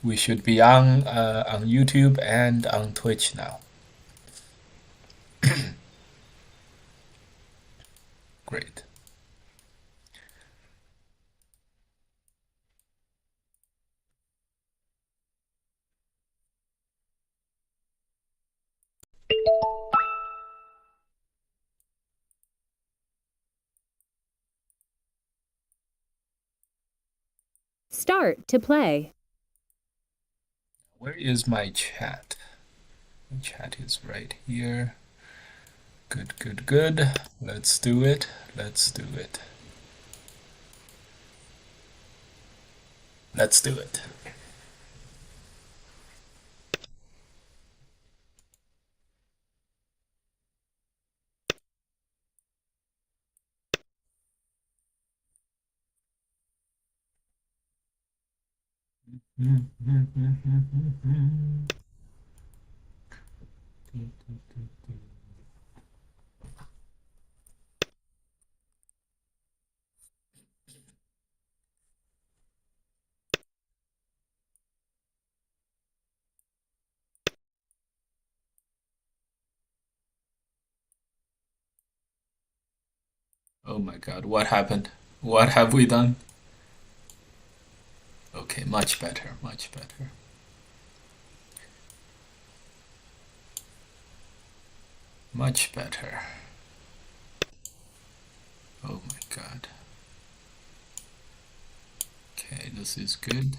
We should be on YouTube and on Twitch now. Great. Start to play. Where is my chat? My chat is right here. Good, good, good. Let's do it. Let's do it. Let's do it. Oh my god, what happened? What have we done? Okay, much better, much better. Much better. Oh my god. Okay, this is good.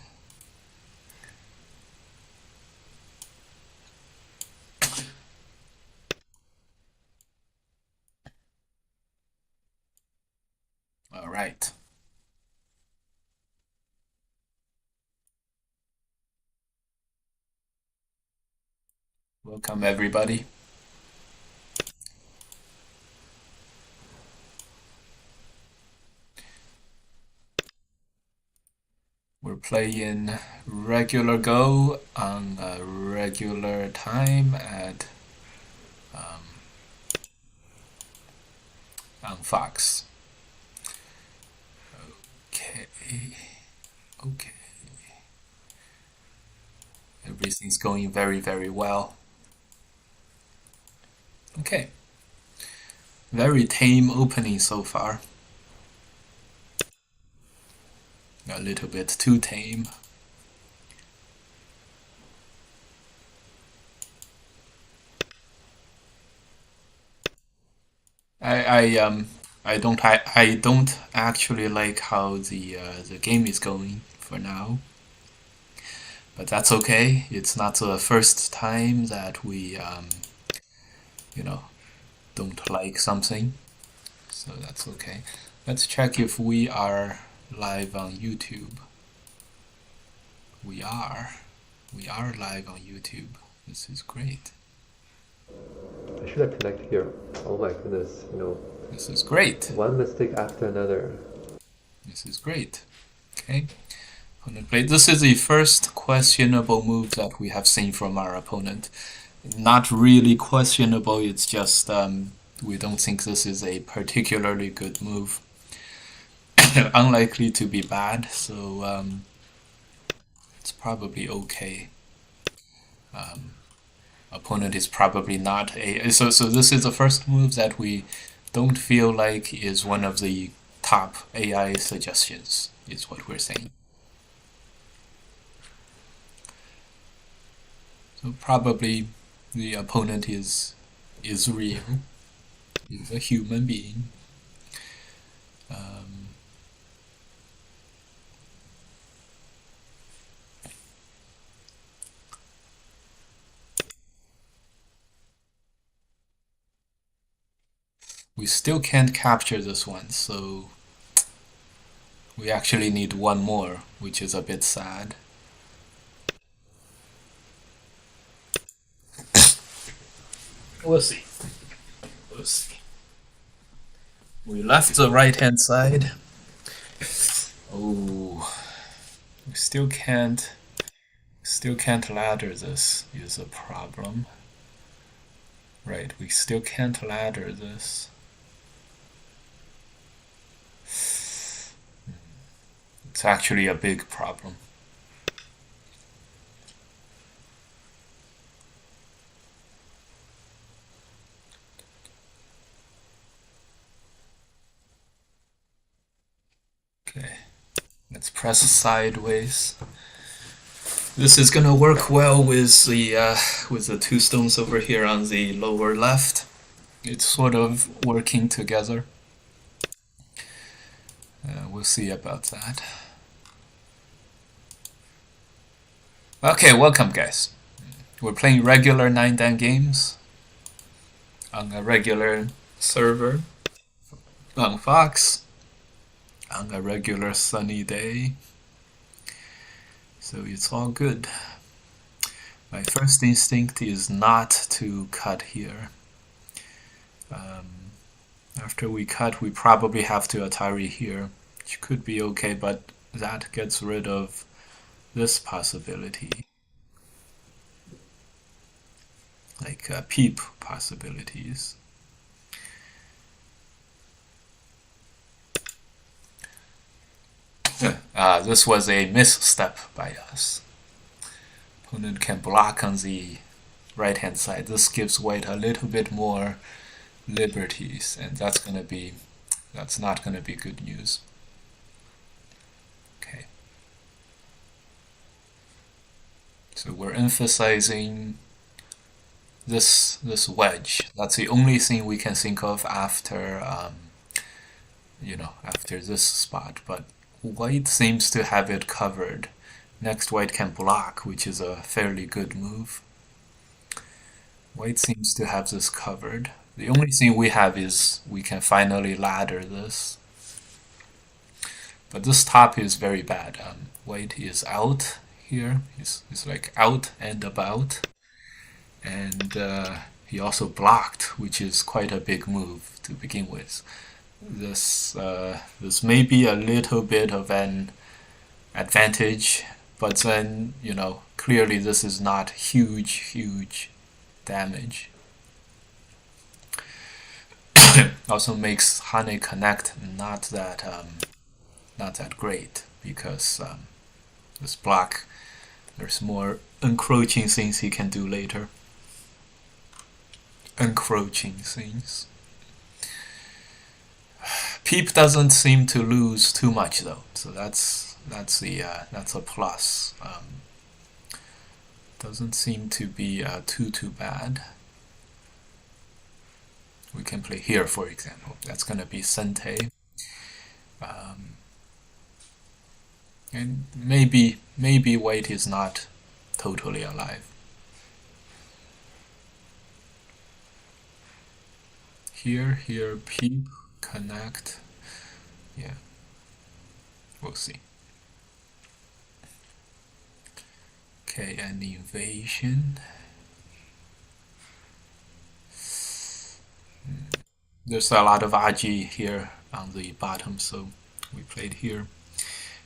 All right. Welcome everybody. We're playing regular Go on a regular time at on Fox. Okay. Okay. Everything's going very, very well. Okay. Very tame opening so far. A little bit too tame. I don't actually like how the game is going for now, but that's okay. It's not the first time that we you know don't like something, so that's okay. Let's check if we are live on YouTube. We are. We are live on YouTube. This is great. I should have connected here. Oh my goodness, This is great. one mistake after another. This is great. Okay. Opponent play. This is the first questionable move that we have seen from our opponent. Not really questionable, it's just we don't think this is a particularly good move. Unlikely to be bad, so it's probably okay. Opponent is probably not a. So this is the first move that we don't feel like is one of the top AI suggestions, is what we're saying. So probably the opponent is real, is a human being. We still can't capture this one, so we actually need one more, which is a bit sad. We'll see. We'll see. We left the right hand side. Oh, we still can't ladder this is a problem. Right, we still can't ladder this. It's actually a big problem. Let's press sideways. This is gonna work well with the two stones over here on the lower left. It's sort of working together. We'll see about that. Okay, welcome guys. We're playing regular 9-dan games on a regular server on Fox on a regular sunny day. So it's all good. My first instinct is not to cut here. After we cut, we probably have to Atari here, which could be okay, but that gets rid of this possibility. Like peep possibilities. This was a misstep by us. Opponent can block on the right hand side. This gives white a little bit more liberties, and that's not gonna be good news. Okay. So we're emphasizing this wedge. That's the only thing we can think of after after this spot, but white seems to have it covered. Next white can block, which is a fairly good move. White seems to have this covered. The only thing we have is we can finally ladder this. But this top is very bad. White is out here. He's like out and about. And he also blocked, which is quite a big move to begin with. This may be a little bit of an advantage, but then, clearly this is not huge damage. Also makes Hane connect not that great, because this block, there's more encroaching things he can do later. Encroaching things. Peep doesn't seem to lose too much though, so that's a plus. Doesn't seem to be too bad. We can play here, for example. That's gonna be Sente, and maybe white is not totally alive. Here, peep, connect. Yeah, we'll see. Okay, and invasion. There's a lot of Aji here on the bottom, so we played here.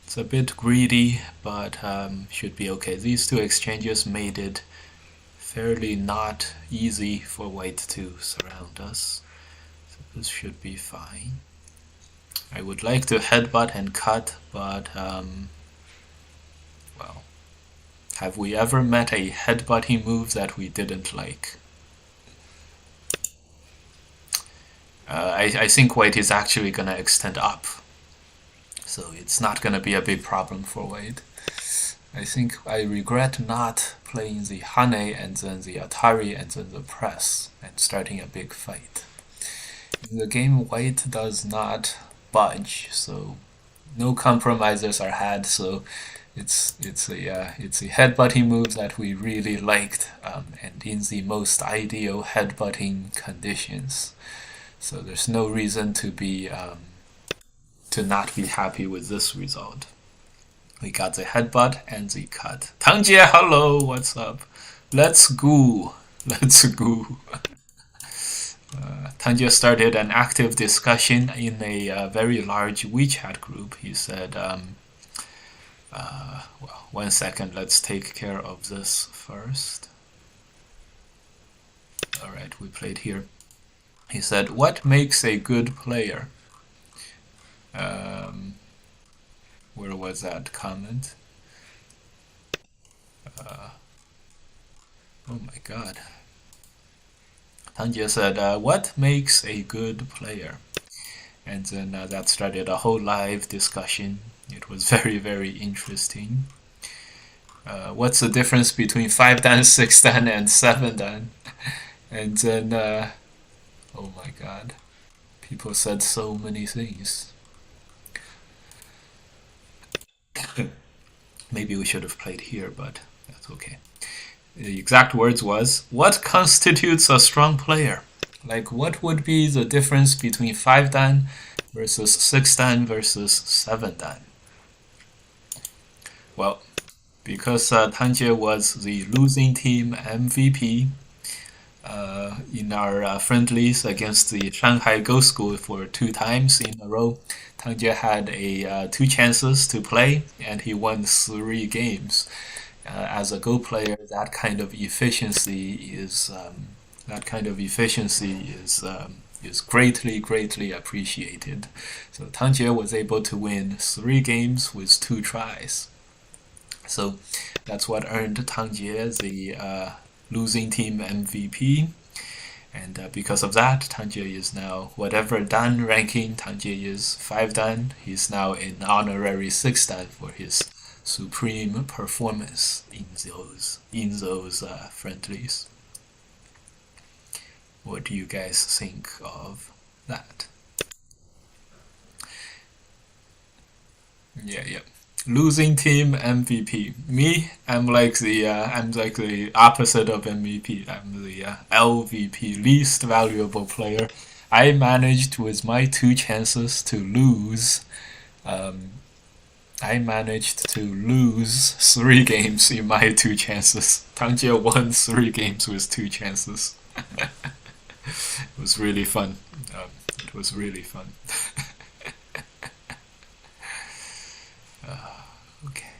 It's a bit greedy, but should be okay. These two exchanges made it fairly not easy for white to surround us. So this should be fine. I would like to headbutt and cut, but well, have we ever met a headbutting move that we didn't like? I think white is actually gonna extend up, so it's not gonna be a big problem for white. I think I regret not playing the Hane and then the Atari and then the press and starting a big fight. In the game, white does not budge, so no compromises are had. So it's a headbutting move that we really liked, and in the most ideal headbutting conditions. So there's no reason to not be happy with this result. We got the headbutt and the cut. Tangjie, hello, what's up? Let's go. Tangjie started an active discussion in a very large WeChat group. He said, well, 1 second, let's take care of this first. Alright, we played here. He said, what makes a good player? Where was that comment? Oh my god. Tangjie said, what makes a good player? And then that started a whole live discussion It was very, very interesting. What's the difference between 5 dan, 6 dan, and 7 dan? And then, oh my god, people said so many things. Maybe we should have played here, but that's okay. The exact words was, what constitutes a strong player? Like, what would be the difference between 5 dan versus 6 dan versus 7 dan? Well, because Tanje was the losing team MVP in our friendlies against the Shanghai Ghost School for 2 times in a row, Tanje had 2 chances to play, and he won 3 games. As a Go player, that kind of efficiency is greatly, greatly appreciated. So Tanje was able to win 3 games with 2 tries. So that's what earned Tanje the losing team MVP. And because of that, Tanje is now, whatever Dan ranking Tanje is 5 Dan, he's now an honorary 6 Dan for his supreme performance in those friendlies. What do you guys think of that? Yeah. Losing team MVP. Me, I'm like the opposite of MVP. I'm the LVP, least valuable player. I managed with my 2 chances to lose. I managed to lose 3 games in my 2 chances. Tangjie won 3 games with 2 chances. It was really fun. It was really fun. Okay.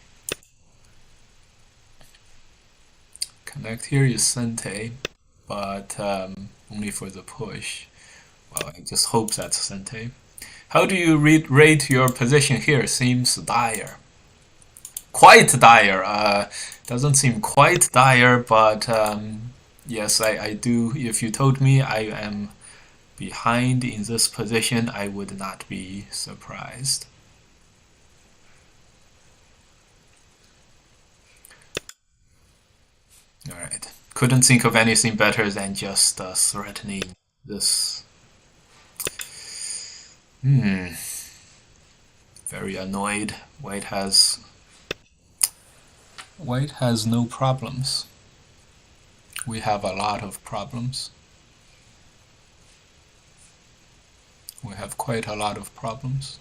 Connect here is Sente, but only for the push. Well, I just hope that's Sente. How do you rate your position here? Seems dire. Quite dire. Doesn't seem quite dire, but yes, I do. If you told me I am behind in this position, I would not be surprised. Alright. Couldn't think of anything better than just threatening this. Very annoyed. White has no problems. We have a lot of problems. We have quite a lot of problems.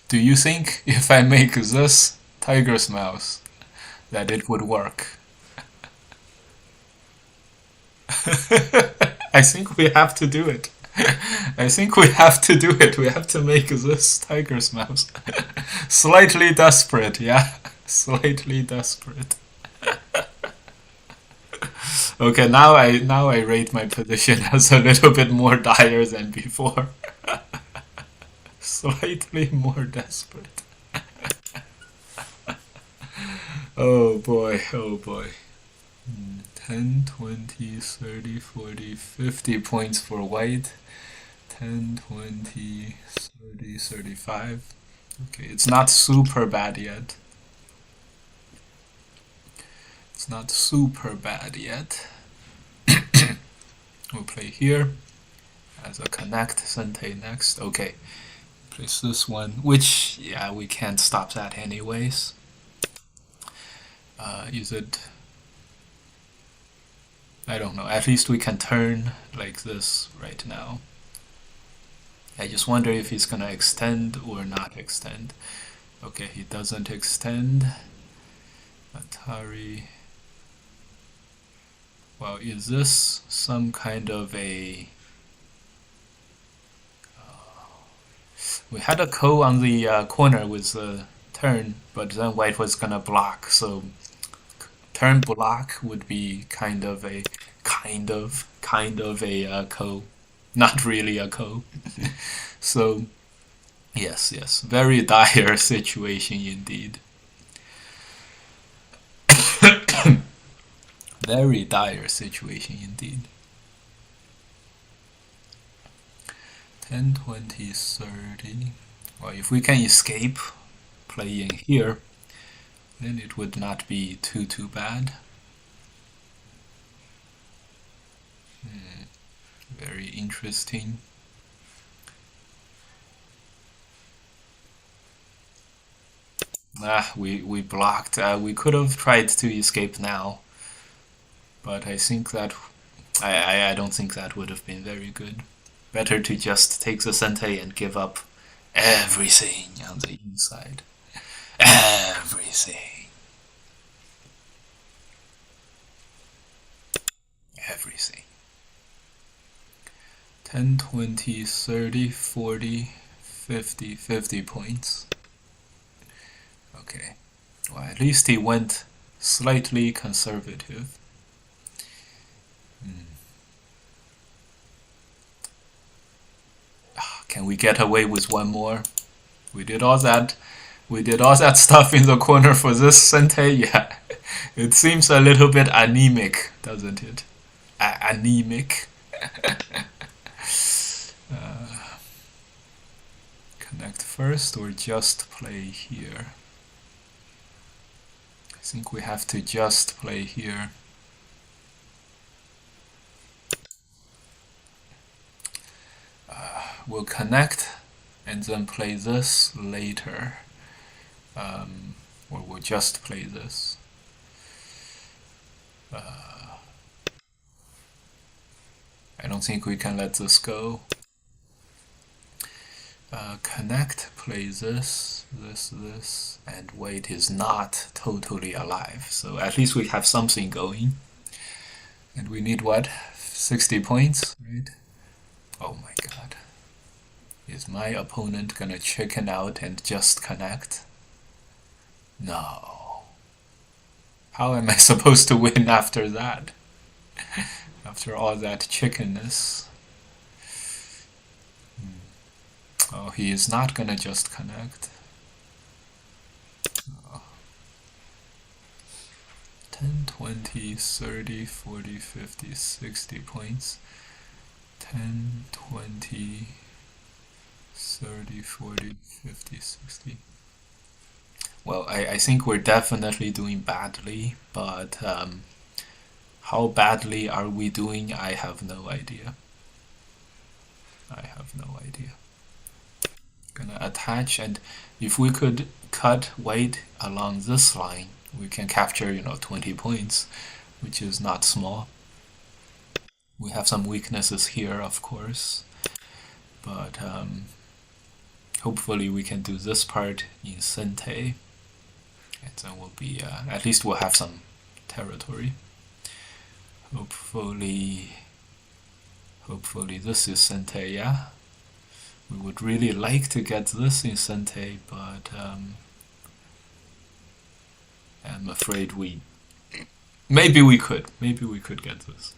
Do you think if I make this tiger's mouse that it would work? I think we have to do it. I think we have to do it. We have to make this tiger's mouse. Slightly desperate, yeah? Slightly desperate. Okay, now I rate my position as a little bit more dire than before. Slightly more desperate. Oh boy, oh boy. 10, 20, 30, 40, 50 points for white. 10, 20, 30, 35. Okay, it's not super bad yet. It's not super bad yet. We'll play here as a connect Sente next. Okay, place this one, which, yeah, we can't stop that anyways. Is it? I don't know. At least we can turn like this right now. I just wonder if he's gonna extend or not extend. Okay, he doesn't extend. Atari. Well, is this some kind of a... we had a ko on the corner with the turn, but then white was gonna block, so turn block would be kind of a ko, not really a ko. So yes, very dire situation indeed. Very dire situation indeed. 10, 20, 30. Well, if we can escape playing here, then it would not be too bad. Very interesting. We blocked. We could have tried to escape now, but I think that I don't think that would have been very good. Better to just take the Sentei and give up everything on the inside. Everything. Everything. 10, 20, 30, 40, 50, 50 points. Okay. Well, at least he went slightly conservative. Can we get away with one more? We did all that. We did all that stuff in the corner for this Sentei. Yeah, it seems a little bit anemic, doesn't it? Anemic. Connect first or just play here? I think we have to just play here. We'll connect and then play this later. Or we'll just play this. I don't think we can let this go. Connect, play this, and wait is not totally alive. So at least we have something going. And we need what? 60 points, right? Oh my god. Is my opponent gonna chicken out and just connect? No. How am I supposed to win after that? After all that chickenness. Oh, he is not gonna just connect. Oh. 10, 20, 30, 40, 50, 60 points. 10, 20, 30, 40, 50, 60. Well, I think we're definitely doing badly, but how badly are we doing? I have no idea. I have no idea. Gonna attach, and if we could cut weight along this line, we can capture, 20 points, which is not small. We have some weaknesses here, of course, but hopefully we can do this part in Sentei, and then we'll be, at least we'll have some territory. Hopefully this is Sentei, yeah? We would really like to get this in Sentei, but I'm afraid maybe we could get this.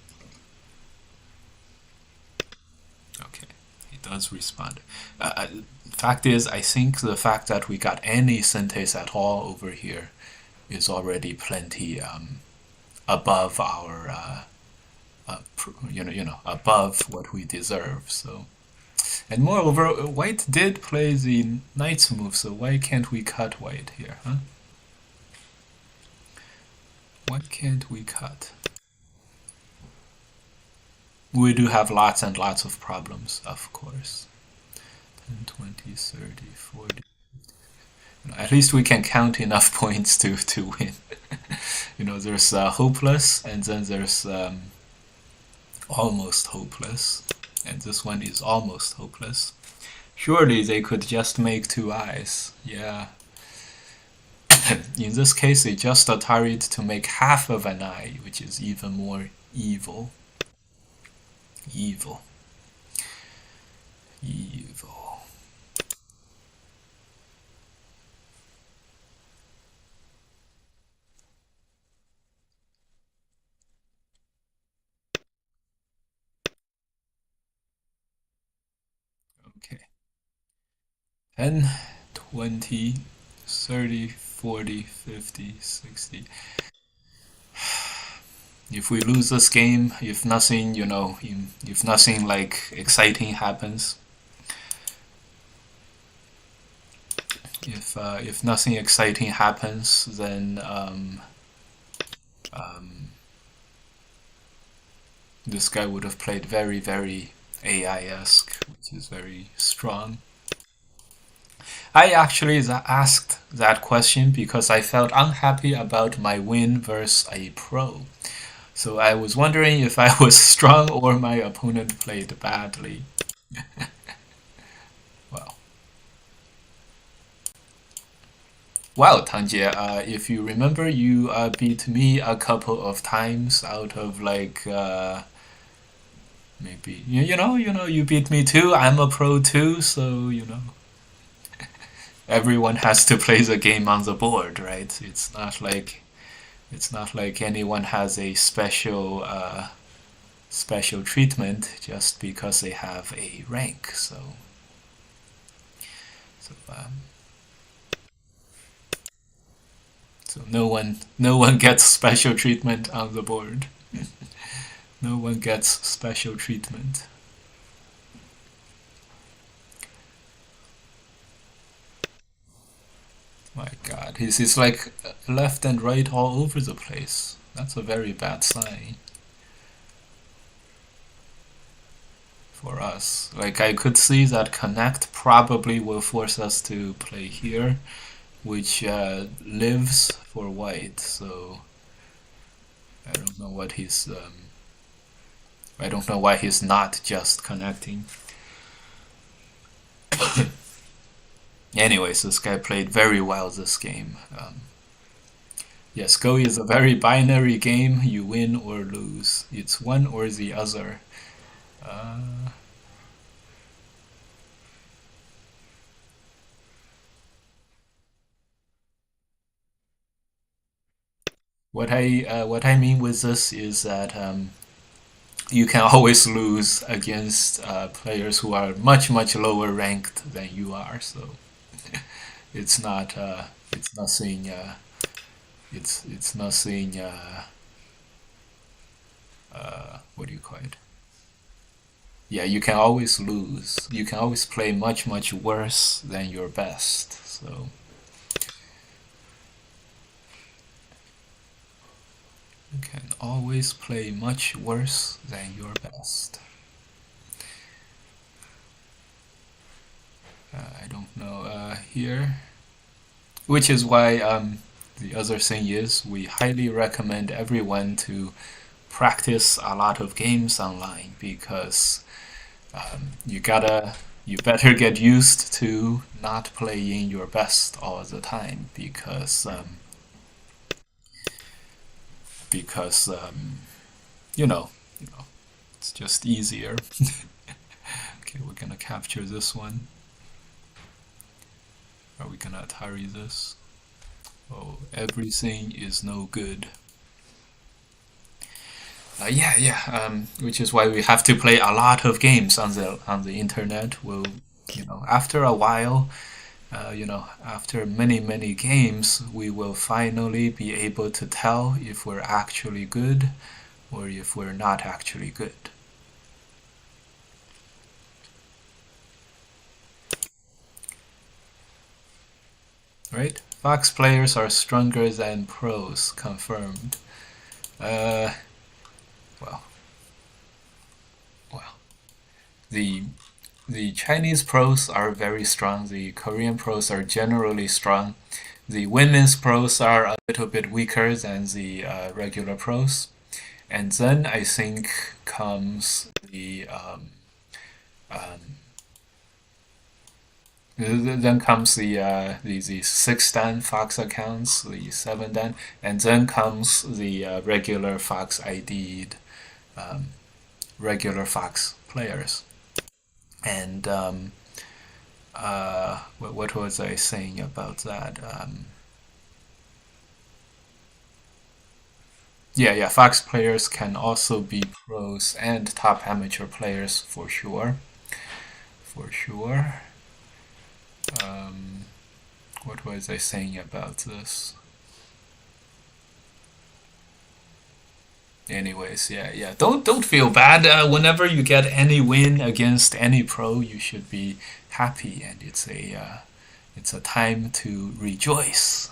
Okay, he does respond. Fact is, I think the fact that we got any Senteis at all over here is already plenty above our above what we deserve. So. And moreover, white did play the knight's move, so why can't we cut white here, huh? Why can't we cut? We do have lots and lots of problems, of course. 10, 20, 30, 40. At least we can count enough points to win. There's hopeless, and then there's almost hopeless. And this one is almost hopeless. Surely they could just make two eyes. Yeah. In this case, they just ataried to make half of an eye, which is even more evil. Evil. Evil. Okay. 10, 20, 30, 40, 50, 60. If we lose this game, if nothing, if nothing like exciting happens, if nothing exciting happens, then this guy would have played very, very AI-esque, which is very strong. I actually asked that question because I felt unhappy about my win versus a pro. So I was wondering if I was strong or my opponent played badly. Well, well, Tanjie, if you remember, you beat me a couple of times out of like maybe you beat me too. I'm a pro too, so everyone has to play the game on the board, right? It's not like anyone has a special treatment just because they have a rank. So no one gets special treatment on the board. No one gets special treatment. My God, he's like left and right all over the place. That's a very bad sign for us. Like I could see that connect probably will force us to play here, which lives for white. So I don't know what he's. I don't know why he's not just connecting. Anyways, this guy played very well this game. Yes, Go is a very binary game. You win or lose. It's one or the other. Uh, what I mean with this is that you can always lose against players who are much much lower ranked than you are. So it's not it's nothing it's nothing what do you call it? Yeah, you can always lose. You can always play much much worse than your best. So you can always play much worse than your best. I don't know here, which is why the other thing is we highly recommend everyone to practice a lot of games online because you better get used to not playing your best all the time because you know you know it's just easier. Okay, we're gonna capture this one. Are we gonna Atari this? Oh, everything is no good. Yeah. Which is why we have to play a lot of games on the internet. We'll, after a while, after many many games, we will finally be able to tell if we're actually good or if we're not actually good. Right? Fox players are stronger than pros, confirmed. Uh, well, well, the the Chinese pros are very strong. The Korean pros are generally strong. The women's pros are a little bit weaker than the regular pros. And then I think comes um, then comes the 6 dan Fox accounts, the 7 dan, and then comes the regular Fox ID'd regular Fox players. And what was I saying about that? Yeah. Fox players can also be pros and top amateur players for sure. For sure. What was I saying about this? Anyways, yeah. Don't feel bad. Whenever you get any win against any pro, you should be happy, and It's a time to rejoice.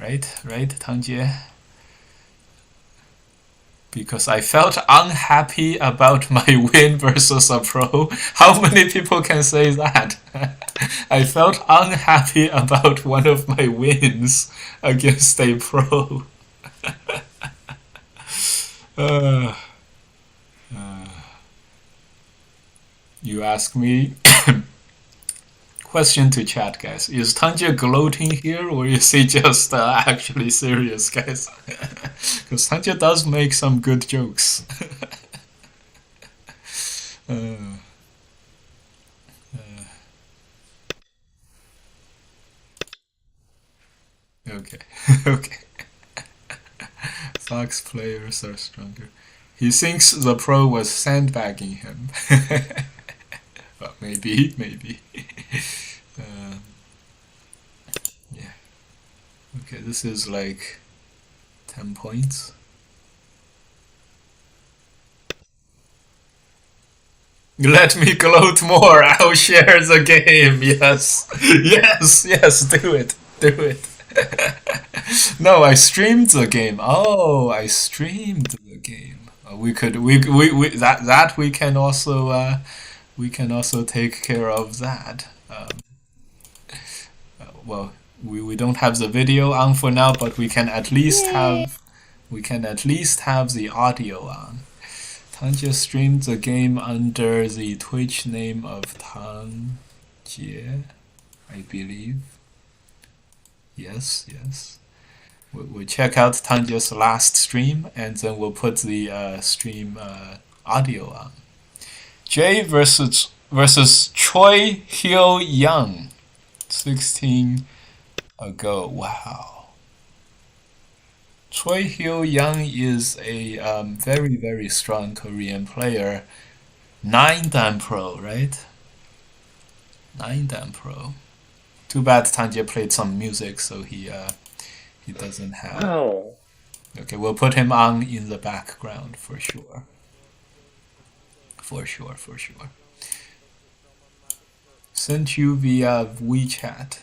Right, Tangjie? Because I felt unhappy about my win versus a pro. How many people can say that? I felt unhappy about one of my wins against a pro. uh, you ask me. Question to chat, guys. Is Tanja gloating here, or is he just actually serious, guys? Because Tanja does make some good jokes. uh, okay, okay. Fox players are stronger. He thinks the pro was sandbagging him. Well, maybe. Yeah. Okay, this is like 10 points. Let me gloat more. I'll share the game. Yes, yes. Do it. No, I streamed the game. Oh, I streamed the game. We could we that we can also take care of that. Well, we don't have the video on for now, but we can at least have the audio on. Tanja streamed the game under the Twitch name of Tangjie, I believe. Yes. We'll check out Tanja's last stream, and then we'll put the stream audio on. Jay versus Choi Hyo Young, 16 ago. Wow. Choi Hyo Young is a very, very strong Korean player. 9-dan pro, right? 9-dan pro. Too bad Tanja played some music, so he doesn't have. Wow. Okay, we'll put him on in the background for sure. For sure. Sent you via WeChat.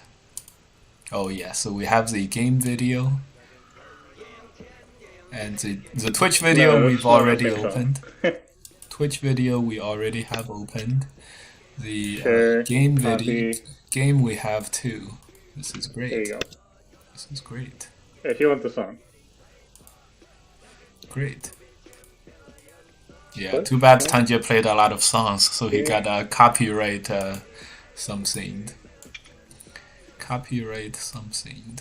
Oh yeah, so we have the game video. And the Twitch video No, we've already so. opened. Twitch video we already have opened. The Sure, game copy. video game we have too. This is great. There you go. This is great. If you want the song. Great. Yeah, What? too bad Tanja played a lot of songs, so he got a copyright something. Copyright something.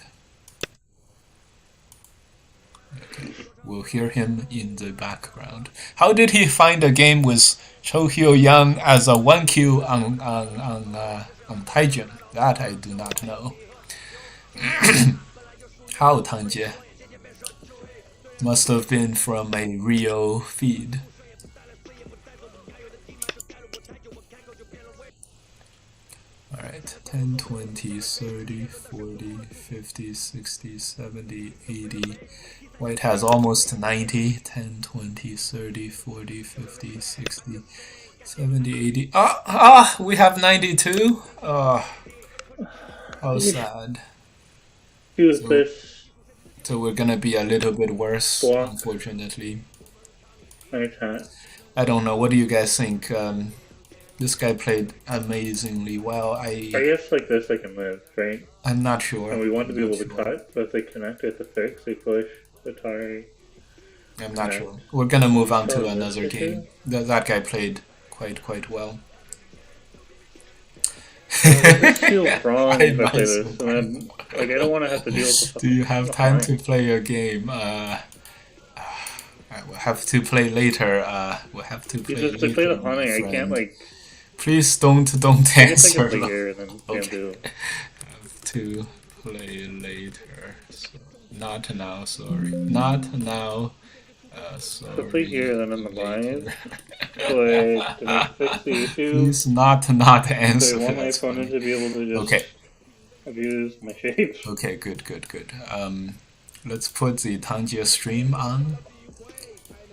Okay, we'll hear him in the background. How did he find a game with Cho Hyo Young as a 1Q on Taijin? That I do not know. How, Tanja? Must have been from a Rio feed. Alright, 10, 20, 30, 40, 50, 60, 70, 80. White has almost 90. 10, 20, 30, 40, 50, 60, 70, 80. We have 92? Oh, how sad. Use this. So we're gonna be a little bit worse, Block. unfortunately. Okay. I don't know, what do you guys think? This guy played amazingly well. I guess like this I can move, right? I'm not sure. And we want to be I'm able not to sure. cut, but if they connect at the fix, they push the tire. I'm not Okay. sure. We're gonna move on So to this another is game. That guy played quite well. This feels wrong I if I play myself- this, and then like I don't want to have to deal with the Do you have the time fine. to play a game? We'll have to play later. We'll have to play Just to later. play the my hunting, I friend. can't like. Please don't I guess I answer. can play here and then can't Okay. do. To play later. So, not now. Sorry. Not now. Sorry. So play here and then in the later. live. But to fix the issue, Please not I answer. want my That's opponent funny. to be able to just Okay. abuse my shapes. Okay, good. Let's put the Tangia stream on,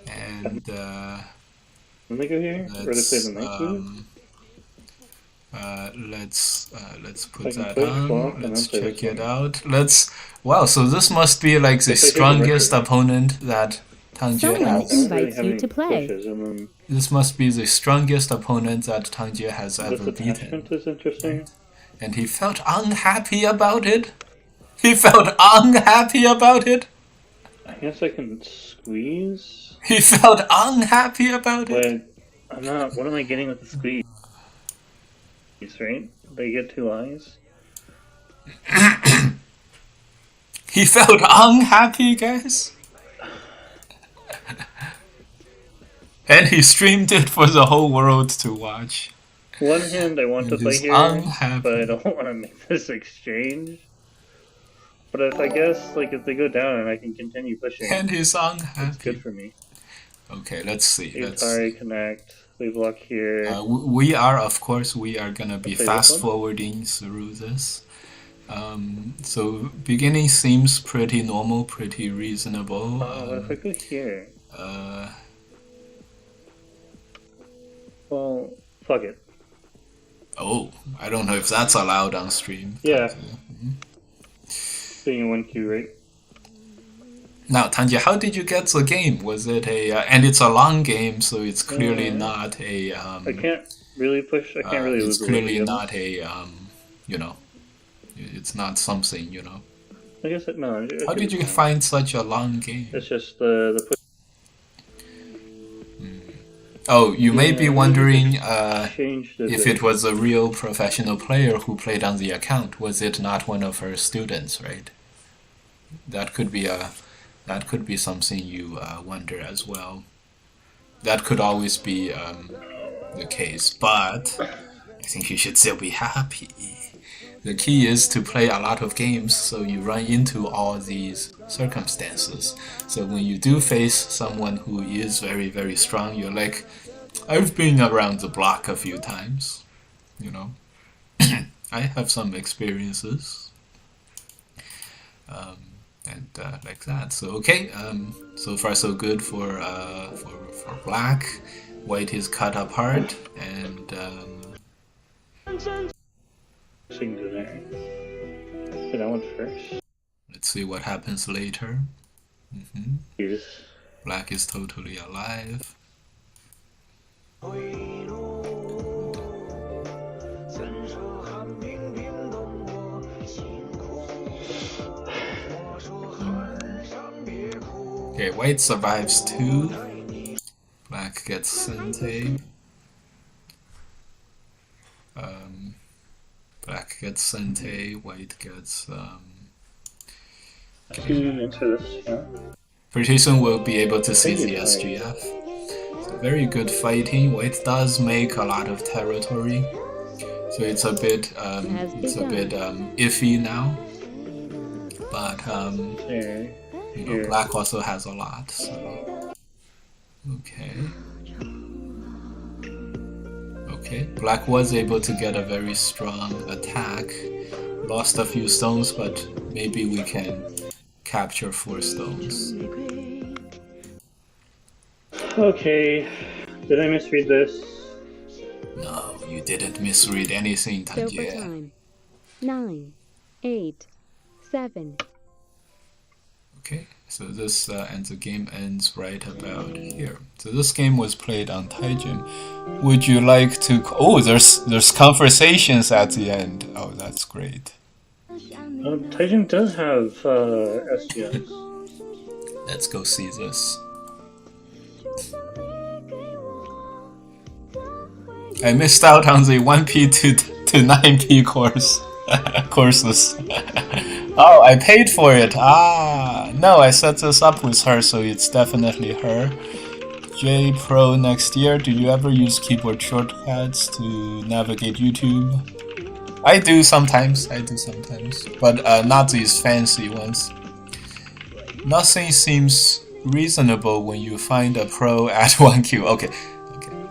and When they go here, or they play let's the next move. Let's put I can that play on. swap and Let's then play check this it one. out. Wow, so this must be like the If I hear the strongest record. opponent that Tangjie Someone I has. don't really invites have you any to play. pushes, and then This must be the strongest opponent that Tangjie has this ever beaten. attachment is interesting. And he felt unhappy about it. He felt unhappy about it. I guess I can squeeze, He felt unhappy about it. but I'm not. What am I getting with the squeeze? Right? They get 2 eyes. He felt unhappy, guys. And he streamed it for the whole world to watch. One hand I want to And play he's here, unhappy. but I don't want to make this exchange. But if I guess, like, if they go down and I can continue pushing, And he's it's unhappy. good for me. Okay, let's see. Atari connect. We block here. We are, of course, we are gonna be Play this fast one? forwarding through this. So beginning seems pretty normal, pretty reasonable. What if I go here? Well, fuck it. Oh, I don't know if that's allowed on stream. Yeah. Being a 1Q, right? Now, Tanji, how did you get the game? Was it and it's a long game, so it's clearly Yeah. not a. I can't really push. I can't really It's lose clearly the not a. You know, it's not something. You know. I guess no. How did you find such a long game? It's just the push. Oh, you may be wondering Changed if it was a real professional player who played on the account. Was it not one of her students, right? That could be something you wonder as well. That could always be the case, but I think you should still be happy. The key is to play a lot of games so you run into all these circumstances. So when you do face someone who is very, very strong, you're like, I've been around the block a few times, you know. I have some experiences. And like that. So okay, so far so good for black. White is cut apart, and Seems in there. So that one first. let's see what happens later. Use. Black is totally alive. Okay, white survives 2. Black gets Sente. Black gets Sente, white gets Into this, yeah. Pretty soon we'll be able to see Thank the you, SGF. So very good fighting. White does make a lot of territory, so it's a bit iffy now. But There. you know, Here. black also has a lot. So okay. Okay, black was able to get a very strong attack. Lost a few stones, but maybe we can capture 4 stones. Okay. Did I misread this? No, you didn't misread anything, Go for Tanjie. time. 9, 8, 7. Okay, so this and the game ends right about here. So this game was played on Taijin. Would you like to? Oh, there's conversations at the end. Oh, that's great. Taijin does have SGS. Let's go see this. I missed out on the 1P to 9P courses. Oh, I paid for it. Ah, no, I set this up with her, so it's definitely her. J Pro next year. Do you ever use keyboard shortcuts to navigate YouTube? I do sometimes, but not these fancy ones. Nothing seems reasonable when you find a pro at 1Q. Okay.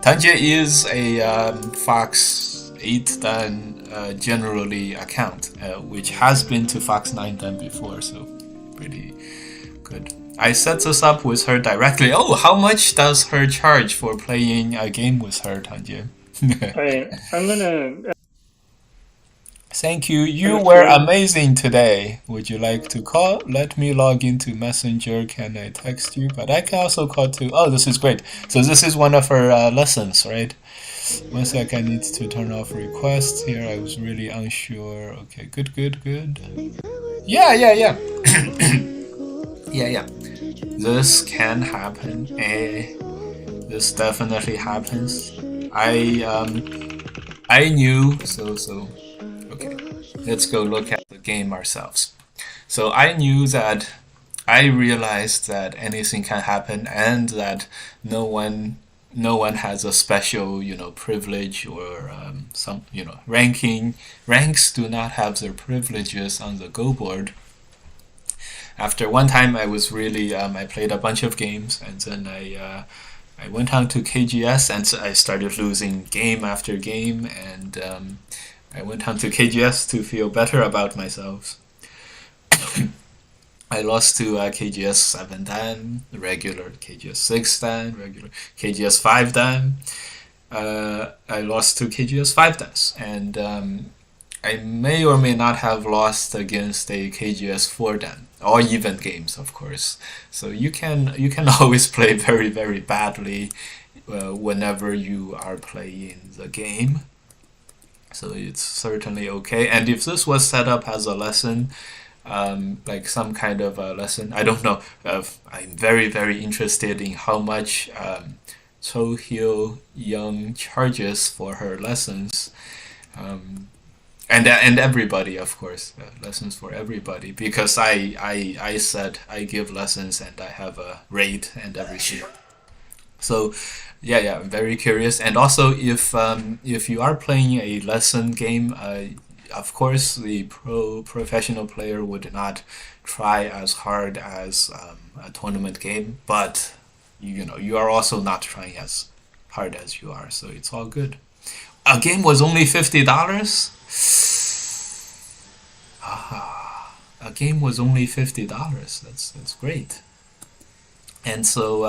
Tanjie is a Fox 8 Dan generally account, which has been to Fox 9 Dan before, so pretty good. I set this up with her directly. Oh, how much does her charge for playing a game with her, Tanjie? I'm gonna Thank you. You That's were true. amazing today. Would you like to call? Let me log into Messenger. Can I text you? But I can also call too. Oh, this is great. So this is one of her lessons, right? One sec, I need to turn off requests here. I was really unsure. Okay, good, good, good. Yeah, yeah, yeah. Yeah, yeah. This can happen. This definitely happens. I knew. So okay. Let's go look at the game ourselves. So I knew that I realized that anything can happen and that no one no one has a special, privilege or some, ranks do not have their privileges on the Go board. After one time, I was really I played a bunch of games, and then I went on to KGS, and so I started losing game after game, and I went on to KGS to feel better about myself. I lost to KGS 7 Dan, regular, KGS 6 Dan, regular, KGS 5 Dan. I lost to KGS 5 DAS, and I may or may not have lost against a KGS 4 Dan, or even games, of course. So you can always play very, very badly whenever you are playing the game. So it's certainly okay. And if this was set up as a lesson, like some kind of a lesson, I don't know. I'm very, very interested in how much Cho Young charges for her lessons. And everybody, of course, lessons for everybody, because I said I give lessons and I have a rate and everything. So yeah, I'm very curious. And also, if you are playing a lesson game, of course the professional player would not try as hard as a tournament game, but you are also not trying as hard as you are, so it's all good. A game was only $50. A game was only $50. That's great. And so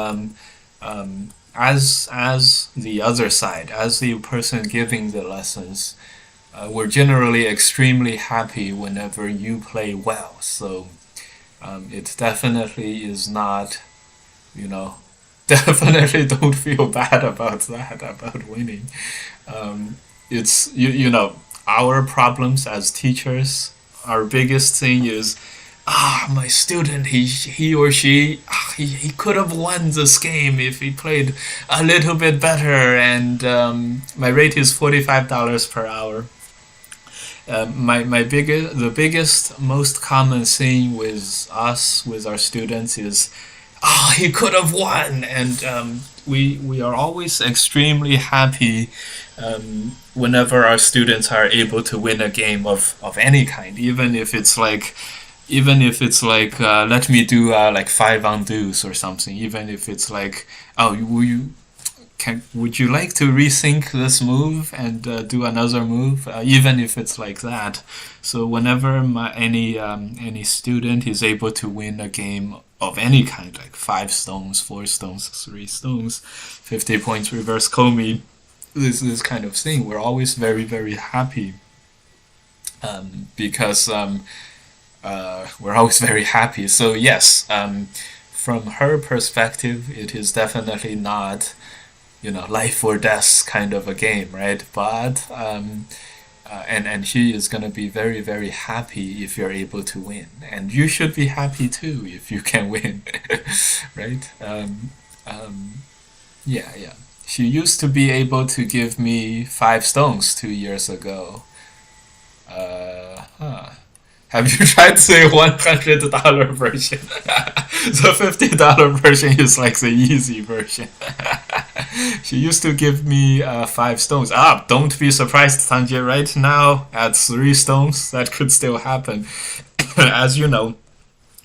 as the other side, as the person giving the lessons, we're generally extremely happy whenever you play well. So it definitely is not, definitely don't feel bad about that, about winning. It's our problems as teachers. Our biggest thing is, my student, he or she, he could have won this game if he played a little bit better, and my rate is $45 per hour. The biggest, most common thing with us, with our students, is, he could have won, and we are always extremely happy whenever our students are able to win a game of any kind, even if it's like let me do like 5 undos or something, even if it's like, would you like to rethink this move and do another move, even if it's like that. So whenever any student is able to win a game of any kind, like 5 stones, 4 stones, 3 stones, 50 points reverse Komi, this kind of thing, we're always very, very happy, because we're always very happy. So yes, from her perspective, it is definitely not, life or death kind of a game, right? But and she is gonna be very, very happy if you're able to win, and you should be happy too if you can win, right? Yeah, yeah. She used to be able to give me 5 stones 2 years ago. Huh. Have you tried the $100 version? The $50 version is like the easy version. She used to give me 5 stones. Don't be surprised, Tanjiro. Right now, at 3 stones, that could still happen. As you know,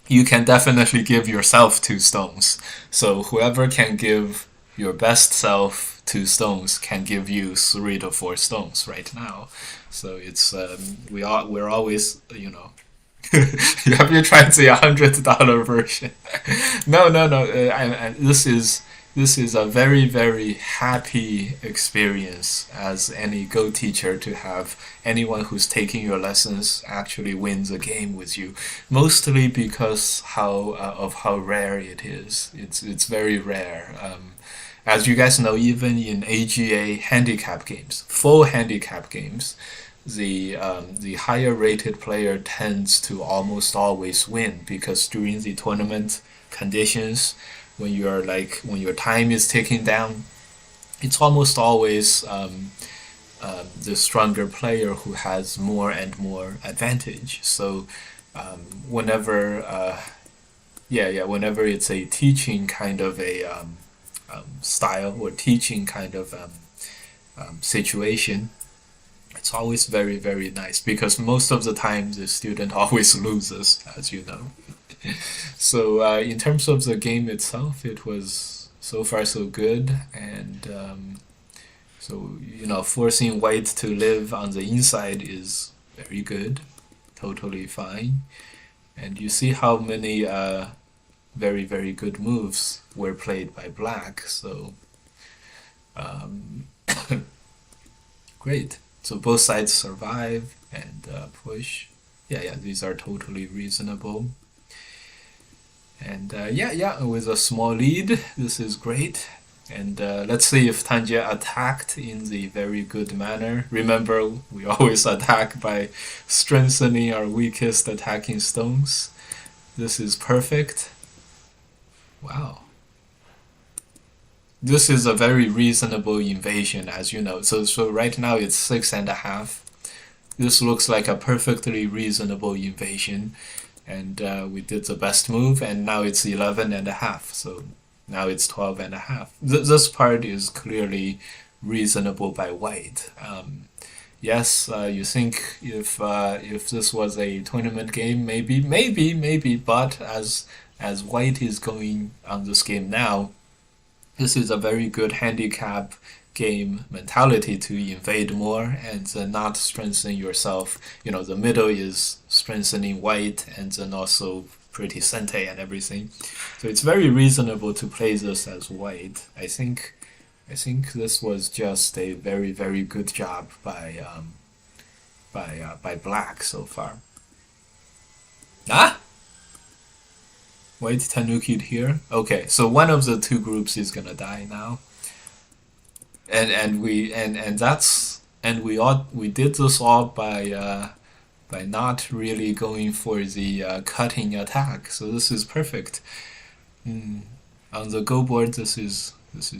you can definitely give yourself 2 stones. So whoever can give your best self 2 stones can give you 3 to 4 stones right now. So it's we're always, Have you tried the $100 version? No. This is this is a very, very happy experience as any Go teacher to have anyone who's taking your lessons actually wins a game with you. Mostly because of how rare it is. It's very rare. As you guys know, even in AGA handicap games, full handicap games, the higher rated player tends to almost always win because during the tournament conditions, when your time is ticking down, it's almost always the stronger player who has more and more advantage. So whenever whenever it's a teaching kind of a style or teaching kind of situation, it's always very, very nice because most of the time the student always loses, as you know. So in terms of the game itself, it was so far so good, and so forcing white to live on the inside is very good, totally fine. And you see how many very, very good moves were played by black. So great. So both sides survive and push. Yeah, these are totally reasonable. And with a small lead, this is great. And let's see if Tanja attacked in the very good manner. Remember, we always attack by strengthening our weakest attacking stones. This is perfect. Wow. This is a very reasonable invasion, as you know. So right now it's 6.5. This looks like a perfectly reasonable invasion. And we did the best move, and now it's 11.5. So now it's 12.5. This part is clearly reasonable by white. Yes, you think if this was a tournament game, maybe, but as white is going on this game now, this is a very good handicap game mentality to invade more and not strengthen yourself. The middle is strengthening white and then also pretty sente and everything. So it's very reasonable to play this as white. I think this was just a very, very good job by black so far. White tanuki'd here. Okay, so one of the two groups is gonna die now. And we did this all by not really going for the cutting attack. So this is perfect. On the Go board, this is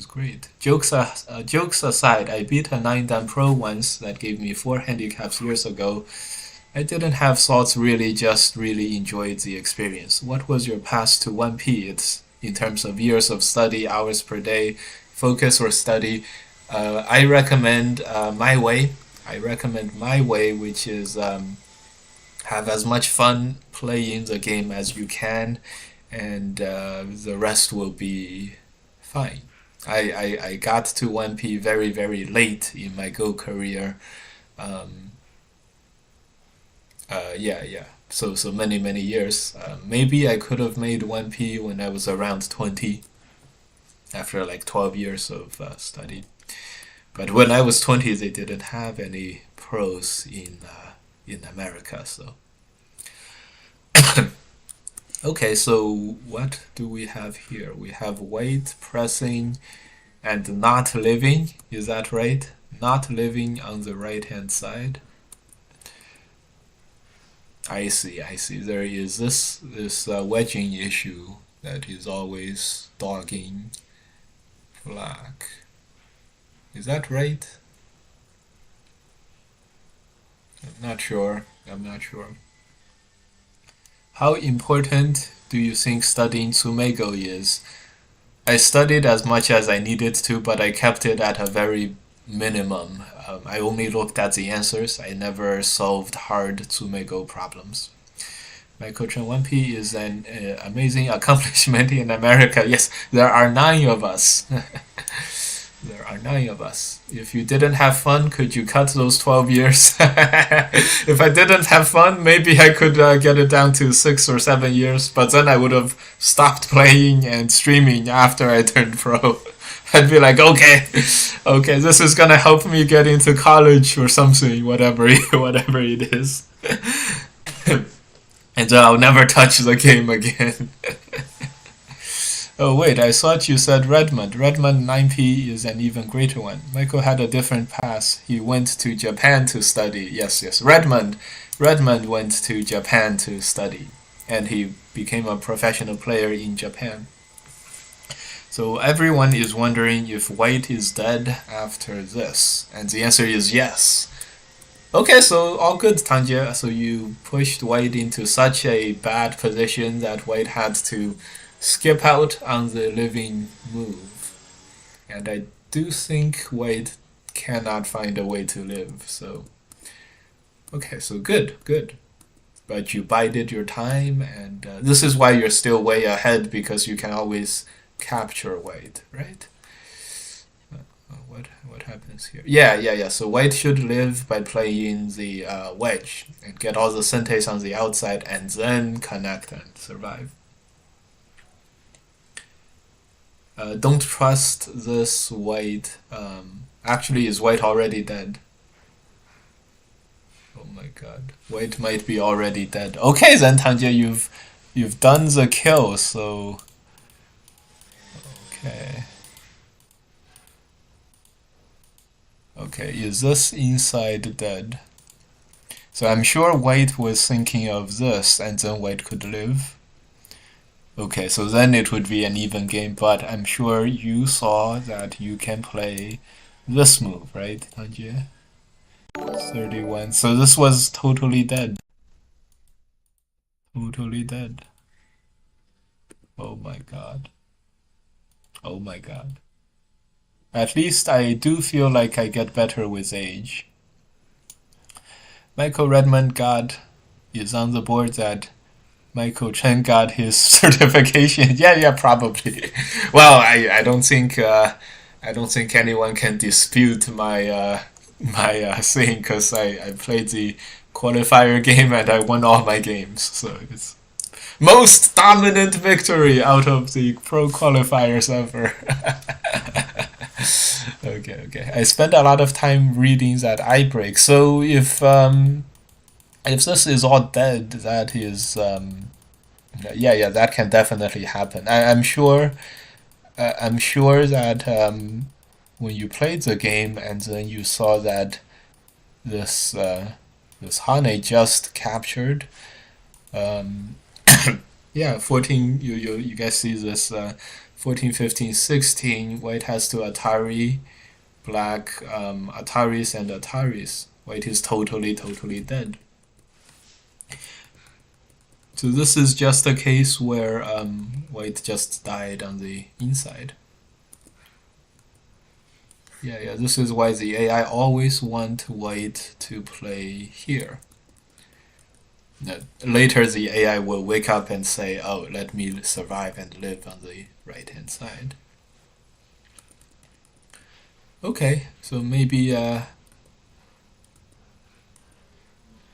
great. Jokes aside, I beat a 9-dan pro once that gave me 4 handicaps years ago. I didn't have thoughts really, just really enjoyed the experience. What was your path to 1P? It's in terms of years of study, hours per day, focus or study. I recommend my way. Which is have as much fun playing the game as you can, and the rest will be fine. I got to 1P very, very late in my Go career. So many years. Maybe I could have made 1P when I was around 20, after like 12 years of study. But when I was 20, they didn't have any pros in America. So okay, so what do we have here? We have white pressing and not living. Is that right? Not living on the right hand side. I see. There is this wedging issue that is always dogging black. Is that right? I'm not sure. How important do you think studying Tsumego is? I studied as much as I needed to, but I kept it at a very minimum. I only looked at the answers. I never solved hard Tsumego problems. Michael Chen 1P is an amazing accomplishment in America. Yes, there are 9 of us. There are 9 of us. If you didn't have fun, could you cut those 12 years? If I didn't have fun, maybe I could get it down to 6 or 7 years, but then I would have stopped playing and streaming after I turned pro. I'd be like, okay, okay, this is gonna help me get into college or something, whatever, whatever it is. And then I'll never touch the game again. Oh wait, I thought you said Redmond. Redmond 9P is an even greater one. Michael had a different path. He went to Japan to study. Yes, yes. Redmond went to Japan to study. And he became a professional player in Japan. So everyone is wondering if White is dead after this. And the answer is yes. Okay, so all good, Tanja. So you pushed White into such a bad position that White had to skip out on the living move. And I do think White cannot find a way to live, so... Okay, so good, good. But you bided your time, and this is why you're still way ahead, because you can always capture White, right? What happens here? Yeah. So White should live by playing the wedge and get all the centes on the outside and then connect and survive. Don't trust this White. Actually, is White already dead? Oh my god. White might be already dead. Okay then, Tanja, you've done the kill, so... Okay. Okay, is this inside dead? So I'm sure White was thinking of this, and then White could live. Okay, so then it would be an even game, but I'm sure you saw that you can play this move, right, Tanja? 31. So this was totally dead. Totally dead. Oh my god. Oh my god. At least I do feel like I get better with age. Michael Redmond God is on the board that Michael Chen got his certification. Yeah, probably. Well, I don't think anyone can dispute my thing, because I played the qualifier game and I won all my games. So it's most dominant victory out of the pro qualifiers ever. Okay. I spent a lot of time reading that eye break. So if this is all dead, that is yeah, that can definitely happen. I'm sure that when you played the game and then you saw that this Hane just captured, yeah, 14. You guys see this 14, 15, 16. White has to Atari, black Ataris and Ataris. White is totally dead. So this is just a case where White just died on the inside. Yeah, this is why the AI always want White to play here. Later the AI will wake up and say, oh, let me survive and live on the right hand side. Okay, so maybe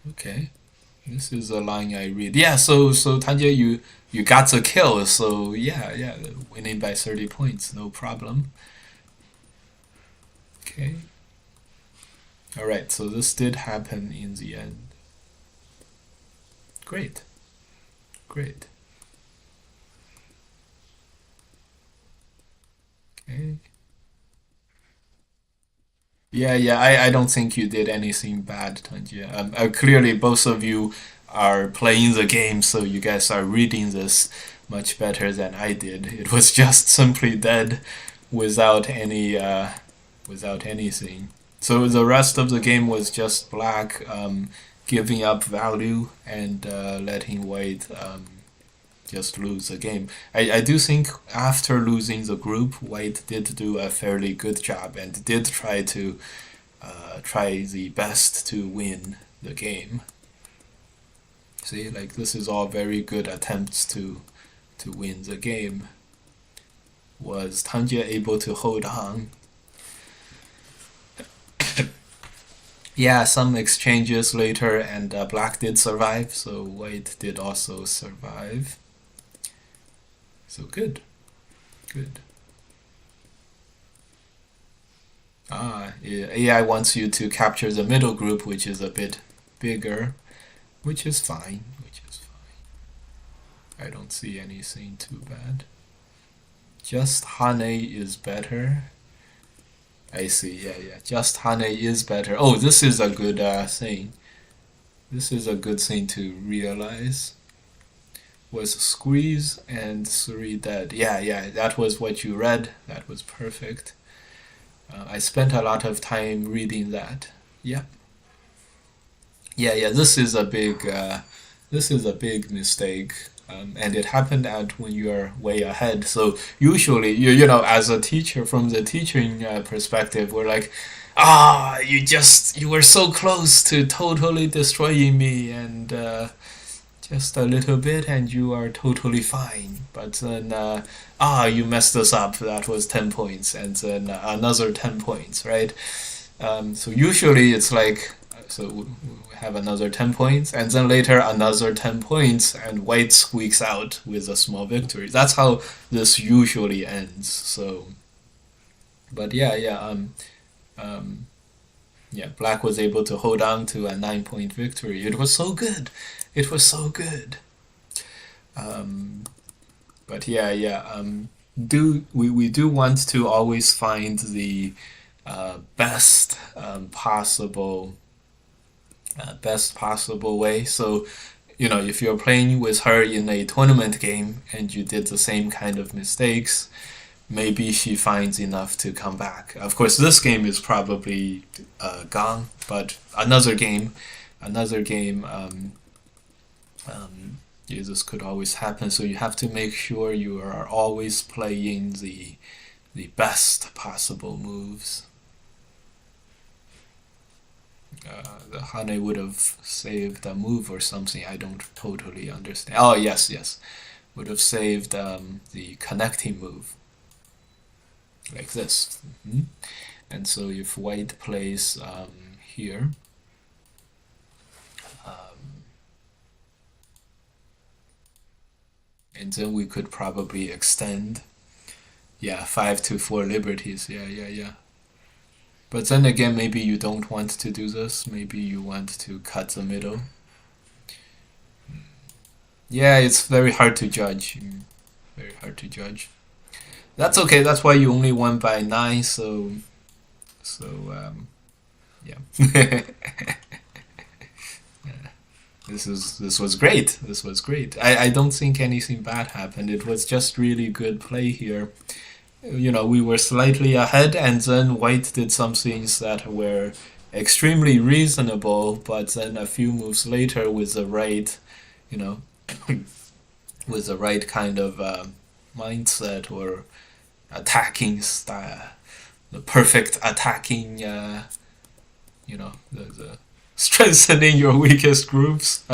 okay. This is a line I read. Yeah, so Tanja, you got the kill, so yeah, winning by 30 points, no problem. Okay. Alright, so this did happen in the end. Great. Okay. Yeah, I don't think you did anything bad, Tanja. Clearly, both of you are playing the game, so you guys are reading this much better than I did. It was just simply dead without anything. So the rest of the game was just black giving up value and letting White just lose the game. I do think after losing the group, White did do a fairly good job and did try to try the best to win the game. See, like this is all very good attempts to win the game. Was Tanja able to hold on? Yeah, some exchanges later, and black did survive, so white did also survive. So good, good. AI wants you to capture the middle group, which is a bit bigger, which is fine, which is fine. I don't see anything too bad. Just Hane is better. I see, yeah. Just Hane is better. Oh, this is a good thing. This is a good thing to realize. Was squeeze and 3 dead. Yeah, that was what you read. That was perfect. I spent a lot of time reading that. Yeah. This is a big mistake, and it happened at when you are way ahead. So usually, you know, as a teacher, from the teaching perspective, we're like, you were so close to totally destroying me, and just a little bit, and you are totally fine. But then, you messed us up. That was 10 points, and then another 10 points, right? So usually it's like, so we have another 10 points, and then later another 10 points, and white squeaks out with a small victory. That's how this usually ends. So, but black was able to hold on to a 9-point victory. It was so good. It was so good. But we do want to always find the best possible way. So, you know, if you're playing with her in a tournament game and you did the same kind of mistakes, maybe she finds enough to come back. Of course, this game is probably gone, but another game, this could always happen. So you have to make sure you are always playing the best possible moves. The Hane would have saved a move or something. I don't totally understand. Oh, yes. Would have saved the connecting move. Like this. And so if white plays here, and then we could probably extend, 5 to 4 liberties. Yeah. But then again, maybe you don't want to do this. Maybe you want to cut the middle. Yeah, it's very hard to judge. Very hard to judge. That's okay. That's why you only won by 9. So yeah. This was great. This was great. I don't think anything bad happened. It was just really good play here. You know, we were slightly ahead, and then white did some things that were extremely reasonable, but then a few moves later with the right, you know, with the right kind of mindset or attacking style, the perfect attacking, the strengthening your weakest groups,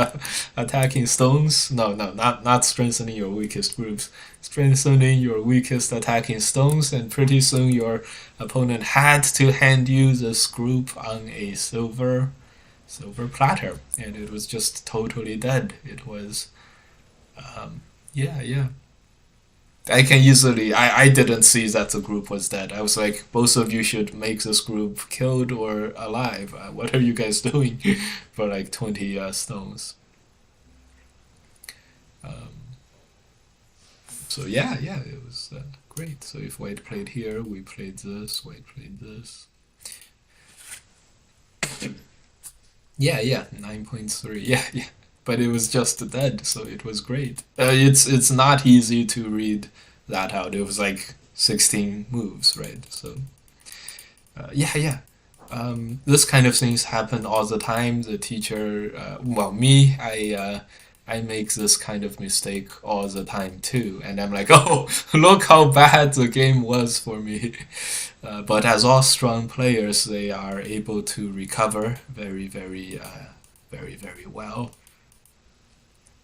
attacking stones. No, not strengthening your weakest groups. Strengthening your weakest attacking stones, and pretty soon your opponent had to hand you this group on a silver platter, and it was just totally dead. It was, yeah. I can easily. I didn't see that the group was dead. I was like, both of you should make this group killed or alive. What are you guys doing for like 20 stones? So yeah, it was great. So if white played here, we played this. White played this. Yeah, 9.3. Yeah. But it was just dead, so it was great. It's not easy to read that out. It was like 16 moves, right? So yeah. This kind of things happen all the time. The teacher, me, I make this kind of mistake all the time too, and I'm like, oh, look how bad the game was for me. But as all strong players, they are able to recover very, very well.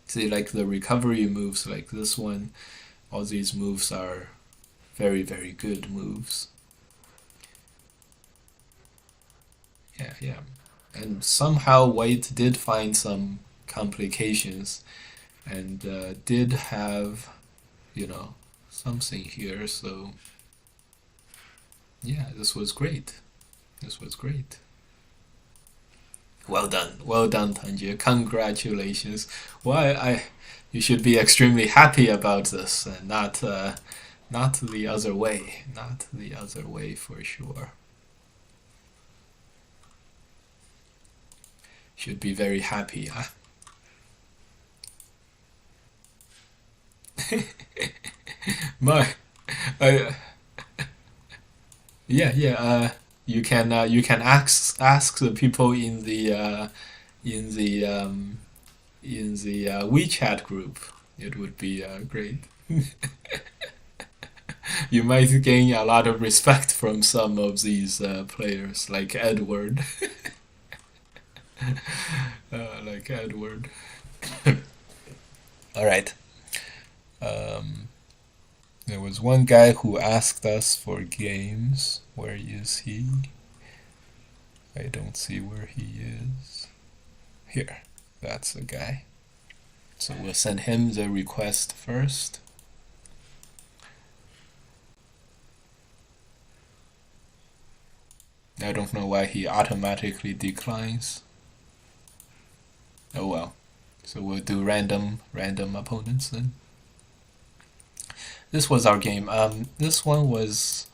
See, like the recovery moves like this one, all these moves are very, very good moves. Yeah. And somehow White did find some complications and did have, you know, something here. So yeah, this was great. This was great. Well done, Tanjie. Congratulations. Why you should be extremely happy about this, and not the other way. Not the other way for sure. Should be very happy, huh? My, I, yeah, yeah. You can ask the people in the WeChat group. It would be great. You might gain a lot of respect from some of these players, like Edward. Like Edward. All right. Um, there was one guy who asked us for games. Where is he? I don't see where he is. Here. That's the guy. So we'll send him the request first. I don't know why he automatically declines. Oh well. So we'll do random opponents then. This was our game. This one was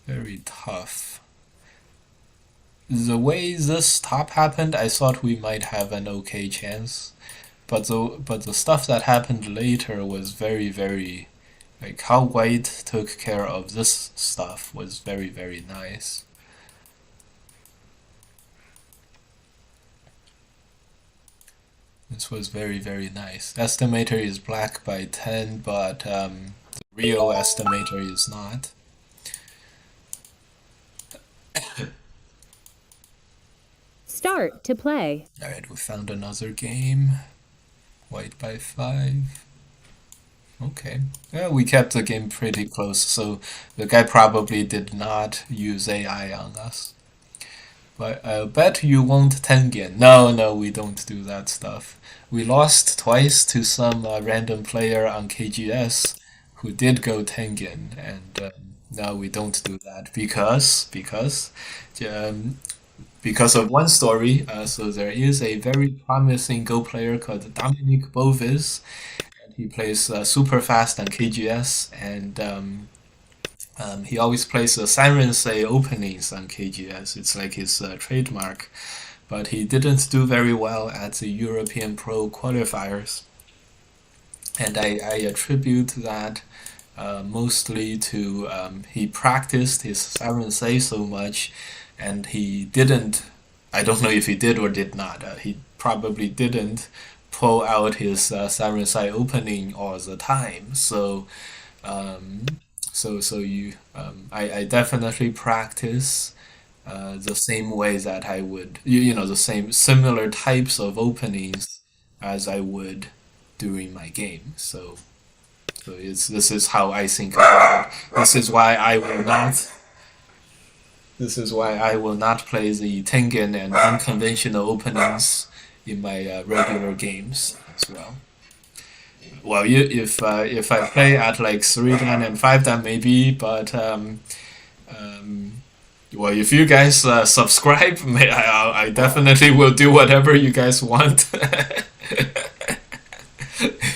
very tough. The way this top happened, I thought we might have an okay chance, but the stuff that happened later was very like how White took care of this stuff was very nice. This was very nice. Estimator is black by 10, but the real estimator is not. Start to play. Alright, we found another game. White by 5. Okay. Yeah, we kept the game pretty close, so the guy probably did not use AI on us. But I bet you won't Tengen. No, we don't do that stuff. We lost twice to some random player on KGS who did go Tengen, and no, we don't do that um, because of one story. So there is a very promising Go player called Dominic Bovis, and he plays super fast on KGS, and he always plays the Siren Say openings on KGS. It's like his trademark. But he didn't do very well at the European Pro qualifiers. And I attribute that mostly to he practiced his Siren Say so much, and he didn't. I don't know if he did or did not. He probably didn't pull out his Siren Say opening all the time. So um, I definitely practice the same way that I would, the same similar types of openings as I would during my game. So this is how I think about it. This is why I will not play the Tengen and unconventional openings in my regular games as well. Well, if I play at like 3 dan and 5 dan maybe, but well, if you guys subscribe, I definitely will do whatever you guys want.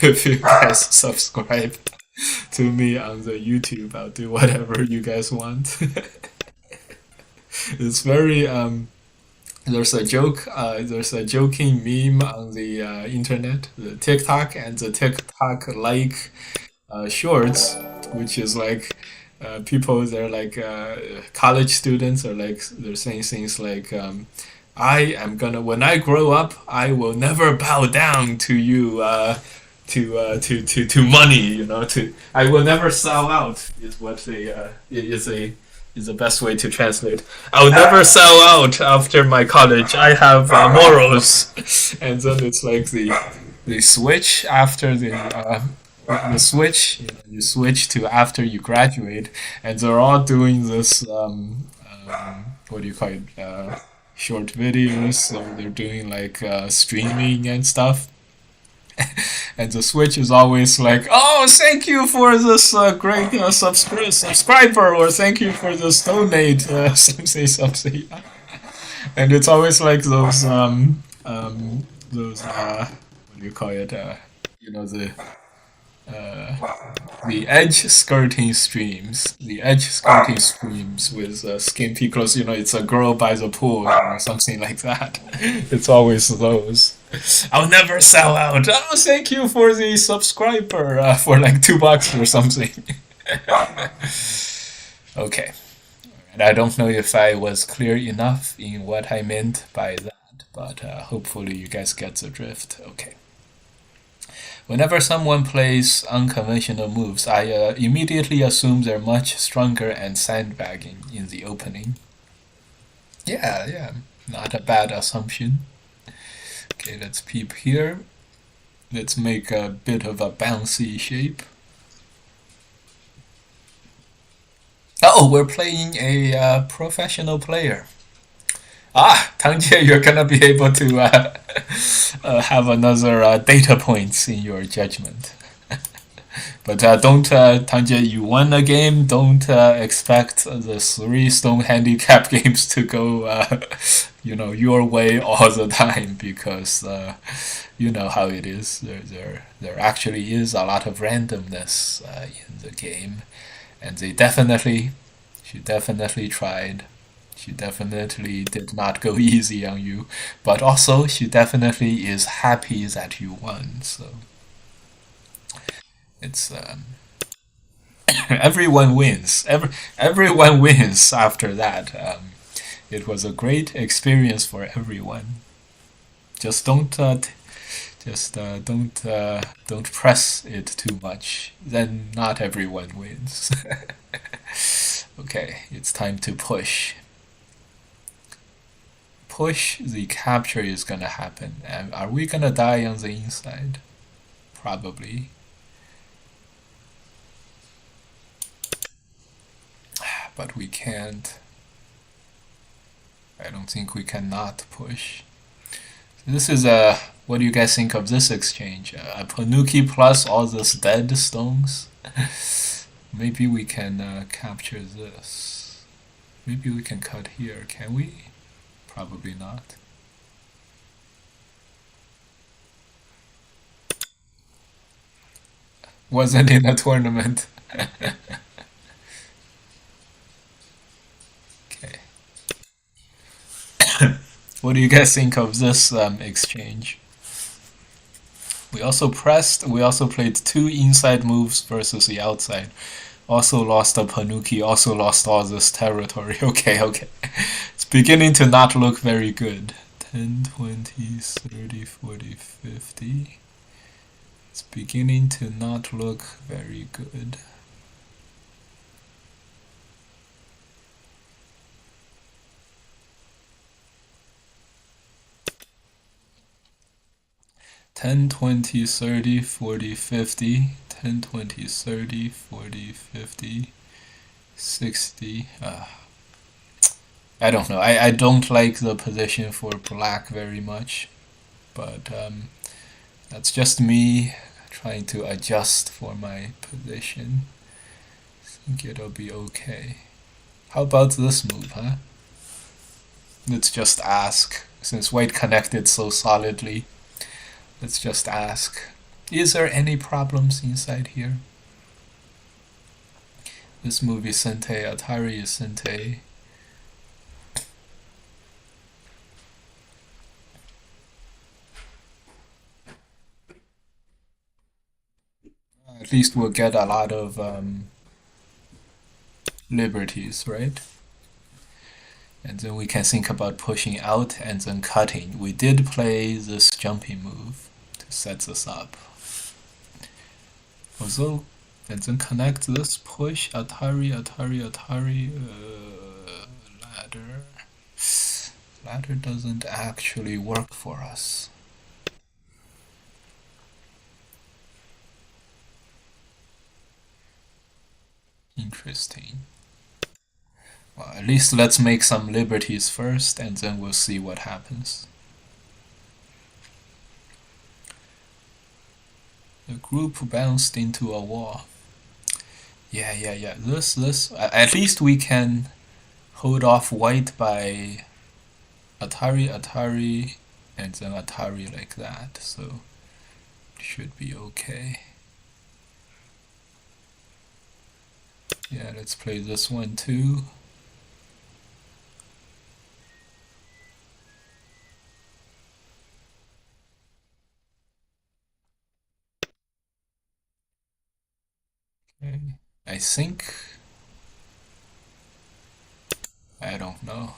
If you guys subscribe to me on the YouTube, I'll do whatever you guys want. It's very there's a joke. There's a joking meme on the internet, the TikTok and the TikTok like shorts, which is like people. They're like college students, are like they're saying things like, "I am gonna when I grow up, I will never bow down to you." To money, to I will never sell out is what is the best way to translate. I'll never sell out after my college. I have morals, and then it's like the switch after the switch. You switch to after you graduate, and they're all doing this. What do you call it? short videos, so they're doing like streaming and stuff. And the Switch is always like, "Oh, thank you for this great subscriber," or "Thank you for this donate," something something. And it's always like those what do you call it? You know the edge skirting streams, with skimpy clothes. You know, it's a girl by the pool or something like that. It's always those. I'll never sell out. Oh, thank you for the subscriber for like $2 or something. Okay, and I don't know if I was clear enough in what I meant by that, but hopefully you guys get the drift. Okay. Whenever someone plays unconventional moves, I immediately assume they're much stronger and sandbagging in the opening. Yeah, yeah, not a bad assumption. Okay, let's peep here. Let's make a bit of a bouncy shape. Oh, we're playing a professional player. Ah, Tangjie, you're gonna be able to have another data points in your judgment. But don't, Tangjie, you won a game. Don't expect the 3 stone handicap games to go, your way all the time, because you know how it is. There actually is a lot of randomness in the game, and she definitely tried. She definitely did not go easy on you, but also she definitely is happy that you won. So it's everyone wins. Everyone wins after that. It was a great experience for everyone. Just don't press it too much. Then not everyone wins. Okay, it's time to push. Push, the capture is gonna happen. And are we gonna die on the inside? Probably. But we can't. I don't think we cannot push. This is a. What do you guys think of this exchange? A Panuki plus all those dead stones? Maybe we can capture this. Maybe we can cut here, can we? Probably not. Wasn't in a tournament. Okay. What do you guys think of this exchange? We also played 2 inside moves versus the outside. Also lost a Panuki, also lost all this territory. Okay, okay. It's beginning to not look very good. 10, 20, 30, 40, 50. It's beginning to not look very good. Ten, 20, 30, 40, 50. 10, 20, 30, 40, 50, 60. I don't know. I don't like the position for black very much, but that's just me trying to adjust for my position. I think it'll be okay. How about this move, huh? Let's just ask, since white connected so solidly. Let's just ask, is there any problems inside here? This move is Sente, Atari is Sente. At least we'll get a lot of liberties, right? And then we can think about pushing out and then cutting. We did play this jumping move to set this up. Also, and then connect this push, Atari, ladder. Ladder doesn't actually work for us. Interesting. Well, at least let's make some liberties first, and then we'll see what happens. The group bounced into a wall. Yeah. This. At least we can hold off white by Atari, and then Atari like that. So it should be okay. Yeah, let's play this one too. Okay. I think. I don't know.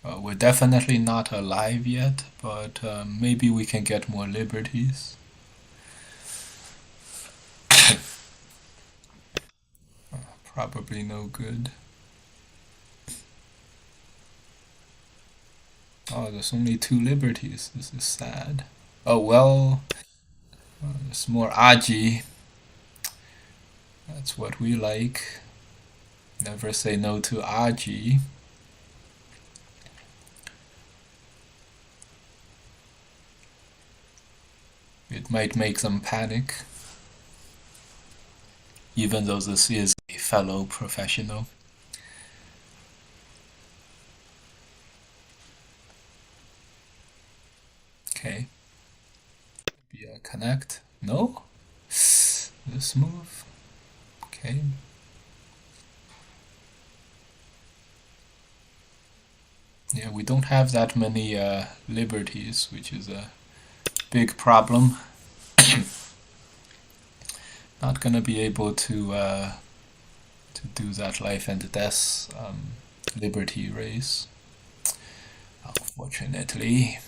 We're definitely not alive yet, but maybe we can get more liberties. Probably no good. Oh, there's only 2 liberties. This is sad. Oh well, there's more Aji. That's what we like. Never say no to Aji. It might make them panic, even though this is a fellow professional. Okay. Be a connect. No? This move. Okay. Yeah, we don't have that many liberties, which is a big problem. Not gonna be able to do that life and death liberty race, unfortunately.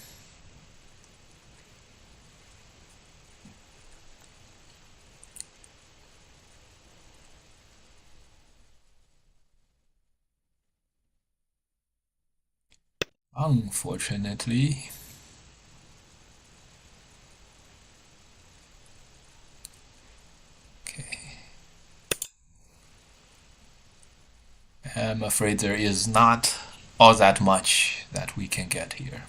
Unfortunately. Okay. I'm afraid there is not all that much that we can get here.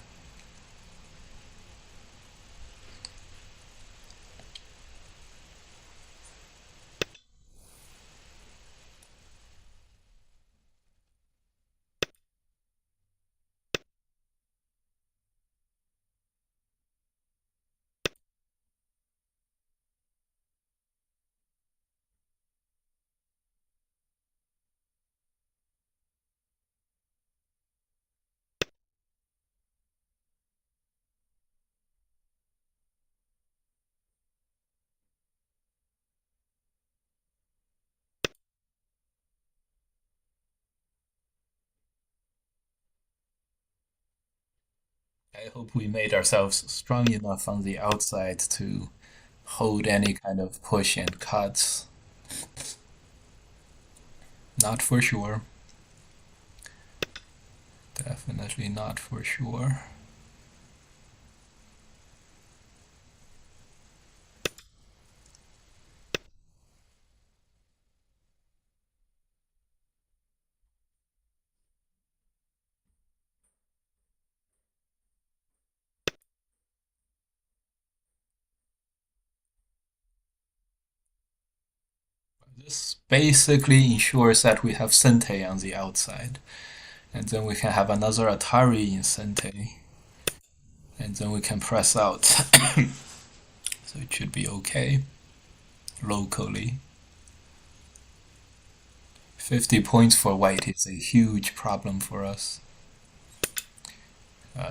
I hope we made ourselves strong enough on the outside to hold any kind of push and cuts. Not for sure. Definitely not for sure. This basically ensures that we have Sente on the outside. And then we can have another Atari in Sente. And then we can press out. So it should be okay locally. 50 points for white is a huge problem for us.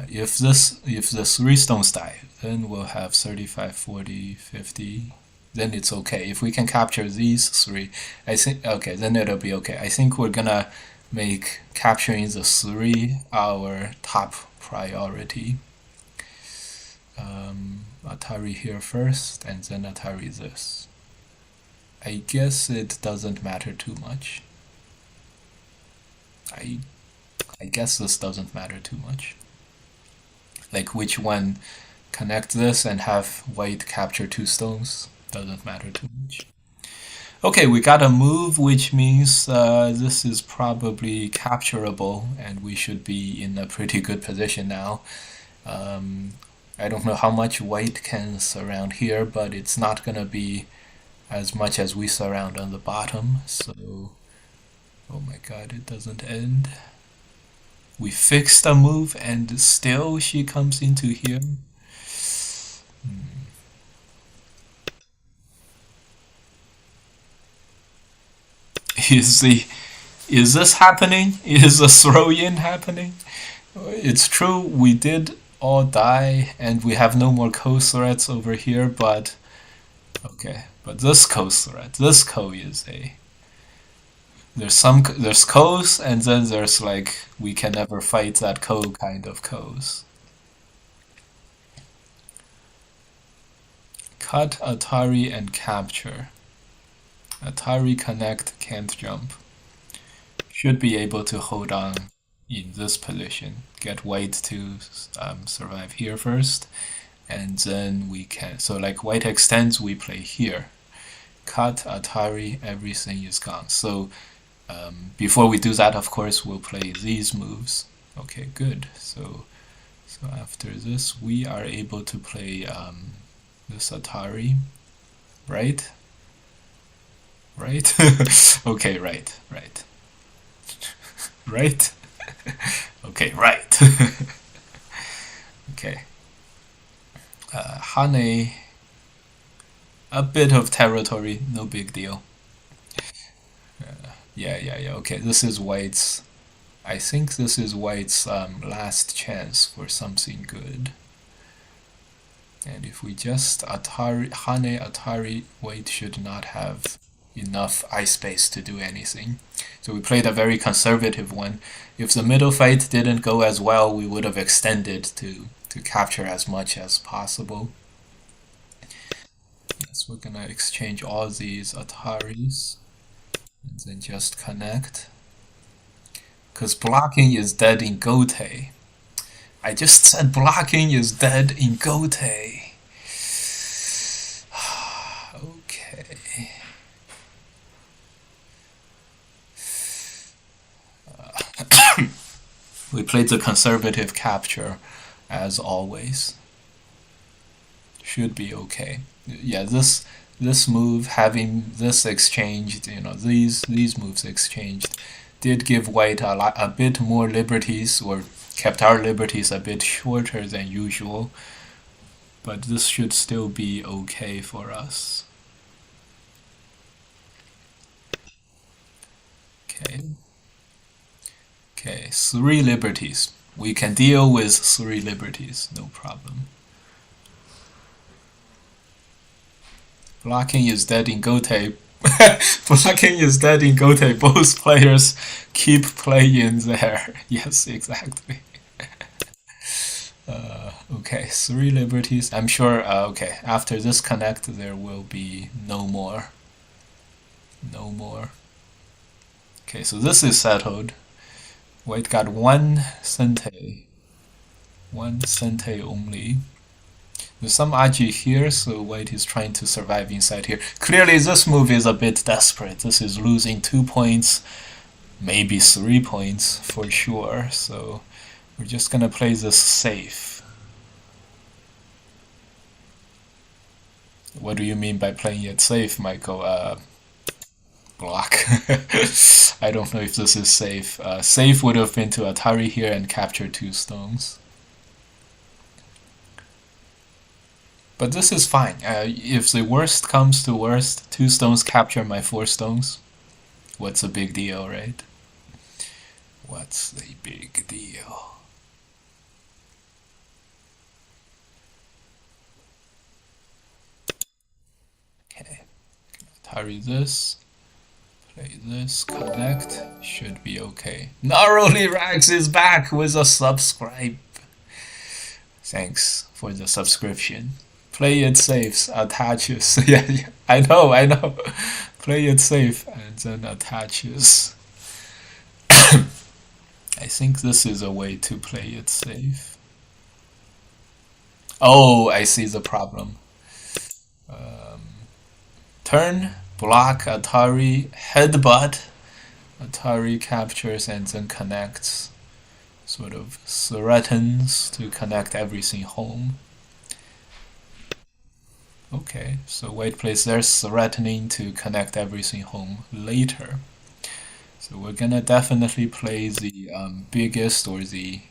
If the 3 stones die, then we'll have 35, 40, 50. Then it's okay. If we can capture these 3, I think okay, then it'll be okay. I think we're gonna make capturing the 3 our top priority. Atari here first, and then Atari this. I guess it doesn't matter too much. I guess this doesn't matter too much. Like which one connect this and have white capture 2 stones doesn't matter too much. Okay, we got a move, which means this is probably capturable, and we should be in a pretty good position now. Um, I don't know how much white can surround here, but it's not gonna be as much as we surround on the bottom. So, oh my god, it doesn't end. We fixed a move, and still she comes into here. Is the is this happening? Is the throw-in happening? It's true, we did all die, and we have no more co-threats over here, but okay. But this co-threat, this co is a there's co's, and then there's like we can never fight that co kind of co's. Cut Atari and capture. Atari connect can't jump. Should be able to hold on in this position. Get white to survive here first, and then we can. So like white extends, we play here. Cut Atari, everything is gone. So before we do that, of course, we'll play these moves. Okay, good. So after this, we are able to play this Atari, right? Right? Okay, right. Right? Okay, right. Okay. Hane, a bit of territory, no big deal. Yeah. Okay, this is white's. I think this is white's last chance for something good. And if we just Hane Atari, white should not have enough ice space to do anything. So we played a very conservative one. If the middle fight didn't go as well, we would have extended to capture as much as possible. Yes, we're gonna exchange all these Ataris and then just connect. Because blocking is dead in Gote. I just said blocking is dead in Gote. Okay. We played the conservative capture as always. Should be okay. Yeah, this move, having this exchanged, these moves exchanged, did give white a bit more liberties, or kept our liberties a bit shorter than usual. But this should still be okay for us. Okay. Okay, 3 liberties. We can deal with 3 liberties, no problem. Blocking is dead in Gote. Blocking is dead in Gote. Both players keep playing there. Yes, exactly. Okay, 3 liberties. I'm sure, okay, after this connect, there will be no more. No more. Okay, so this is settled. White got 1 Sente. 1 Sente only. There's some Aji here, so white is trying to survive inside here. Clearly this move is a bit desperate. This is losing 2 points, maybe 3 points for sure. So we're just gonna play this safe. What do you mean by playing it safe, Michael? Block. I don't know if this is safe. Safe would have been to Atari here and capture 2 stones. But this is fine. If the worst comes to worst, 2 stones capture my 4 stones. What's the big deal, right? What's the big deal? Okay. Atari this. Play this. Connect. Should be okay. Gnarly Rags is back with a subscribe. Thanks for the subscription. Play it safe, attaches. Yeah, I know. Play it safe and then attaches. I think this is a way to play it safe. Oh, I see the problem. Turn. block Atari, headbutt, Atari captures and then connects, sort of threatens to connect everything home. Okay, so white plays there threatening to connect everything home later. So we're gonna definitely play the biggest or the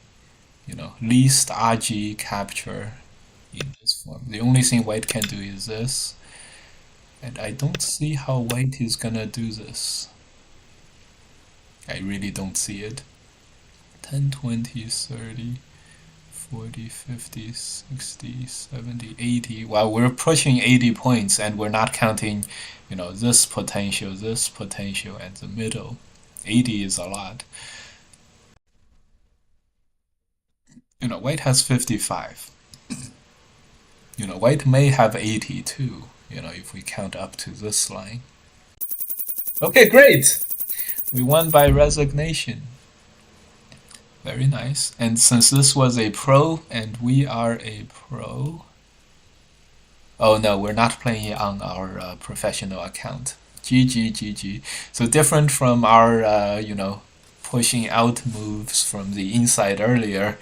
least RG capture in this form. The only thing white can do is this, and I don't see how white is gonna do this. I really don't see it. 10, 20, 30, 40, 50, 60, 70, 80. Well, we're pushing 80 points and we're not counting, this potential, and the middle. 80 is a lot. White has 55. White may have 80 too, if we count up to this line. Okay, great! We won by resignation. Very nice. And since this was a pro and we are a pro... Oh no, we're not playing it on our professional account. GG, GG. So different from our, pushing out moves from the inside earlier,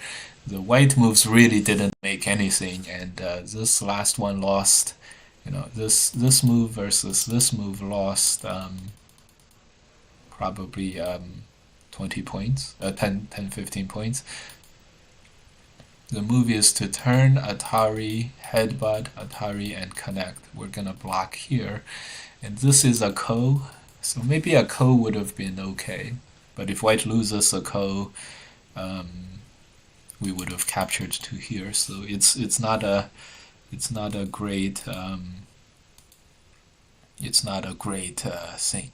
the white moves really didn't make anything, and this last one lost. This move versus this move lost probably 20 points, 10, 15 points. The move is to turn Atari, headbutt Atari, and connect. We're gonna block here, and this is a ko, so maybe a ko would have been okay. But if white loses a ko, we would have captured to here. So it's not a great thing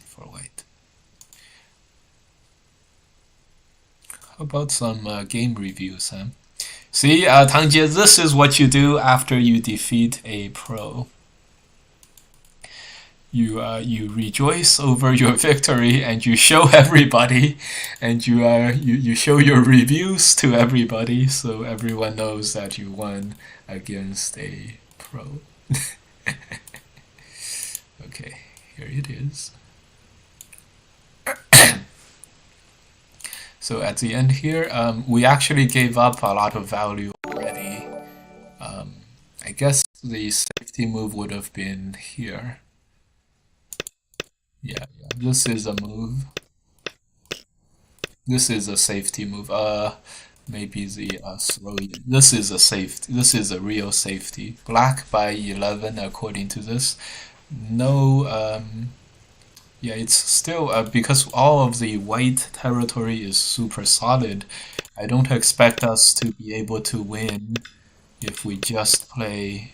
for white. How about some game reviews, huh? See, Tangjie, this is what you do after you defeat a pro. You rejoice over your victory and you show everybody, and you show your reviews to everybody, so everyone knows that you won against a pro. Okay, here it is. So at the end here, we actually gave up a lot of value already. I guess the safety move would have been here. Yeah, this is a move. This is a safety move. Maybe the throw. This is a safety. This is a real safety. Black by 11 according to this. No. Yeah, it's still because all of the white territory is super solid. I don't expect us to be able to win if we just play,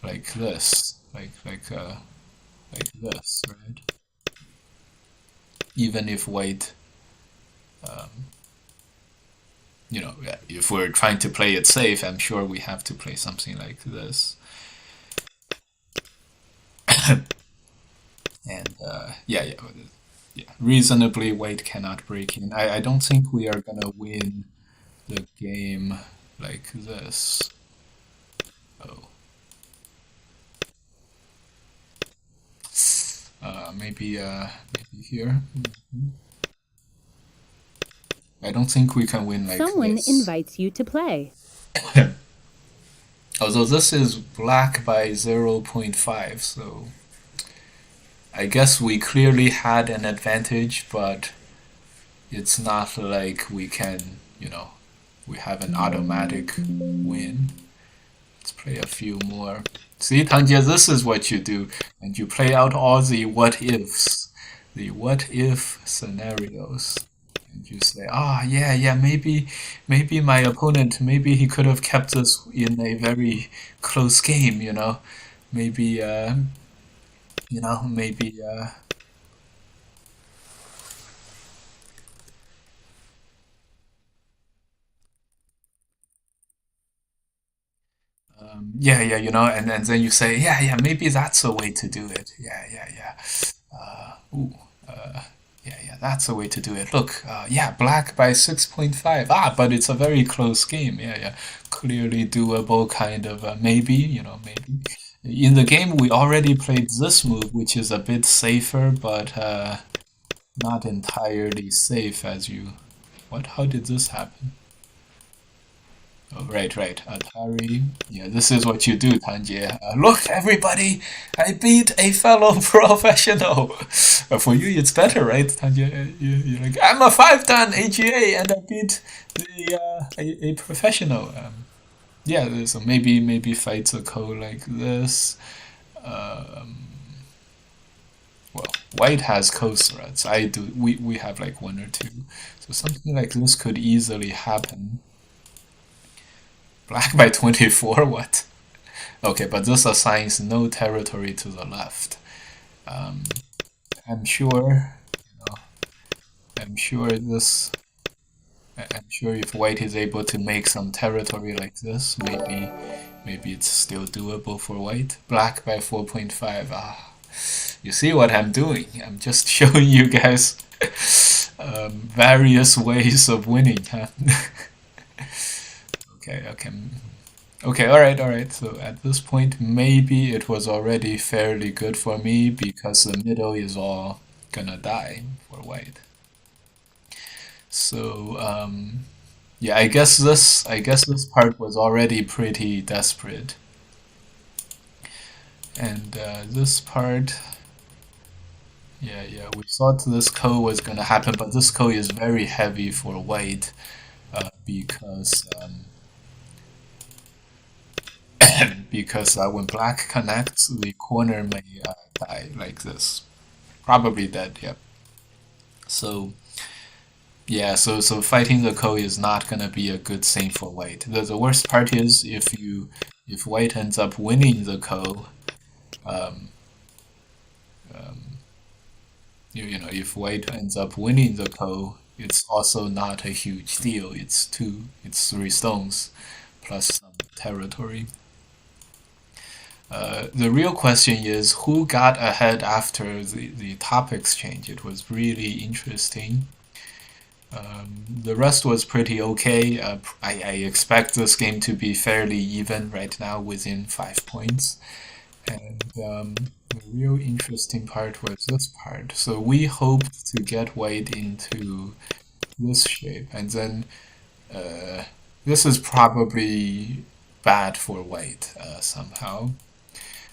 like this, like this, right? Even if white, if we're trying to play it safe, I'm sure we have to play something like this. And yeah, reasonably white cannot break in. I don't think we are gonna win the game like this. Oh. Maybe here. I don't think we can win like Someone this. invites you to play. Although this is black by 0.5, so I guess we clearly had an advantage, but it's not like we can, we have an automatic win. Let's play a few more. See, Tangjie, this is what you do, and you play out all the what-ifs, the what-if scenarios. And you say, yeah, maybe my opponent, maybe he could have kept us in a very close game, maybe, maybe, yeah, and then you say, yeah, maybe that's a way to do it. Yeah. Yeah, that's a way to do it. Look, yeah, black by 6.5. But it's a very close game. Yeah, clearly doable kind of, maybe, maybe. In the game, we already played this move, which is a bit safer, but not entirely safe as you... What? How did this happen? Oh, right, right. Atari. Yeah, this is what you do, Tanjie. Look, everybody! I beat a fellow professional! For you, it's better, right, Tanjie? You're like, I'm a 5-dan AGA and I beat a professional. Yeah, so maybe fights a code like this. Well, white has code threats. I do. We have like one or two. So something like this could easily happen. Black by 24. What? Okay, but this assigns no territory to the left. Um, I'm sure. You know, I'm sure this. I'm sure if white is able to make some territory like this, maybe it's still doable for white. Black by 4.5. Ah, you see what I'm doing? I'm just showing you guys various ways of winning, huh? Okay, okay. Okay, alright, alright. So at this point, maybe it was already fairly good for me because the middle is all gonna die for white. So, yeah, I guess this part was already pretty desperate. And this part, yeah, we thought this ko was gonna happen, but this ko is very heavy for white because when black connects, the corner may die like this. Probably dead, yep. So yeah, so fighting the ko is not gonna be a good thing for white. The worst part is if white ends up winning the ko, um, you know, if white ends up winning the ko, it's also not a huge deal. It's 3 stones plus some territory. The real question is who got ahead after the top exchange. It was really interesting. The rest was pretty okay. I expect this game to be fairly even right now within 5 points. And the real interesting part was this part. So we hoped to get white into this shape, and then this is probably bad for white somehow.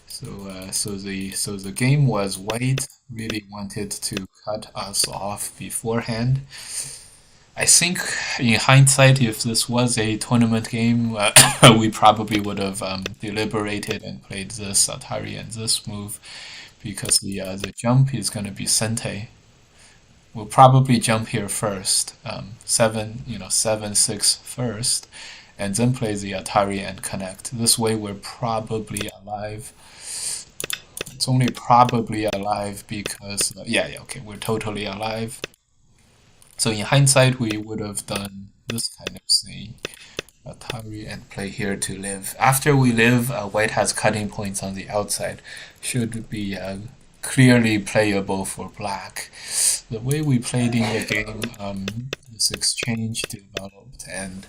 So the game was white really wanted to cut us off beforehand. I think in hindsight, if this was a tournament game, we probably would have deliberated and played this Atari and this move because the jump is going to be Sente. We'll probably jump here first, 7-6 first, and then play the Atari and connect. This way, we're probably alive. It's only probably alive because yeah, okay, we're totally alive. So in hindsight, we would have done this kind of thing. Atari and play here to live. After we live, white has cutting points on the outside. Should be clearly playable for black. The way we played in the game, this exchange developed, and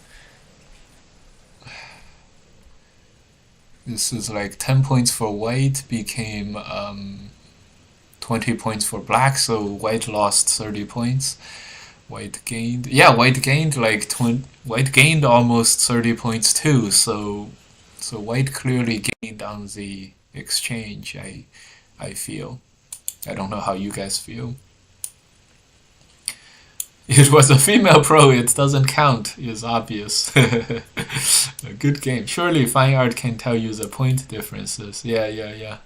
this is like 10 points for white became 20 points for black, so white lost 30 points. White gained, yeah, white gained like white gained almost 30 points too. So white clearly gained on the exchange. I feel. I don't know how you guys feel. It was a female pro. It doesn't count. It's obvious. A good game. Surely fine art can tell you the point differences. Yeah.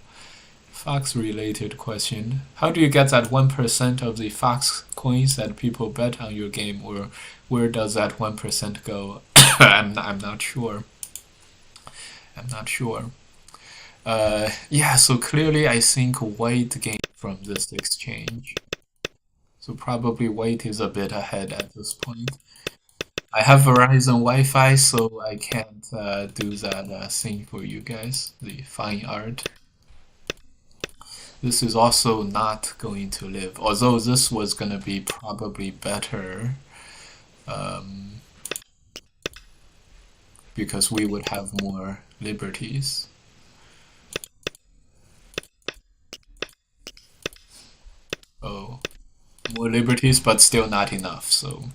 Fox related question. How do you get that 1% of the Fox coins that people bet on your game, or where does that 1% go? I'm not sure. I'm not sure. Yeah, so clearly I think white gained from this exchange. So probably white is a bit ahead at this point. I have Verizon Wi-Fi, so I can't do that thing for you guys, the fine art. This is also not going to live, although this was going to be probably better because we would have more liberties. Oh, more liberties, but still not enough. So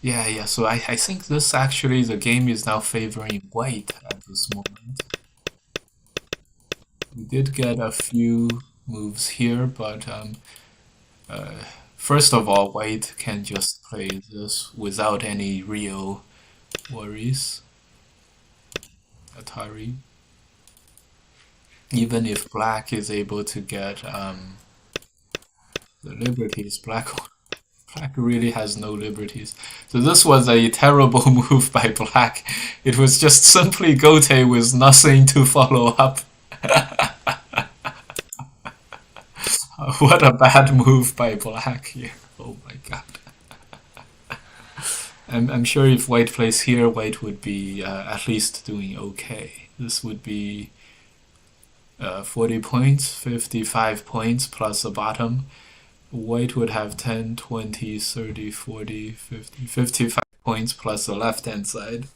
yeah. So I think this actually the game is now favoring white at this moment. We did get a few moves here, but first of all, white can just play this without any real worries. Atari. Even if black is able to get the liberties, black really has no liberties. So this was a terrible move by black. It was just simply Gote with nothing to follow up. What a bad move by black here. Oh my god. I'm sure if white plays here, white would be at least doing okay. This would be 40 points, 55 points plus the bottom. White would have 10, 20, 30, 40, 50, 55 points plus the left hand side.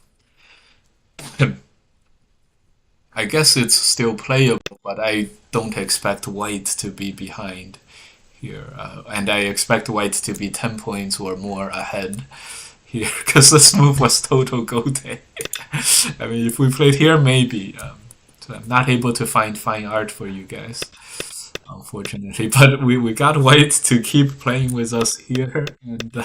I guess it's still playable, but I don't expect white to be behind here. And I expect white to be 10 points or more ahead here, because this move was total Gote. I mean, if we played here, maybe. So I'm not able to find fine art for you guys, unfortunately. But we got white to keep playing with us here, and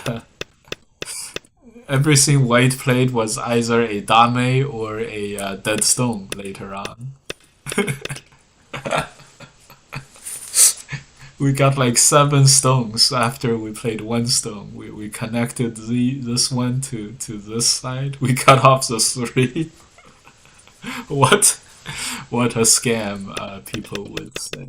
everything white played was either a dame or a dead stone later on. We got like 7 stones after we played 1 stone. We connected this one to this side. We cut off the 3. What? What a scam, people would say.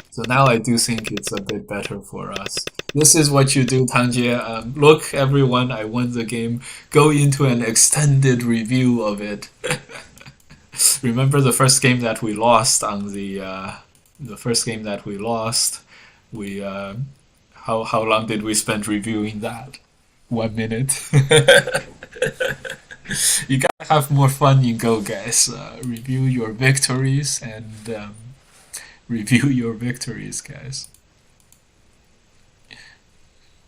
So now I do think it's a bit better for us. This is what you do, Tanjie. Look, everyone, I won the game. Go into an extended review of it. Remember the first game that we lost on the first game that we lost? We how long did we spend reviewing that? 1 minute. You gotta have more fun in Go, guys. Review your victories and review your victories, guys.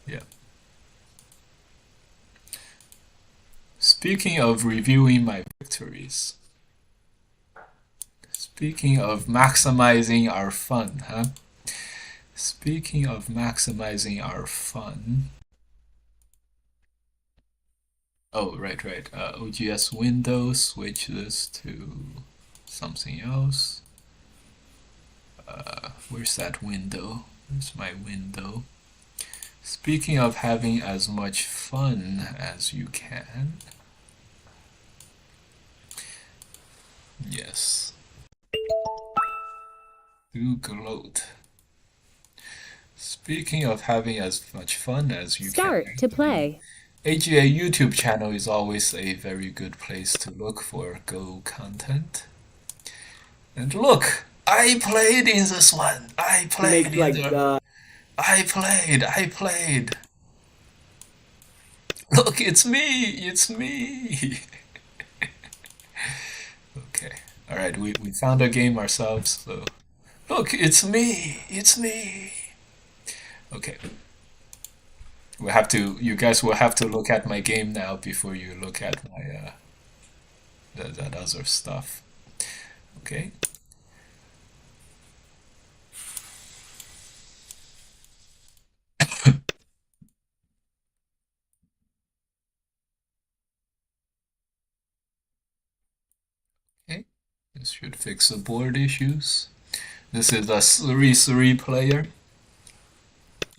Yeah. Speaking of reviewing my victories, speaking of maximizing our fun, huh? Speaking of maximizing our fun. Oh, right. OGS window, switch this to something else. Where's that window? Where's my window? Speaking of having as much fun as you can. Yes. Do gloat. Speaking of having as much fun as you Start can. to play. AGA YouTube channel is always a very good place to look for Go content. And look, I played in this one. I played Make in like the. I played. Look, it's me. Okay. Alright, we found a game ourselves, so look, it's me. Okay. You guys will have to look at my game now before you look at my that other stuff. Okay. Okay. This should fix the board issues. This is a 3-3 player.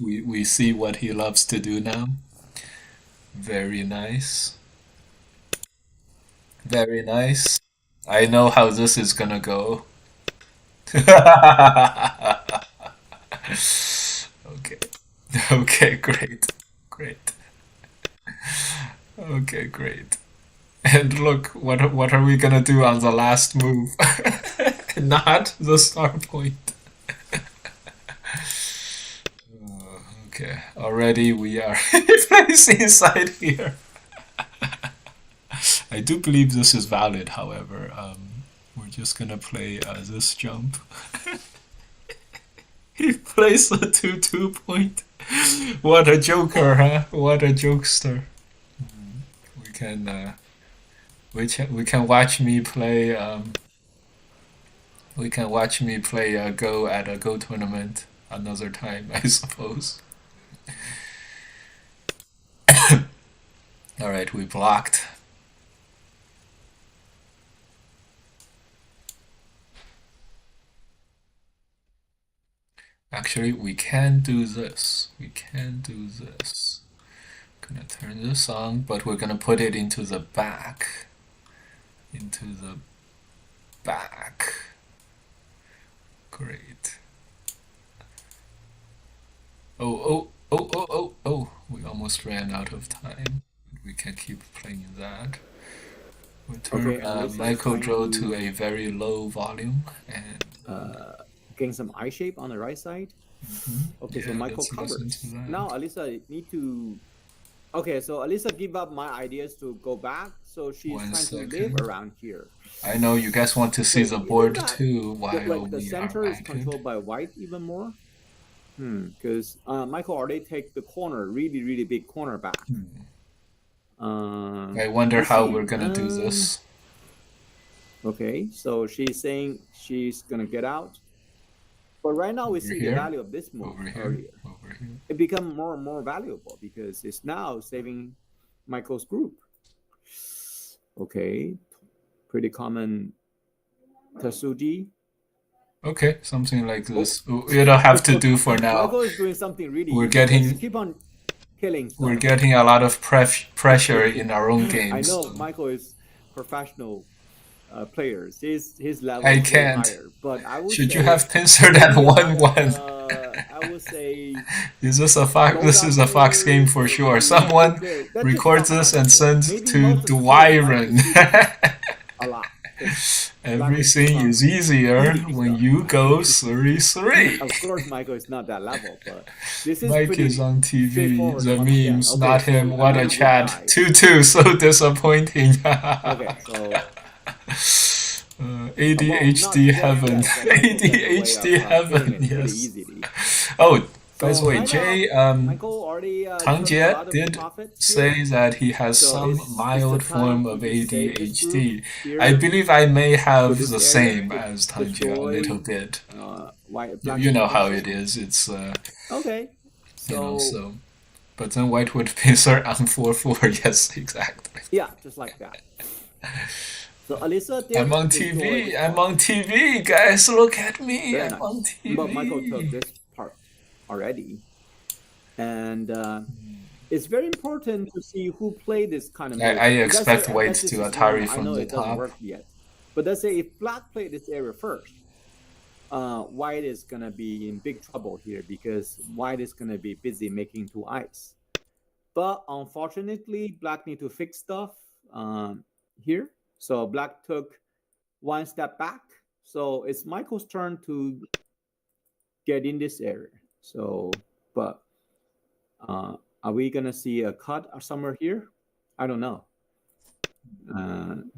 We see what he loves to do now. Very nice. Very nice. I know how this is gonna go. Okay. Okay, great. Great. Okay, great. And look, what are we gonna do on the last move? Not the star point. Okay, already we are placed inside here. I do believe this is valid, however. We're just gonna play this jump. He plays a 2-2 point. What a joker, huh? What a jokester. We can we can watch me play we can watch me play Go at a Go tournament another time, I suppose. All right, we blocked. Actually, we can do this. We can do this. Gonna turn this on, but we're gonna put it into the back. Into the back. Great. Oh. We almost ran out of time. We can keep playing that. We'll turn Michael Draw to a very low volume and getting some eye shape on the right side. Okay, yeah, so Michael let's listen covers. to that. Now Alyssa need to. Okay, so Alyssa give up my ideas to go back, so she's One trying second. to live around here. I know you guys want to see So the you board think that too while like the we center are is controlled by white even more. Because Michael already take the corner, really big corner back. I wonder let's how see. we're gonna do this. Okay, so she's saying she's gonna get out. But right now we Over see here? the value of this move Over here. earlier. Over here. It become more and more valuable because it's now saving Michael's group. Okay, pretty common Tasuji. Okay, something like this. You don't have to do for now. Michael is doing something really We're easy. getting- Just keep on killing stuff. We're getting a lot of pressure in our own games. I know so Michael is professional players. His level I is way can't. higher. But I would Should say you have pincered at 1-1? I would say Is this a Fox? This is a Fox game for sure. Someone records this and sends to Dwyron. a lot. Everything is easier when you go 3-3. Of course, Michael is not that level, but this is Mike pretty is on TV. straightforward The to understand. memes, Okay, not so him. What a another chat. guy. 2-2, so disappointing. Okay, so ADHD heaven. ADHD heaven, yes. Oh, by the way, Jay, Tang Jie did say that he has some mild form of ADHD. I believe I may have the same as Tang Jie, a little bit. You know how it is. It's okay. you know, so. But then White would pincer on 4-4. Yes, exactly. Yeah, just like that. So Alyssa did I'm on TV. I'm on TV, guys. Look at me. Very I'm nice. on TV. But Michael took this part already, and it's very important to see who played this kind of move. I expect Let's White say to SSS1, Atari I from know the it doesn't top. work yet, but let's say if Black played this area first, White is gonna be in big trouble here because White is gonna be busy making 2 eyes. But unfortunately, Black need to fix stuff here. So Black took 1 step back. So it's Michael's turn to get in this area. So, but are we gonna see a cut or somewhere here? I don't know.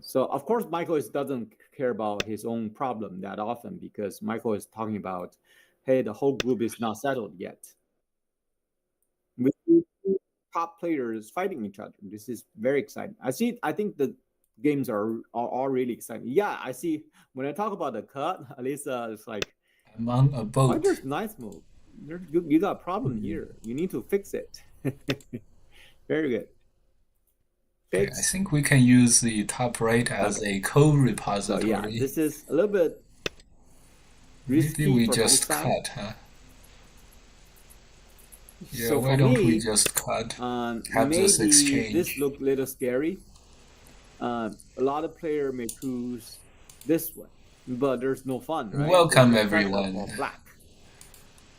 So of course Michael doesn't care about his own problem that often because Michael is talking about, hey, the whole group is not settled yet. With 2 top players fighting each other, this is very exciting. I think the games are all really exciting. Yeah, I see. When I talk about the cut, Alyssa is like, Among a boat. "Why there's nice move? You got a problem here. You need to fix it." Very good. Okay, I think we can use the top right as a code So repository. yeah, this is a little bit risky Maybe we for just both sides. cut, huh? Yeah, So why for don't me, we just cut? Have maybe this exchange. this look a little scary. A lot of players may choose this one, but there's no fun, right? Welcome, There's no pressure everyone. for Black.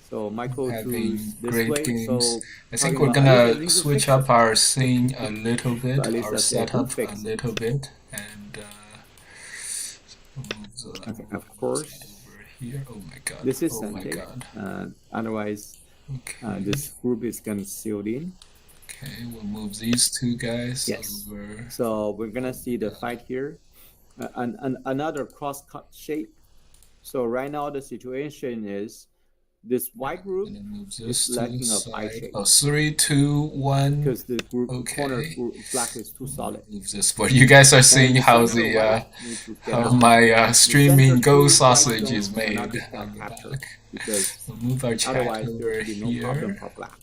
So Michael Having choose this great way. games. So I think talking we're about Alyssa gonna needs to switch fix up it. our scene a little bit, Alyssa our said, setup "Who a fixed little bit, and move the Okay, of course. over here. Oh my god. This is oh my Sante. god. Otherwise, Okay. this group is gonna sealed in. Okay, we'll move these 2 guys Yes. over. So we're gonna see the fight here, another cross-cut shape. So right now the situation is This white group gonna move is this to the lacking of I side. shape Oh, 3, 2, 1. because the group corner Okay. black is too solid. Move this board. You guys are And seeing the how center the white need to get how out. my The streaming center go two sausage white is stones cannot made get on the captured back. because We'll move our chat otherwise over there will be no problem here for black.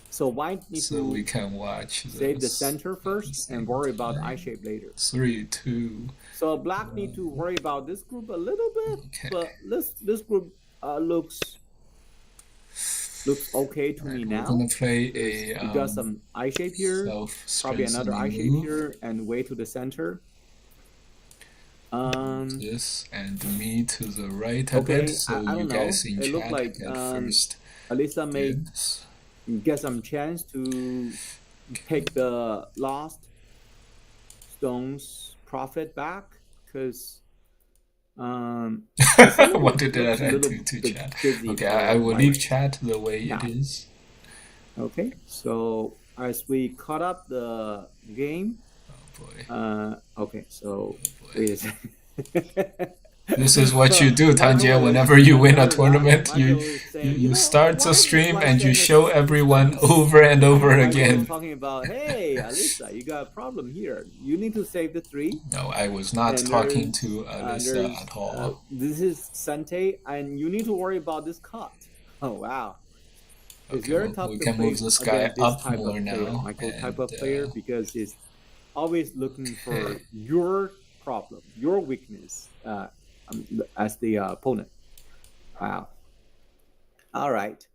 So white needs so we to can watch save the this center at the first and same worry about time. I shape later. 3, 2. So black need to worry about this group a little bit, Okay. but this group looks okay to me We're now. gonna play We a got some I shape here, probably another I shape move. here, and way to the center. This and me to the right a Okay, bit, so I you don't guys know. in It looked chat like get first Alyssa may dibs. get some chance to take the lost stones profit back because What did I looks a little do to bit chat? busy Okay, for I will white. leave chat the way Now. it is. Okay, so as we caught up the game, Oh boy. okay, so Oh boy. wait a second. This is what you do, Michael Tanjia. is- Whenever you win a Michael tournament, Michael is saying, you know, start why to is stream White and you saying show it's everyone stones? over and over Michael again. is talking about, hey, Alyssa, you got a problem here. You need to save the 3. No, I was not And talking there's, to Alyssa there's, at all. this is Sante, and you need to worry about this cut. Oh wow, it's Okay, very well, tough we to can play move this guy against this up type more of player, now, Michael type and, of player, because he's always looking for your problem, your weakness, as the opponent. Wow. All right.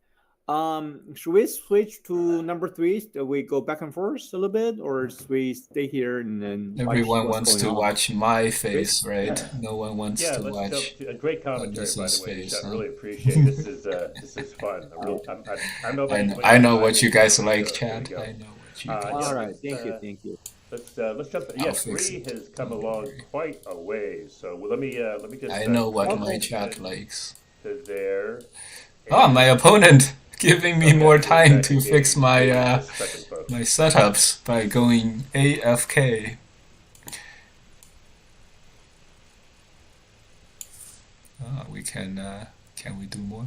Should we switch to number 3? Do we go back and forth a little bit, or should we stay here and then watch Everyone what's wants going to on? watch my face, Chris? right? No one wants Yeah, to let's watch. jump to a great commentary, by Alyssa's the way. face, I huh? really appreciate this. This is fun. I'm no I know what you guys like, chat. There we I go. know what you Yeah, guys All like. right. Thank you. Let's jump. I'll Yes, fix 3 it. has come Don't along worry. quite a way. So let me just. I know what my Okay. chat likes. To there. Oh, my opponent giving me Okay, more so time that to game fix my in just a second, folks. my setups by going AFK. We can we do more?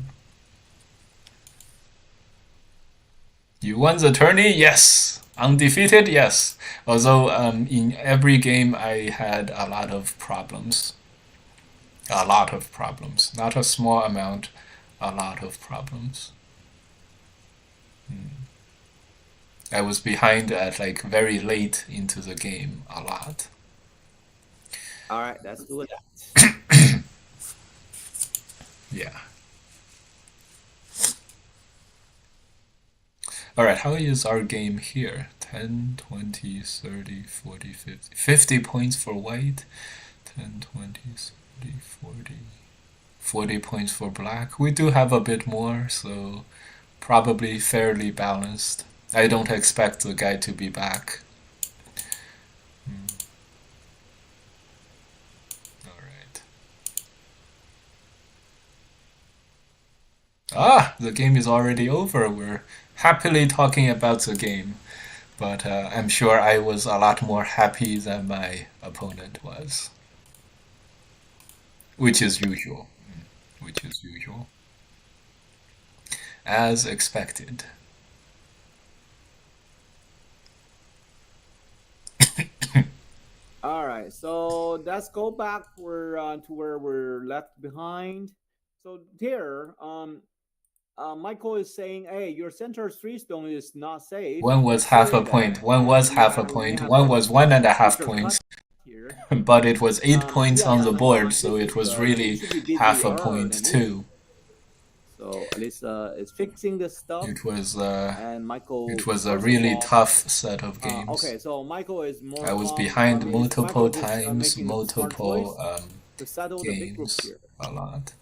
You won the tourney? Yes. Undefeated? Yes. Although in every game I had a lot of problems. A lot of problems. Not a small amount, a lot of problems. I was behind at like very late into the game a lot. All right, let's do that. Yeah. Alright, how is our game here? 10, 20, 30, 40, 50. 50 points for white. 10, 20, 30, 40. 40 points for black. We do have a bit more, so probably fairly balanced. I don't expect the guy to be back. Alright. Ah, the game is already over. We're happily talking about the game. But I'm sure I was a lot more happy than my opponent was. Which is usual. Which is usual. As expected. All right, so let's go back to where we're left behind. So there, Michael is saying, "Hey, your center 3 stone is not safe." One was half a point. One was half a point. One was 1.5 points. Here. But it was 8 points yeah, on the yeah, board, this so is, it was you really should be busy half a earlier point than me. too. So Alyssa is fixing the stuff, It was and Michael. it was a first of really all, tough set of games. Okay, so Michael is more. I was calm. behind Michael multiple is, times, making the smart multiple choice to settle the big group games, here. a lot.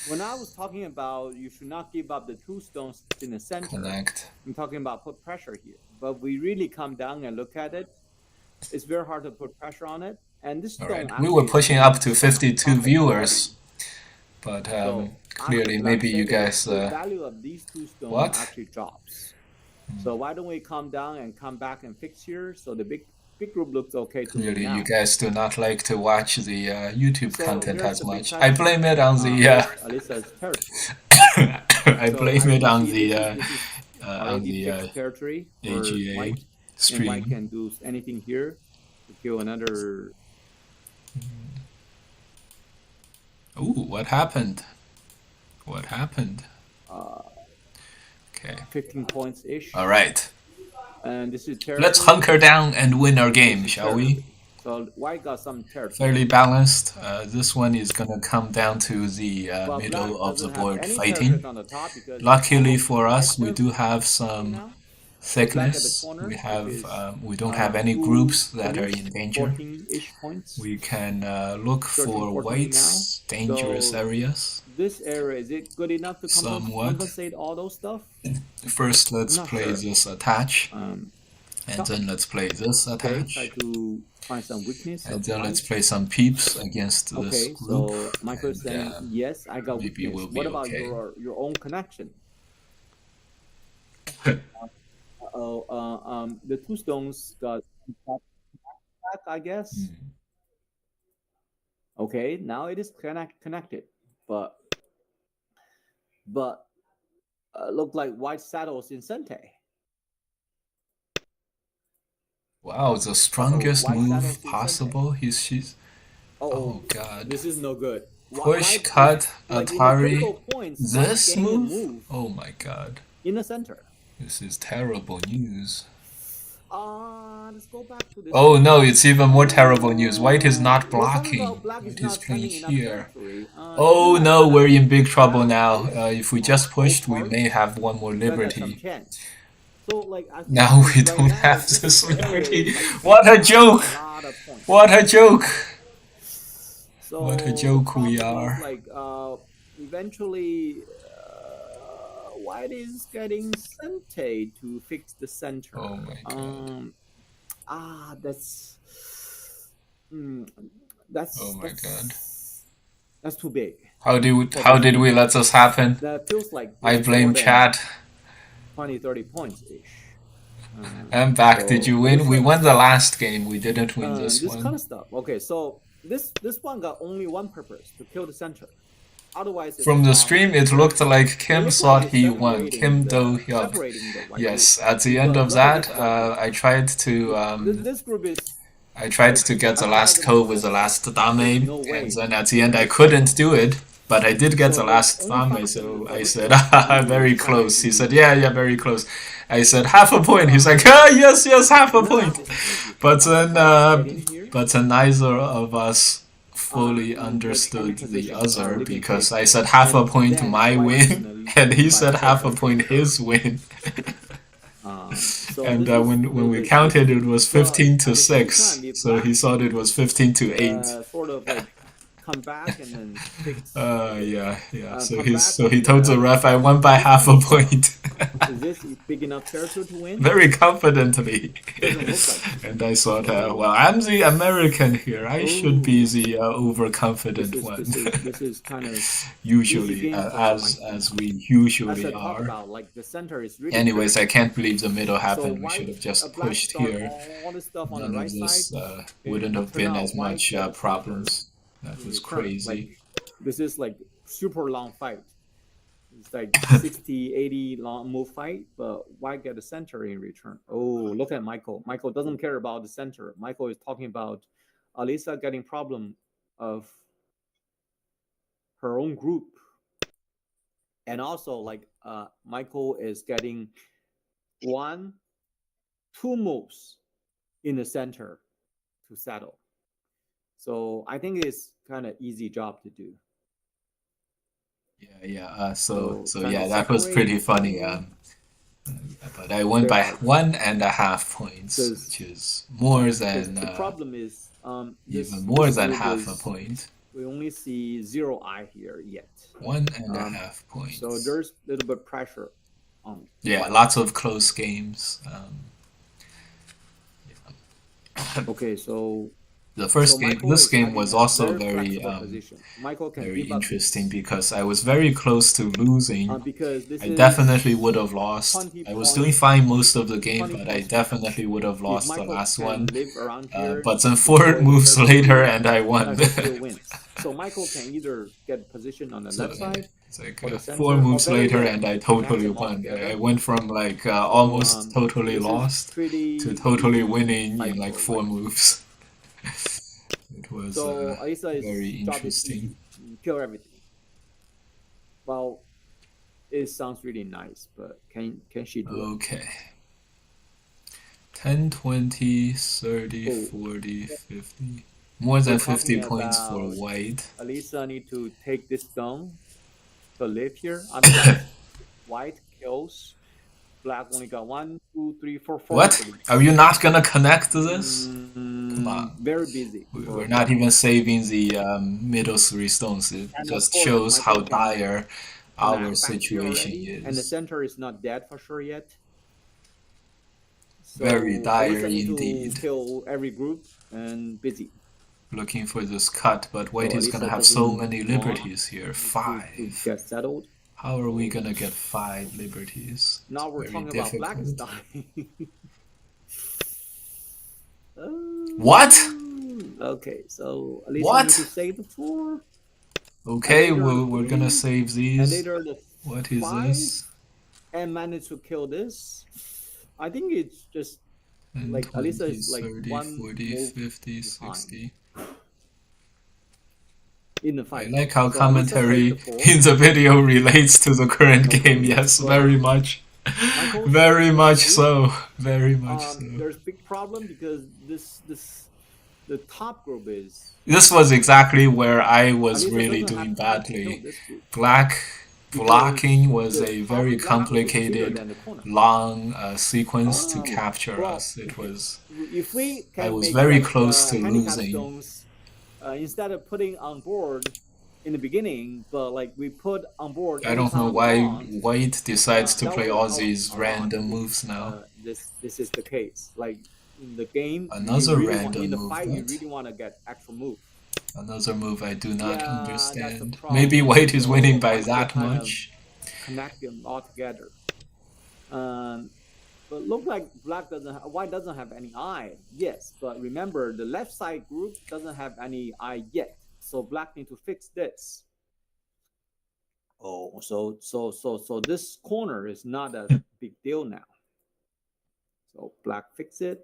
When I was talking about you should not give up the 2 stones in the center, Connect. I'm talking about put pressure here. But we really come down and look at it. It's very hard to put pressure on it. And this stone. Alright, we were pushing up to 52 viewers, but clearly maybe you guys. The value of these 2 stones What? actually drops. So why don't we come down and come back and fix here so the big group looks okay to me Clearly, now. you guys do not like to watch the YouTube So content here's as the big much. time. I blame it on the Alyssa's territory. I So blame as it you on see, the this is on already the fixed territory for AGA white, and white stream. can do anything here to kill another. Ooh, what happened? What happened? Okay. 15 points ish. All right. And this is territory. Let's hunker down and win our game, This is shall we? territory. So white got some territory. Fairly balanced. This one is gonna come down to the But middle black of the doesn't have board any fighting. territories on the top because Luckily it's for almost us, we do have right some now. thickness. corner, We which have is, we don't have any two groups that are points, in danger. 14-ish points. We can look 13, for 14 white's now. dangerous So areas. this area, is it good enough to Somewhat. compensate all those stuff? First, let's Not play sure. this attach, and Stop. then let's play this Okay, attach, try to find some weakness. and of then let's white. play some peeps against this Okay, group. so Michael is saying and, yes, I got maybe weakness. we'll be What about okay. your own connection? The two stones got back, I guess. Okay, now it is connected, but look like white saddles in Sente. Wow, the strongest White move saddles in possible. She's. Oh, Oh God. this is no good. Push, White cut, is, like, in the Atari. critical points, white This getting a move? Oh my God. in the center. This is terrible news. Let's go back to this. Oh no, it's even more terrible news. White is not We're talking blocking. about black is White not is playing spending enough here. territory. Oh you no, have we're in big to trouble battle now. this If we just pushed, we parts, may have one more then there's some liberty. chance. So, like, I think Now we right don't now, have this this area is, liberty. like, What a joke! lot of points. What a joke! So What a the joke we problem is, are. like, eventually, white is getting Sente to fix the center. Oh my God. That's Oh my God. that's too big. How did we let this happen? That feels like I it's blame more than chat. 20-30 points ish. I'm back. Did you win? We won the last game. We didn't win this This one. kind of stuff. Okay, so this one got only one purpose, to kill the center. Otherwise, it's From the just stream, it looked like Kim looks thought like he it's won. Kim Do Hyuk. separating the white Yes, group. at the end But of look at that, this white group. I tried to This group is get the last cove with the last dame, no way. and then at the end I couldn't do it, but I did get the last dame, so I said, very close. He said, yeah, very close. I said, half a point. He's like, yes, half a point. But then neither of us fully understood the other, because I said half a point my win, and he said half a point his win. And when we counted, it was 15-6. So he thought it was 15-8. Sort of like come back and then fix. Yeah. So come he told the ref I won by half a point. Is this big enough territory to win? Very confidently. Doesn't look like it. And I thought, well, I'm the American here. I should be the overconfident one. This is kind of Usually, as we usually as I talk are. about, like, the center is really Anyways, I can't believe the middle So happened. We white- should have just black pushed dot here. all this stuff on None the of right this side. wouldn't have turn been out as white much gets problems. That was Like, crazy. this is like super long fight. It's like 60, 80 long move fight, but white get the center in return. Oh, look at Michael. Michael doesn't care about the center. Michael is talking about Alisa getting problem of her own group. And also, like, Michael is getting 1-2 moves in the center to settle. So I think it's kind of easy job to do. Yeah. So trying yeah, to that was pretty separate, funny. But I won by 1.5 points, Because- which is more Because than the problem is even more this than group half a is- point. We only see 0i here yet. 1.5 points. So there's a little bit pressure on. Yeah, white. lots of close games. Okay, so the first So game, Michael this is game having was a also very very flexible position. Michael can very give up interesting these because I was very close to losing. because this I is definitely would have lost. 20 I was doing points, fine most of the game, 20 but I points definitely match. would have If lost the Michael last can one. live around here, But then destroy 4 the moves third later, group, and I won. he still wins. So Michael can either get position on the So left side it's like or the 4 center, or moves better later, yet, and I connect totally them all won. I together. went from like So almost totally this is lost to pretty totally easy winning fight in like for 4 Weiqi. moves. It was So Alisa's very job is interesting. easy. Kill everything. Well, it sounds really nice, but can she do it? Okay. 10, 20, 30, Oh. 40, 50. More than We're 50 talking points for about white. Alisa need to take this stone to live here. Otherwise, white kills. Black only got 1, 2, 3, 4, 4 What? liberties. Are you not gonna connect to this? Come on. Very busy. We're not even saving the middle 3 stones. It And just of course, shows how Michael can dire our connect back here situation already, is. and the center is not dead for sure yet. So Very dire Alisa need indeed. to kill every group and busy. Looking for this cut, but white So is gonna Alisa have so doesn't many want liberties here. to 5. get settled. How are we gonna get 5 liberties? Now we're Very talking about black is difficult. dying. What? Okay, so Alisa What? need to save the 4. Okay, later the we're gonna 3, save and these. later the What is 5, this? and manage to kill this. I think it's just 10, like 20, Alisa is like 30, 1 40, move 50, behind 60. in the I fight. like how So Alisa commentary saved the 4. in the video relates to the current No game. worries. Yes, But very much. Michael's Very much group, so. Very much so. there's big problem because the top group is This was exactly where I was Alisa really doesn't doing have time to kill badly. this group Black because blocking was the a top very black is bigger complicated, than the corner. long sequence to capture Well, us. It was. if we I can was make very like, close to handicap losing. stones instead of putting on board in the beginning, but like we put on board I every don't know time we why want, White decides to that play would all help these a lot random if moves now. this is the case. Like in the game, Another you really random in the move, fight, you what? really want to get actual move. Another move I do not Yeah, that's the understand. problem. Maybe White is So winning by White will that kind of much. connect them all together. But look like black white doesn't have any eye. Yes, but remember the left side group doesn't have any eye yet. So black need to fix this. Oh, so this corner is not a big deal now. So black fix it.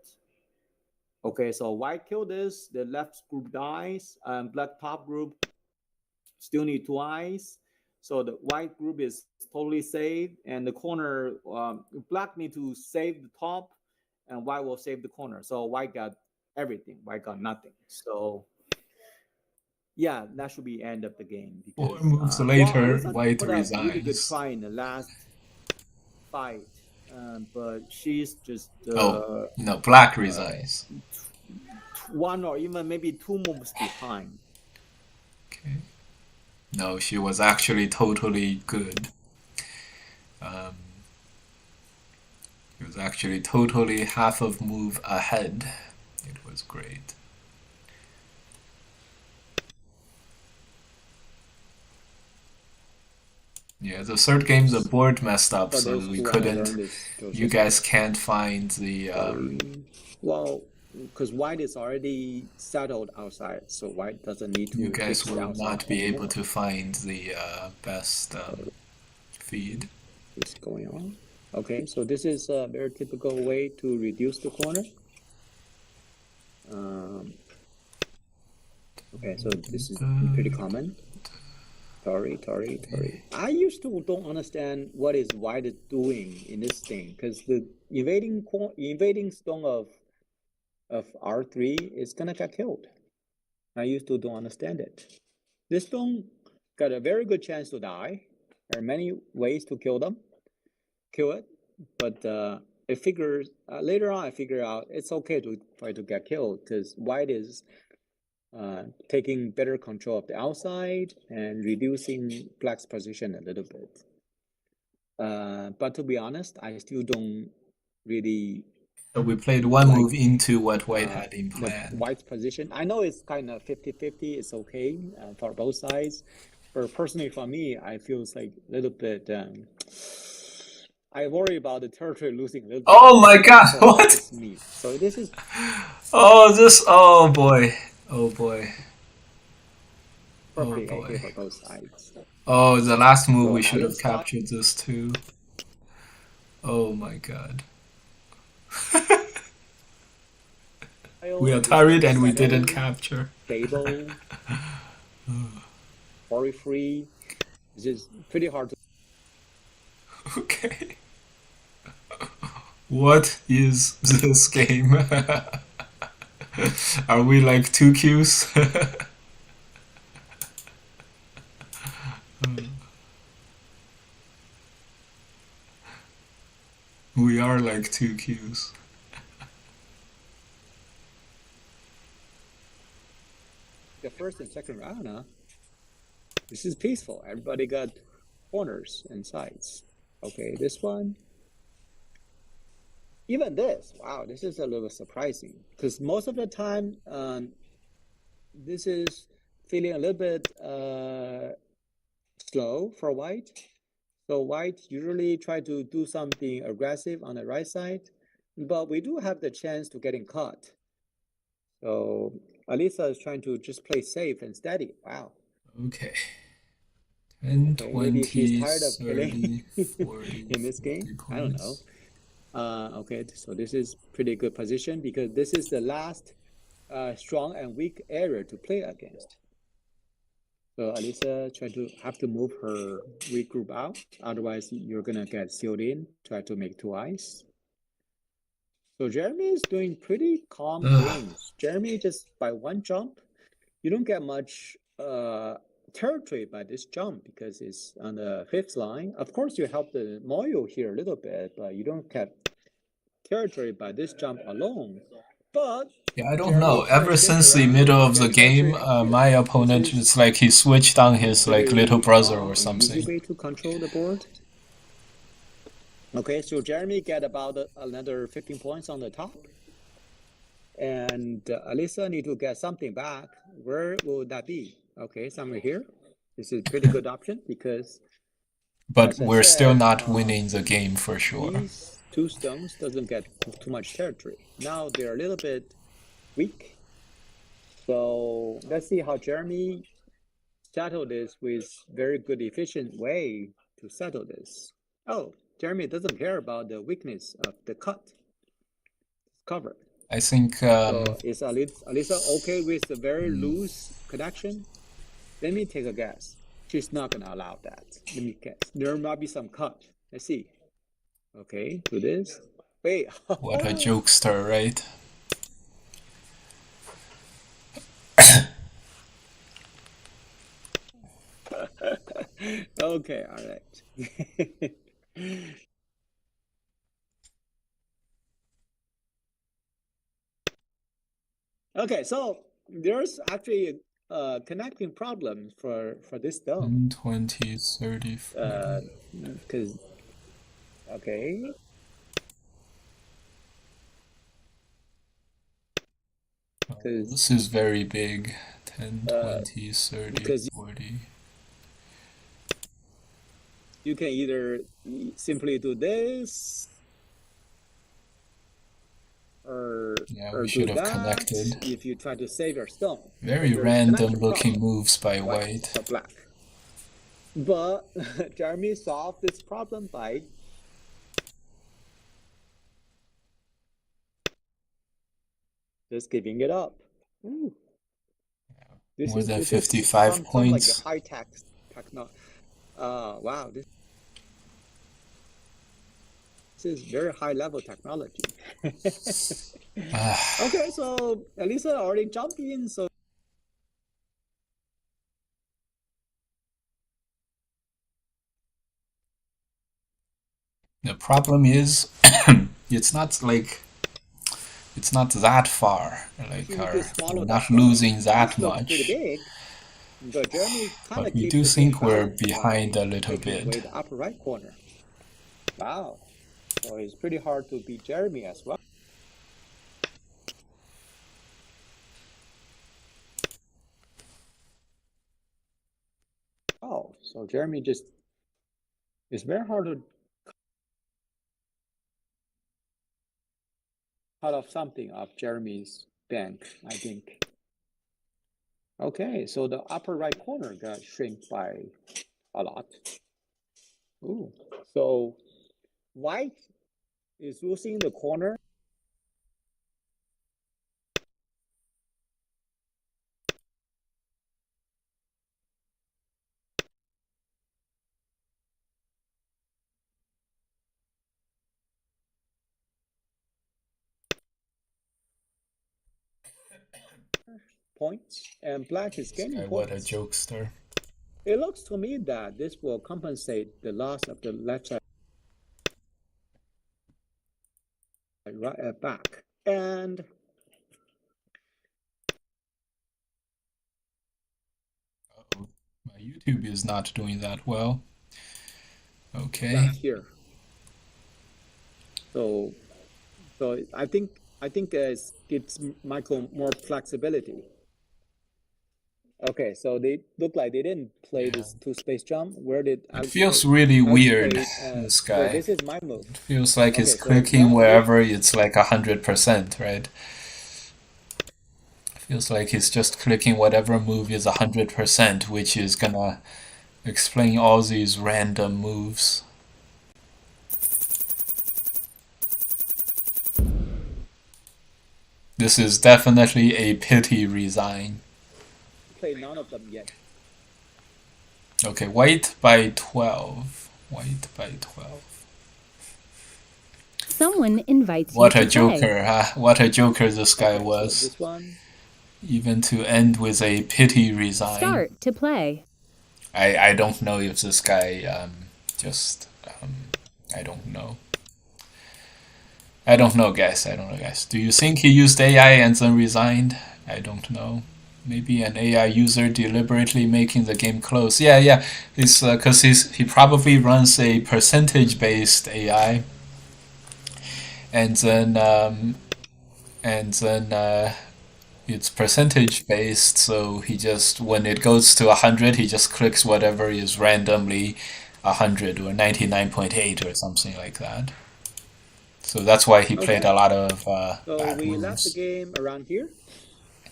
Okay, so white kill this. The left group dies. Black top group still need 2 eyes. So the white group is totally saved, and the corner black need to save the top, and white will save the corner. So white got everything. White got nothing. So yeah, that should be end of the game. Because, 4 moves well, later, Alisa White put a really good resigns. try in the last fight, but she's just Oh, no, Black resigns. 1 or even maybe 2 moves behind. Okay. No, she was actually totally good. She was actually totally half of move ahead. It was great. Yeah, the third game the board messed up, so we couldn't. You guys can't find the. Well, because white is already settled outside, so white doesn't need to. You guys fix will outside not be able anymore. to find the best feed. What's going on? Okay, so this is a very typical way to reduce the corner. Okay, so this is pretty common. Tori. I used to don't understand what is white is doing in this thing, because the invading stone of R3 is gonna get killed. I used to don't understand it. This stone got a very good chance to die. There are many ways to kill it, but it figures later on I figure out it's okay to try to get killed because white is taking better control of the outside and reducing black's position a little bit. But to be honest, I still don't really So we played one move into what White had in the plan. white's position. I know it's kind of 50-50. It's okay for both sides. But personally, for me, I feel it's like a little bit. I worry about the territory losing a little bit. Oh my god, So what? It's me. So this is Oh boy. Oh boy. Oh perfectly okay boy. for both sides. Oh, the last move So we should have Alice got- captured this too. Oh my god. We are tired and we didn't capture. Stable, worry free. This is pretty hard to. Okay. What is this game? Are we like 2Qs? We are like 2Qs. The first and second round, huh? This is peaceful. Everybody got corners and sides. Okay, this one. Even this, wow, this is a little surprising because most of the time, this is feeling a little bit slow for white. So white usually try to do something aggressive on the right side, but we do have the chance to getting caught. So Alisa is trying to just play safe and steady. Wow. Okay. 10, Okay, 20, maybe she's tired of 30, killing 40, in this 50 game. I don't know. points. Okay, so this is pretty good position because this is the last strong and weak area to play against. So Alisa have to move her weak group out, otherwise you're gonna get sealed in. Try to make 2 eyes. So Jeremy is doing pretty calm games. Jeremy just by one jump, you don't get much territory by this jump because it's on the 5th line. Of course, you help the Moyo here a little bit, but you don't get territory by this jump alone. But Yeah, I don't Jeremy know. trying to Ever think since the around middle to of the get territory game, here. my opponent, This is it's like he switched on his like little brother or an easy something. way to control the board. Okay, so Jeremy get about another 15 points on the top. And Alisa need to get something back. Where will that be? Okay, somewhere here. This is a pretty good option because But as I we're still said, not winning the game for sure. these 2 stones doesn't get too much territory. Now they're a little bit weak. So let's see how Jeremy settle this with very good efficient way to settle this. Oh, Jeremy doesn't care about the weakness of the cut. It's covered. I think So is Alisa okay with the very loose connection? Let me take a guess. She's not gonna allow that. Let me guess. There might be some cut. Let's see. Okay, do this. Wait. what a jokester, right? Okay, all right. Okay, so there's actually a connecting problem for this stone. 10, 20, 30, 40. Because okay. This is very big. 10, 20, 30, because 40. You can either simply do this or we should have connected. if you try to save your stone. Very random looking moves by white. Or black. But Jeremy solved this problem by just giving it up. Ooh. More than 55 points. Like a high techno. Wow, this is very high level technology. Okay, so Elisa already jumped in, so the problem is it's not that far. Like we're not losing that much. Big, but but we do think we're behind a little bit. Away the upper right corner. Wow. So it's pretty hard to beat Jeremy as well. So Jeremy just, it's very hard to cut off something of Jeremy's bank, I think. Okay, so the upper right corner got shrink by a lot. Ooh, so white is losing the corner. Points, and black is This gaining guy, what a points. jokester. It looks to me that this will compensate the loss of the left side right back. And Uh-oh. My YouTube is not doing that well. Okay. black here. So I think it gives Michael more flexibility. Okay, so they look like they didn't play this two space jump. Where did It feels really weird, this guy. This is my move. It feels like he's Okay, so clicking black wherever it's like 100%, right? Feels like he's just clicking whatever move is 100%, which is gonna explain all these random moves. This is definitely a pity resign. Play none of them yet. Okay, white by 12. White by 12. Someone invites What you a to play. joker, huh? What a joker this guy Okay, so was. this one. Even to end with a pity resign. Start to play. I don't know if this guy I don't know. I don't know, guys. I don't know, guys. Do you think he used AI and then resigned? I don't know. Maybe an AI user deliberately making the game close. Yeah. It's because he probably runs a percentage-based AI, and then it's percentage based. So he just when it goes to 100, he just clicks whatever is randomly 100 or 99.8 or something like that. So that's why he played Okay. a lot of So bad we left the moves. game around here.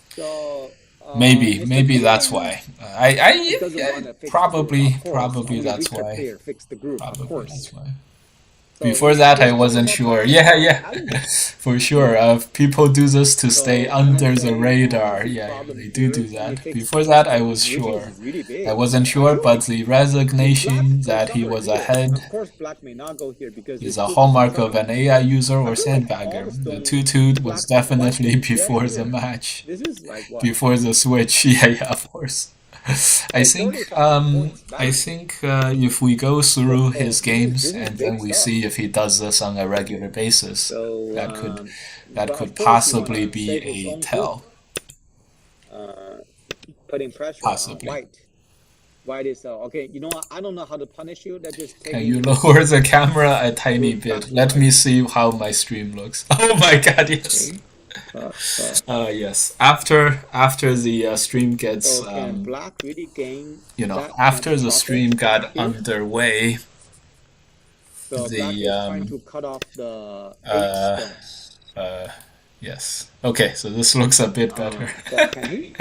So Maybe Mr. that's Player why. doesn't want to fix the Probably group. Of course, only that's WeChat why. player fix the group. Of Probably course. that's why. So Before that, I just wasn't couple sure. more Yeah, times, for sure. People do this to stay So under the NSA radar. has a Yeah, problem they here. do Can you that. fix Before it? that, I So was radius sure. is really big. I wasn't So sure, but actually, the if black resignation plays that he somewhere was here, ahead of course black may not go here because is it's a too easy hallmark of target. an AI user or I feel like all sandbagger. the The stones tutu black was white definitely can get before the here. match, This is like what? before the switch. Yeah, of course. I Like think 35 points back. if we go through So his this games is and big then we stuff. see if he does this on a regular basis, So that could but of course possibly he wanna be save his a own tell. group, putting pressure Possibly. on white. White is okay. You know what? I don't know how to punish you. That's just Can taking you his lower the camera a tiny group bit? back to Let me white. see how my stream looks. Oh my god, yes. Yes. After the stream gets So can black really gain that after much the profit stream got here? underway, So black is trying to cut off the 8 stones. yes. Okay, so this looks a bit better. So can he?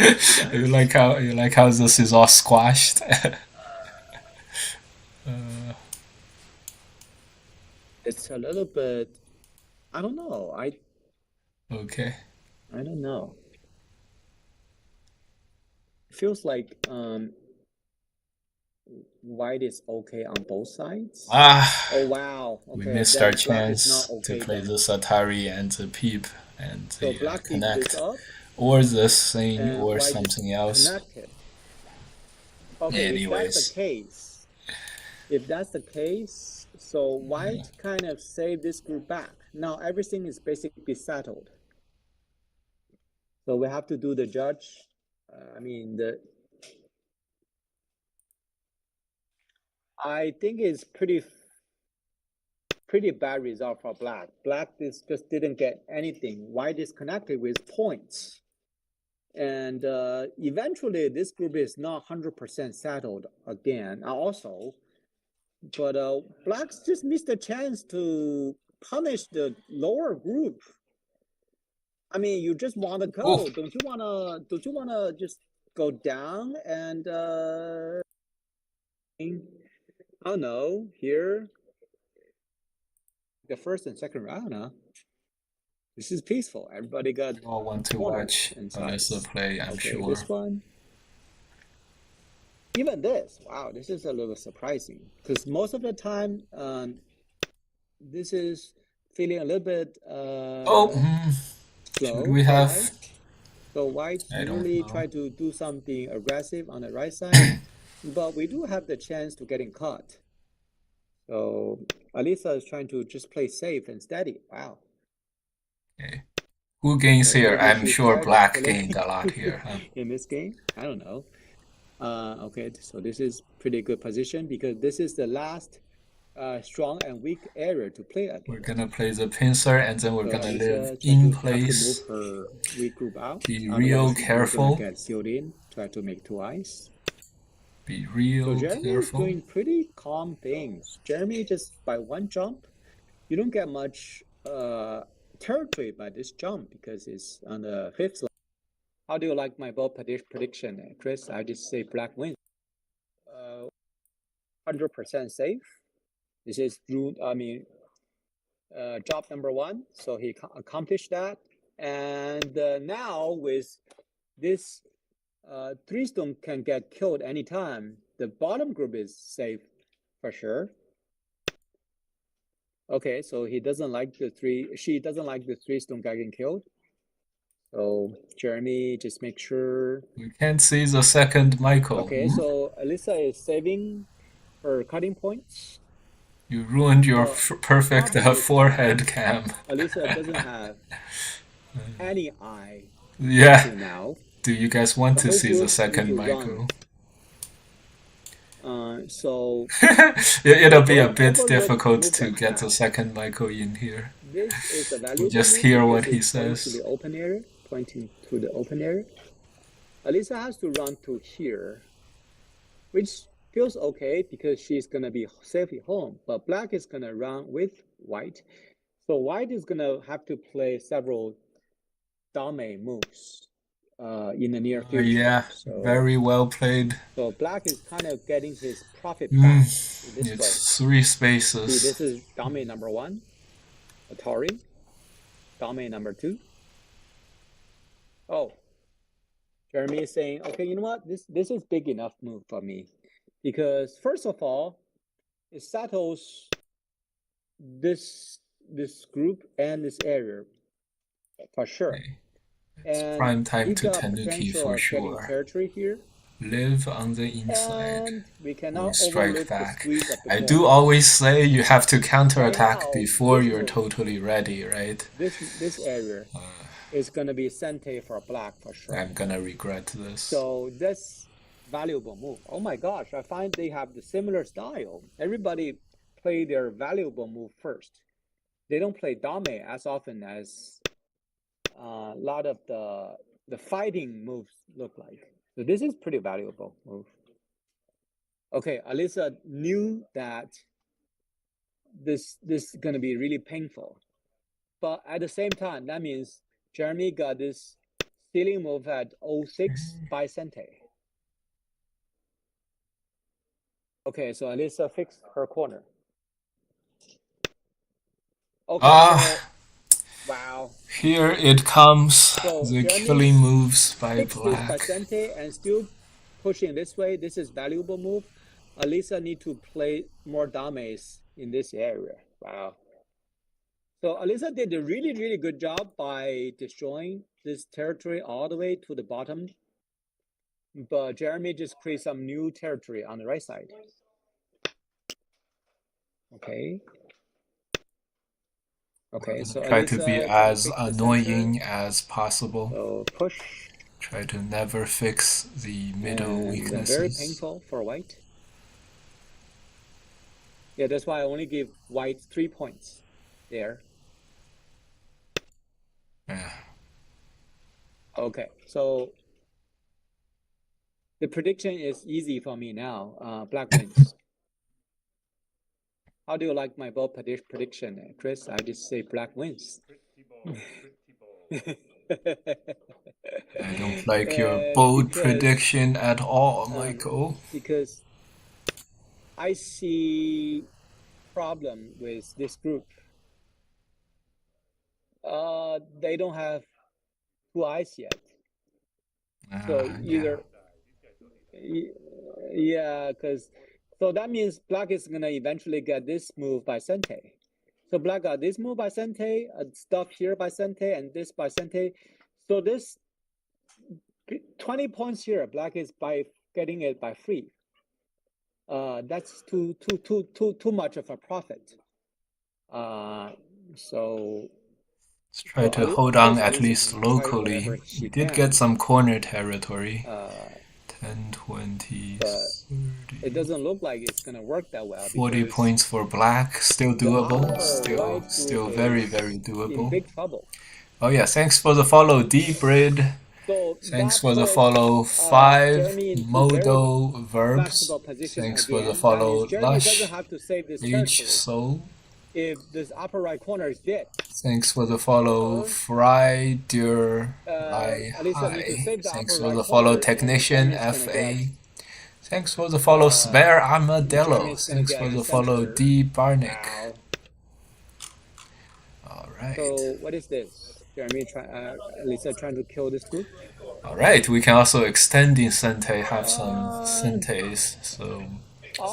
You like how this is all squashed? It's a little bit. I don't know. Okay. I don't know. It feels like white is okay on both sides. Oh wow. Okay. We missed then our black is chance not okay to play then. this Atari and the Peep and So the black beat Connect, this up or this thing, and or white just something else. connected. Okay, Anyways. if that's the case, so white kind of saved this group back. Now everything is basically settled. So we have to do the judge. I think it's pretty bad result for black. Black just didn't get anything. White is connected with points. And eventually, this group is not 100% settled again. Also, but blacks just missed a chance to punish the lower group. I mean, you just want to go. Oh. Don't you wanna just go down and I don't know, here the first and second round, huh? This is peaceful. Everybody got You all want to corners watch and Alyssa sides. play, I'm Okay, sure. this one. Even this, wow, this is a little surprising because most of the time, this is feeling a little bit Oh, slow should we for have? white. So white I don't usually know. try to do something aggressive on the right side, but we do have the chance to getting caught. So Alyssa is trying to just play safe and steady. Wow. Okay. Who gains So here? maybe I'm she's sure tired of black playing gained a lot here. Huh? in this game. I don't know. Okay, so this is pretty good position because this is the last strong and weak area to play against. We're gonna play the pincer and then we're So gonna Alyssa live try in to have to place. move her weak group out. Be Otherwise, real you're careful. gonna get sealed in. Try to make 2 eyes. Be So real Jeremy is careful. doing pretty calm things. Jeremy just by one jump, you don't get much territory by this jump because it's on the 5th level. How do you like my bold prediction, Chris? I just say black wins. 100% safe. This is job number 1. So he accomplished that. And now with this 3 stone can get killed anytime. The bottom group is safe for sure. Okay, so he doesn't like the 3. She doesn't like the 3 stone getting killed. So Jeremy, just make sure. We can't see the second Michael. Okay, so Alyssa is saving her cutting points. You ruined your But perfect problem is forehead that cam. Alyssa doesn't have any eye Yeah. to now. Do you guys want The to whole see the group second need to Michael? So It'll be a don't bit overlook difficult move to like get the that. second Michael in here. This is a We valuable just move hear because what he it's pointing to says. the open area, pointing to the open area. Alyssa has to run to here, which feels okay because she's gonna be safely home. But black is gonna run with white, so white is gonna have to play several dame moves in the near future. Yeah, So very well played. so black is kind of getting his profit back in this way. It's 3 See, spaces. this is dame number 1, Atari. Dame number 2. Oh, Jeremy is saying, okay, you know what? This is big enough move for me because first of all, it settles this group and this area for sure. Okay. And It's prime time he to got Tanuki potential for of getting sure. territory here. Live on the inside. And we We cannot strike overlook the back. squeeze of the I do corners. always say you have to counterattack Right now, before this you're move- totally ready, right? This area is gonna be sente for black for sure. I'm gonna regret this. So that's valuable move. Oh my gosh, I find they have the similar style. Everybody play their valuable move first. They don't play dame as often as a lot of the fighting moves look like. So this is pretty valuable move. Okay, Alyssa knew that this is gonna be really painful. But at the same time, that means Jeremy got this stealing move at 06 by Sente. Okay, so Alyssa fixed her corner. Okay, wow. Here it comes, So the Jeremy's killing moves by fixed this by black. Sente and still pushing this way. This is valuable move. Alyssa need to play more dames in this area. Wow. So Alyssa did a really, really good job by destroying this territory all the way to the bottom. But Jeremy just create some new territory on the right side. Okay. Okay, so Try to be Alyssa as fix the annoying center. as possible. So push. Try to never fix the middle And weaknesses. very painful for white. Yeah, that's why I only give white 3 points there. Yeah. Okay, so The prediction is easy for me now. Black wins. How do you like my bold prediction, Chris? I just say black wins. I don't like your bold prediction at all, Michael. Because I see problem with this group. They don't have 2 eyes yet. So either, yeah, because so that means black is gonna eventually get this move by Sente. So black got this move by Sente, stuff here by Sente, and this by Sente. So this 20 points here, black is by getting it by free. That's too much of a profit. So let's try to hold on at least locally. We did get some corner territory. 10, 20, 30. It doesn't look like it's gonna work that well. 40 points for black, still doable. Still very, very doable. In big trouble. Oh yeah, thanks for the follow, D-Brid. Thanks for the follow, 5 Modo Verbs. Thanks for the follow, Lush, H Soul. If this upper right corner is dead. Thanks for the follow, Fry Dur Lai Hai. Thanks for the follow, Technician FA. Thanks for the follow, Spare Armadillo. Thanks for the follow, D Barnick. Alright. So what is this? Jeremy Lisa trying to kill this group? Alright, we can also extend in Sente, have some Sentes. So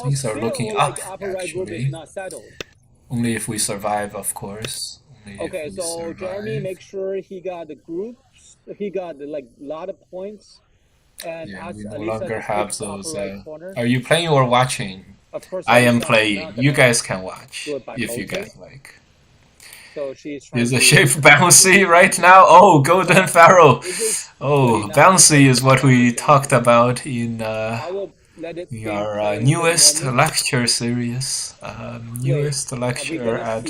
things are looking up actually. Only if we survive, of course. Okay, so Jeremy, make sure he got the groups. He got like a lot of points. And yeah, we no longer have those. Right are you playing or watching? Of course, I am playing. You guys can watch if you guys like. So she's is the shape bouncy right now? Oh, Golden Pharaoh. Oh, bouncy is what we talked about in our newest lecture series. Newest lecture at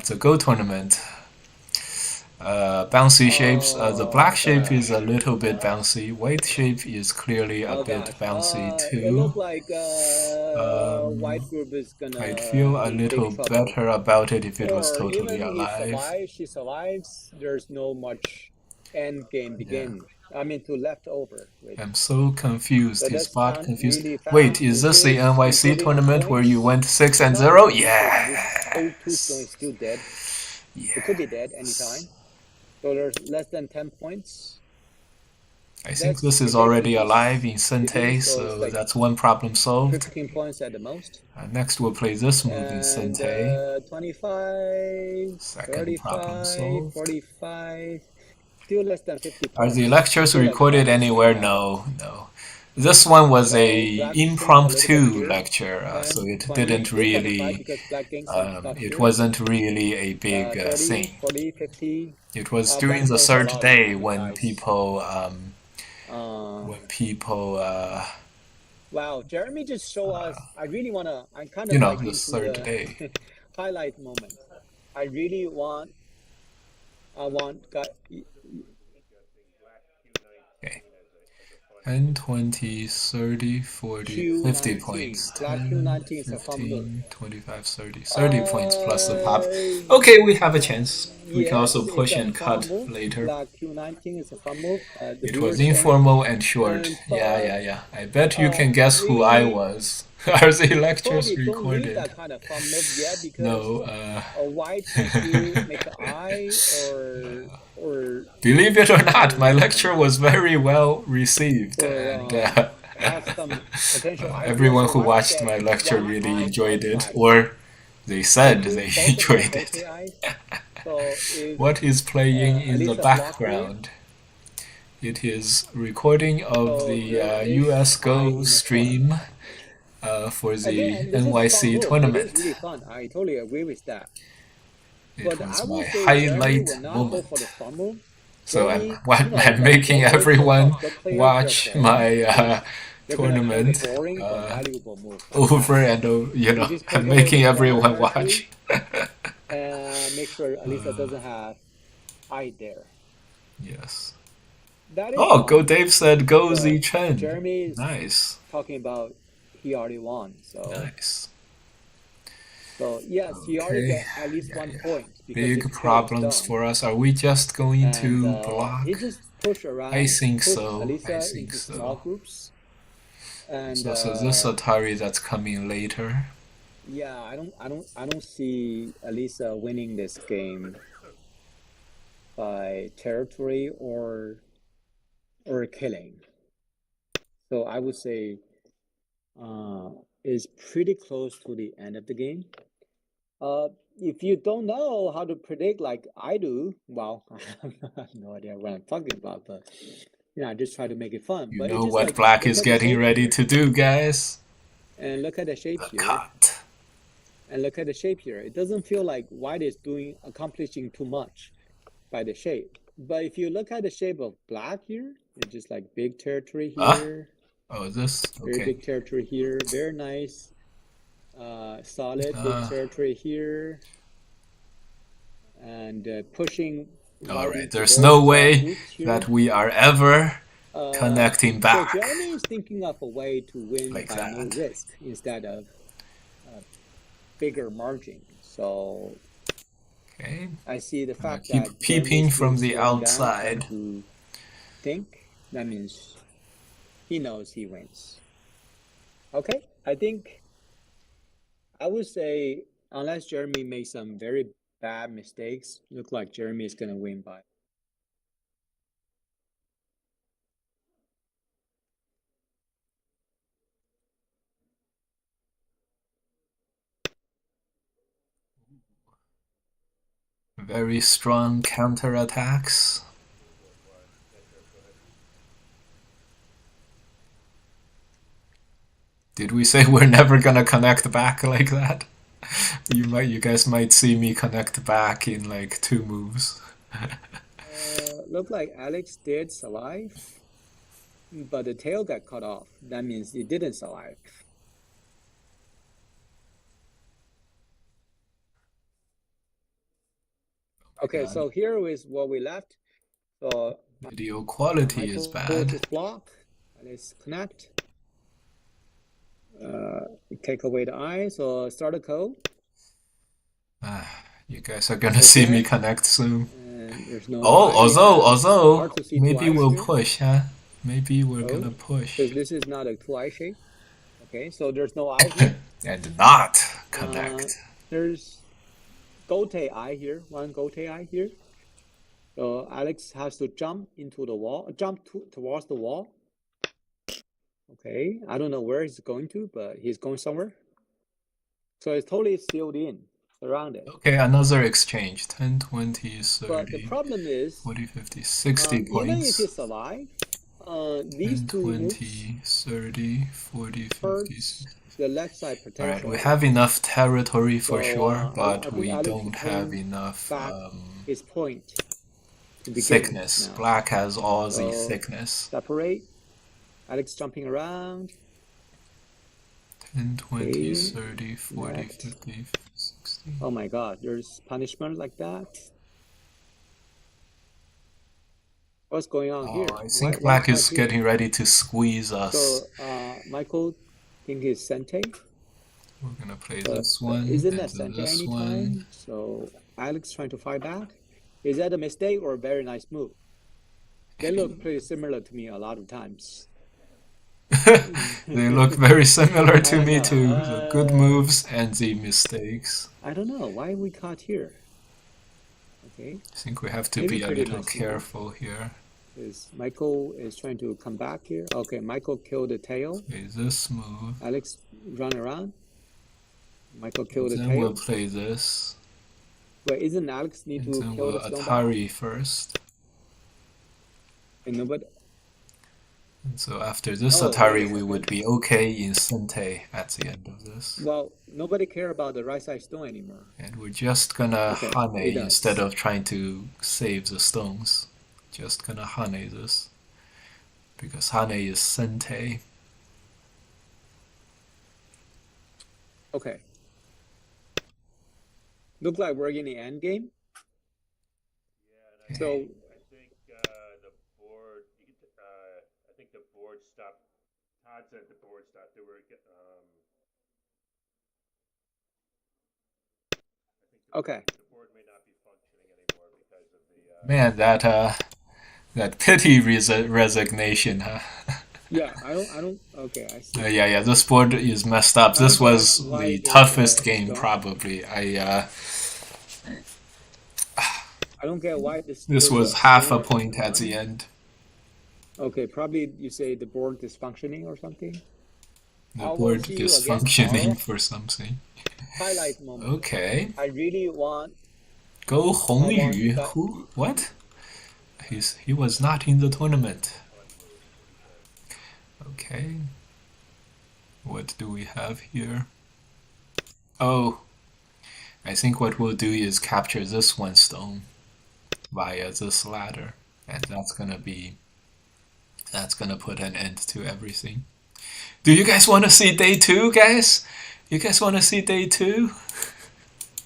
the Go tournament. Bouncy shapes. The black shape is a little bit bouncy. White shape is clearly a bit bouncy too. It look like white group is gonna. I'd feel a little better about it if it was totally alive. She survives. There's no much end game begin. Yeah. I mean, to leftover. I'm so confused. Is Bot confused? Really Wait, is this the NYC tournament where you went 6-0? Yeah. Still dead. Yeah. It could be dead anytime. So there's less than 10 points. I think this is already alive in Sente, so like that's one problem solved. 15 points at the most. Next we'll play this move in Sente. 25, second 35, problem solved. 45, still less than 50 points. Are the lectures recorded anywhere? No. This one was a impromptu lecture, so it didn't really, it wasn't really a big thing. 40, 50, it was during the third day when people, wow, Jeremy just showed us, I really want to, I kind of you know, like the third day. highlight moment. I really want, okay. 10, 20, 30, 40, 50 points. 10, 15, 25, 30 points plus the pop. Okay, we have a chance. We can also push and cut later. It was informal and short. Yeah. I bet you can guess who I was. Are the lectures recorded? No. Believe it or not, my lecture was very well received, and everyone who watched my lecture really enjoyed it, or they said they enjoyed it. What is playing in the background? It is recording of the US Go stream for the NYC tournament. It is really fun. I totally agree with that. It was my highlight moment. So I'm making everyone watch my tournament over and over. You know, I'm making everyone watch. Make sure Alisa doesn't have eye there. Yes. that is Oh, fine. Go Dave said Go But Z Chen. Jeremy is Nice. talking about he already won. Nice. So yes, he already Okay. get at least Yeah, one yeah. point because his Big trade is problems done. for us. Are we just going And to he block? just push I around, think put so. I Alisa think into small so. groups. There's And also this Atari that's coming later. yeah, I don't see Alisa winning this game by territory or killing. So I would say is pretty close to the end of the game. If you don't know how to predict like I do, well, I have no idea what I'm talking about, but I just try to make it fun. You But it's know just what like black look is at the getting shape ready here, to do, guys? and look at the shape The here, cut. and look at the shape here. It doesn't feel like white is accomplishing too much by the shape. But if you look at the shape of black here, it's just like big territory Ah? here, Oh, this? very Okay. big territory here, very nice, solid big territory here, and pushing white Alright, into there's those no small way groups here. that we are ever connecting So back Jeremy is thinking of a way to win like by no that. risk instead of bigger margin. So Okay. I see the I'm gonna fact keep that Jeremy peeping is from still the slowing down, trying outside. to think. That means he knows he wins. Okay, I think I would say unless Jeremy makes some very bad mistakes, look like Jeremy is gonna win by. Very strong counterattacks. Did we say we're never gonna connect back like that? You guys might see me connect back in like 2 moves. Look like Alex did survive, but the tail got cut off. That means it didn't survive. Okay, God. so here is what we left. So Video quality is Michael bad. just block. Let's connect. Take away the eye. So start a code. You guys are gonna see me connect soon. And there's no Oh, eye. Yeah, it's although, hard to see maybe two eyes we'll here. push, huh? Maybe we're gonna push. Because this is not a two eye shape. Okay, so there's no eye here. And not connect. There's Gote eye here. One Gote eye here. So Alex has to jump into the wall, towards the wall. Okay, I don't know where he's going to, but he's going somewhere. So it's totally sealed in, surrounded. Okay, another exchange. 10, 20, 30, But the problem is, 40, 50, 60 even points. if it's alive, these 10, two 20, moves 30, 40, 50, hurts 60. the left side potential. Alright, we have enough territory for So, sure, I but think we Alex don't have enough back his point to begin thickness. now. Black has all the So, thickness. Separate. Alex jumping around. 10, 20, Okay, 30, 40, next. 50, 60. Oh my god, there's punishment like that. What's going on here? I think Why black is here? getting ready to squeeze us. So, Michael, think is Sente. We're gonna play this one. Isn't and that Sente this anytime? one. So, Alex trying to fight back. Is that a mistake or a very nice move? They look pretty similar to me a lot of times. They look very similar to I me know. too. The good moves and the mistakes. I don't know. Why we caught here? Okay. I think we have to Maybe be a pretty little nice careful here. Michael is trying to come back here. Okay, Michael killed the tail. Play this move. Alex run around. Michael killed the Then tail. we'll play this. But isn't Alex need And to then kill we'll the stone Atari first. and nobody. And so after this Oh, Atari, wait a we second. would be okay in Sente at the end of this. Well, nobody care about the right side stone anymore. And we're just gonna Okay, Hane it does. instead of trying to save the stones. Just gonna Hane this. Because Hane is Sente. Okay. Look like we're getting Endgame. So odds that the board's not doing Okay. the board may not be functioning anymore because of the Man, that pity resignation, huh? Yeah, I don't. Okay, I see. Yeah, this board is messed up. I don't This get was why the there's toughest a game stone. probably. I don't get why This there's was a half a stone point at line. the end. Okay, probably you say the board is functioning or something. The I will board see you is again functioning tomorrow. for something. Highlight moment. Okay. I really want. Go I want Hongyu. that. Who? What? He was not in the tournament. Okay. What do we have here? Oh, I think what we'll do is capture this one stone via this ladder, and that's gonna put an end to everything. Do you guys want to see day 2, guys? You guys want to see day 2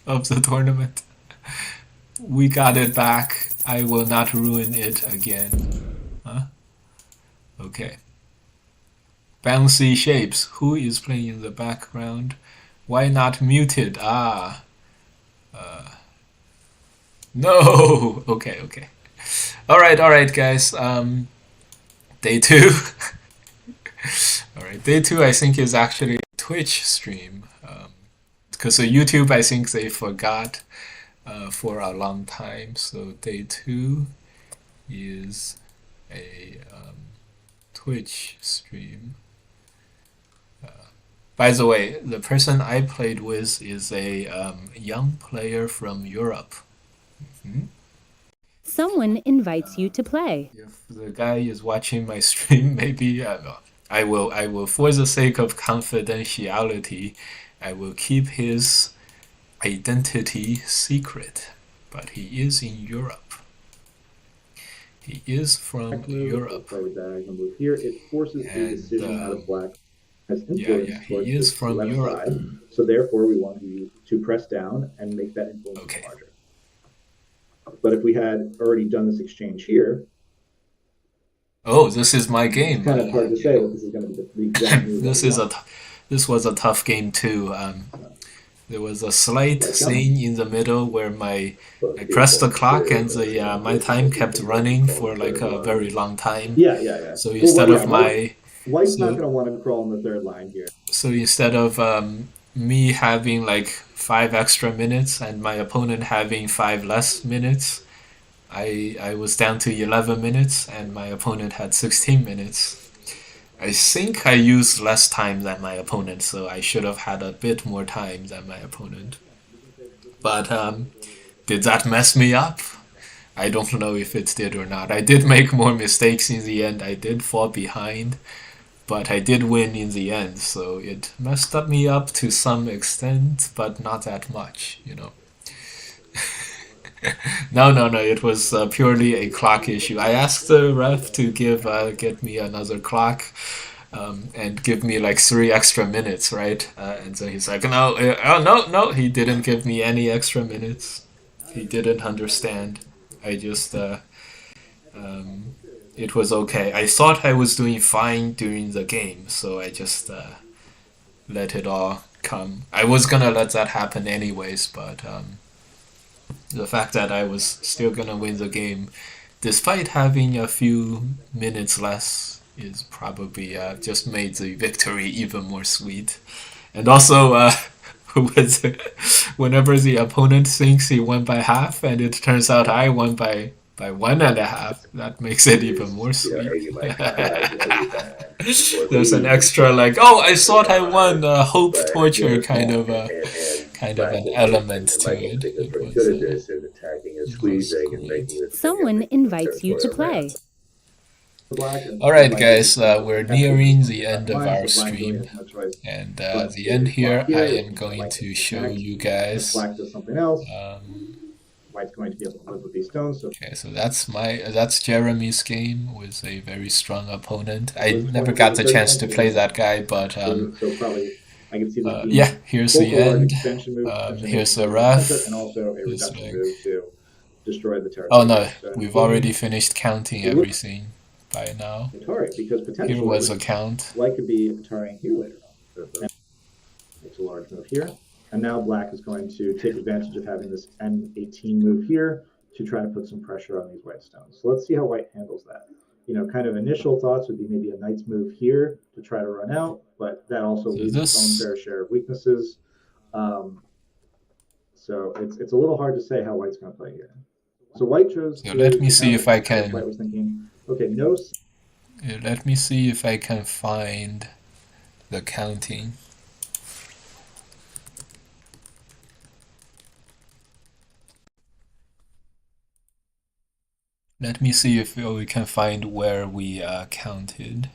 of the tournament? We got it back. I will not ruin it again. Huh? Okay. Bouncy shapes. Who is playing in the background? Why not muted? Ah. No. Okay. All right, guys. Day 2. All right, day 2 I think is actually a Twitch stream. Because YouTube I think they forgot for a long time. So day 2 is a Twitch stream. By the way, the person I played with is a young player from Europe. Someone invites you to play. If the guy is watching my stream, maybe I will, for the sake of confidentiality, I will keep his identity secret. But he is in Europe. He is from Europe. Here it forces a decision out of black. Has influence towards he is the from left Europe. side. So therefore, we want you to press down and make that influence larger. But if we had already done this exchange here, oh, this is my game. It's kind of hard to say that this is going to be the exact move. This was a tough game too. There was a slight scene in the middle where I pressed the clock and my time kept running for like a very long time. Yeah. So instead of White's not going to want to crawl in the third line here. So instead of me having like 5 extra minutes and my opponent having 5 less minutes, I was down to 11 minutes and my opponent had 16 minutes. I think I used less time than my opponent, so I should have had a bit more time than my opponent. But did that mess me up? I don't know if it did or not. I did make more mistakes in the end. I did fall behind, but I did win in the end, so it messed me up to some extent, but not that much, you know. No, it was purely a clock issue. I asked the ref to get me another clock and give me like 3 extra minutes, right? And so he's like, no, he didn't give me any extra minutes. He didn't understand. I just, it was okay. I thought I was doing fine during the game, so I just let it all come. I was gonna let that happen anyways, but the fact that I was still gonna win the game, despite having a few minutes less, is probably just made the victory even more sweet. And also, whenever the opponent thinks he won by half, and it turns out I won by 1.5, that makes it even more sweet. There's an extra like, oh, I thought I won, hope torture kind of an element to it. Someone invites you to play. Alright guys, we're nearing the end of our stream, and the end here I am going to show you guys. White's going to be able to live with these stones. Okay, so that's Jeremy's game with a very strong opponent. I never got the chance to play that guy, but yeah, here's the end. Here's the ref. Oh no, we've already finished counting everything. by now. Atari, because potentially Here was a count. White could be Atari here later on. And makes a large move here. And now Black is going to take advantage of having this N18 move here to try to put some pressure on these white stones. So let's see how White handles that. You know, kind of initial thoughts would be maybe a knight's move here to try to run out, but that also leaves its own fair share of weaknesses. So it's a little hard to say how White's going to play here. So White chose. So let me see if I can. White was thinking, okay, no. Let me see if I can find the counting. Let me see if we can find where we counted.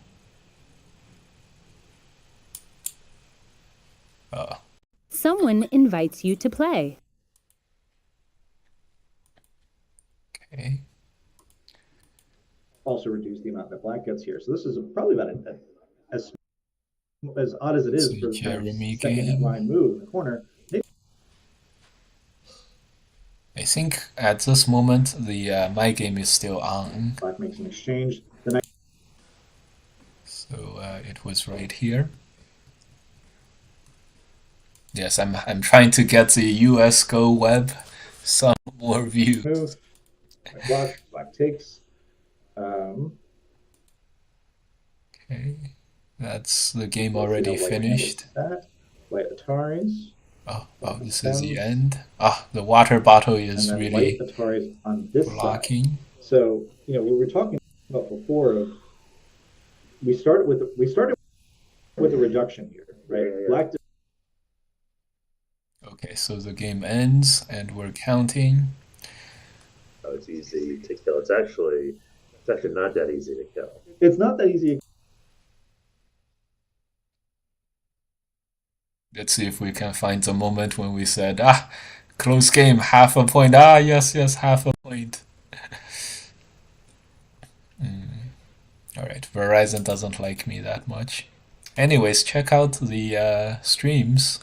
Someone invites you to play. Okay. Also reduce the amount that Black gets here. So this is probably about as odd as it is for the second line move in the corner. I think at this moment the my game is still on. Black makes an exchange. So it was right here. Yes, I'm trying to get the US Go web some more views. Move. Black takes. Okay, that's the game already finished. White Ataris. Oh, this is the end. The water bottle is really White Ataris on this blocking. side. So you know we were talking about before. We started with a reduction here, right? Yeah. Black. Okay, so the game ends and we're counting. Oh, it's easy to kill. It's actually not that easy to kill. It's not that easy. Let's see if we can find the moment when we said, close game, half a point. Yes, half a point. All right, Verizon doesn't like me that much. Anyways, check out the streams.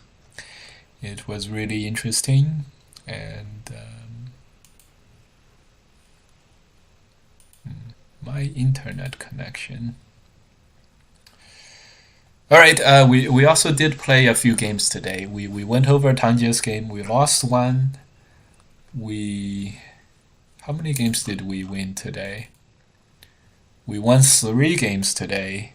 It was really interesting, and my internet connection. All right, we also did play a few games today. We went over Tanji's game. We lost one. How many games did we win today? We won 3 games today.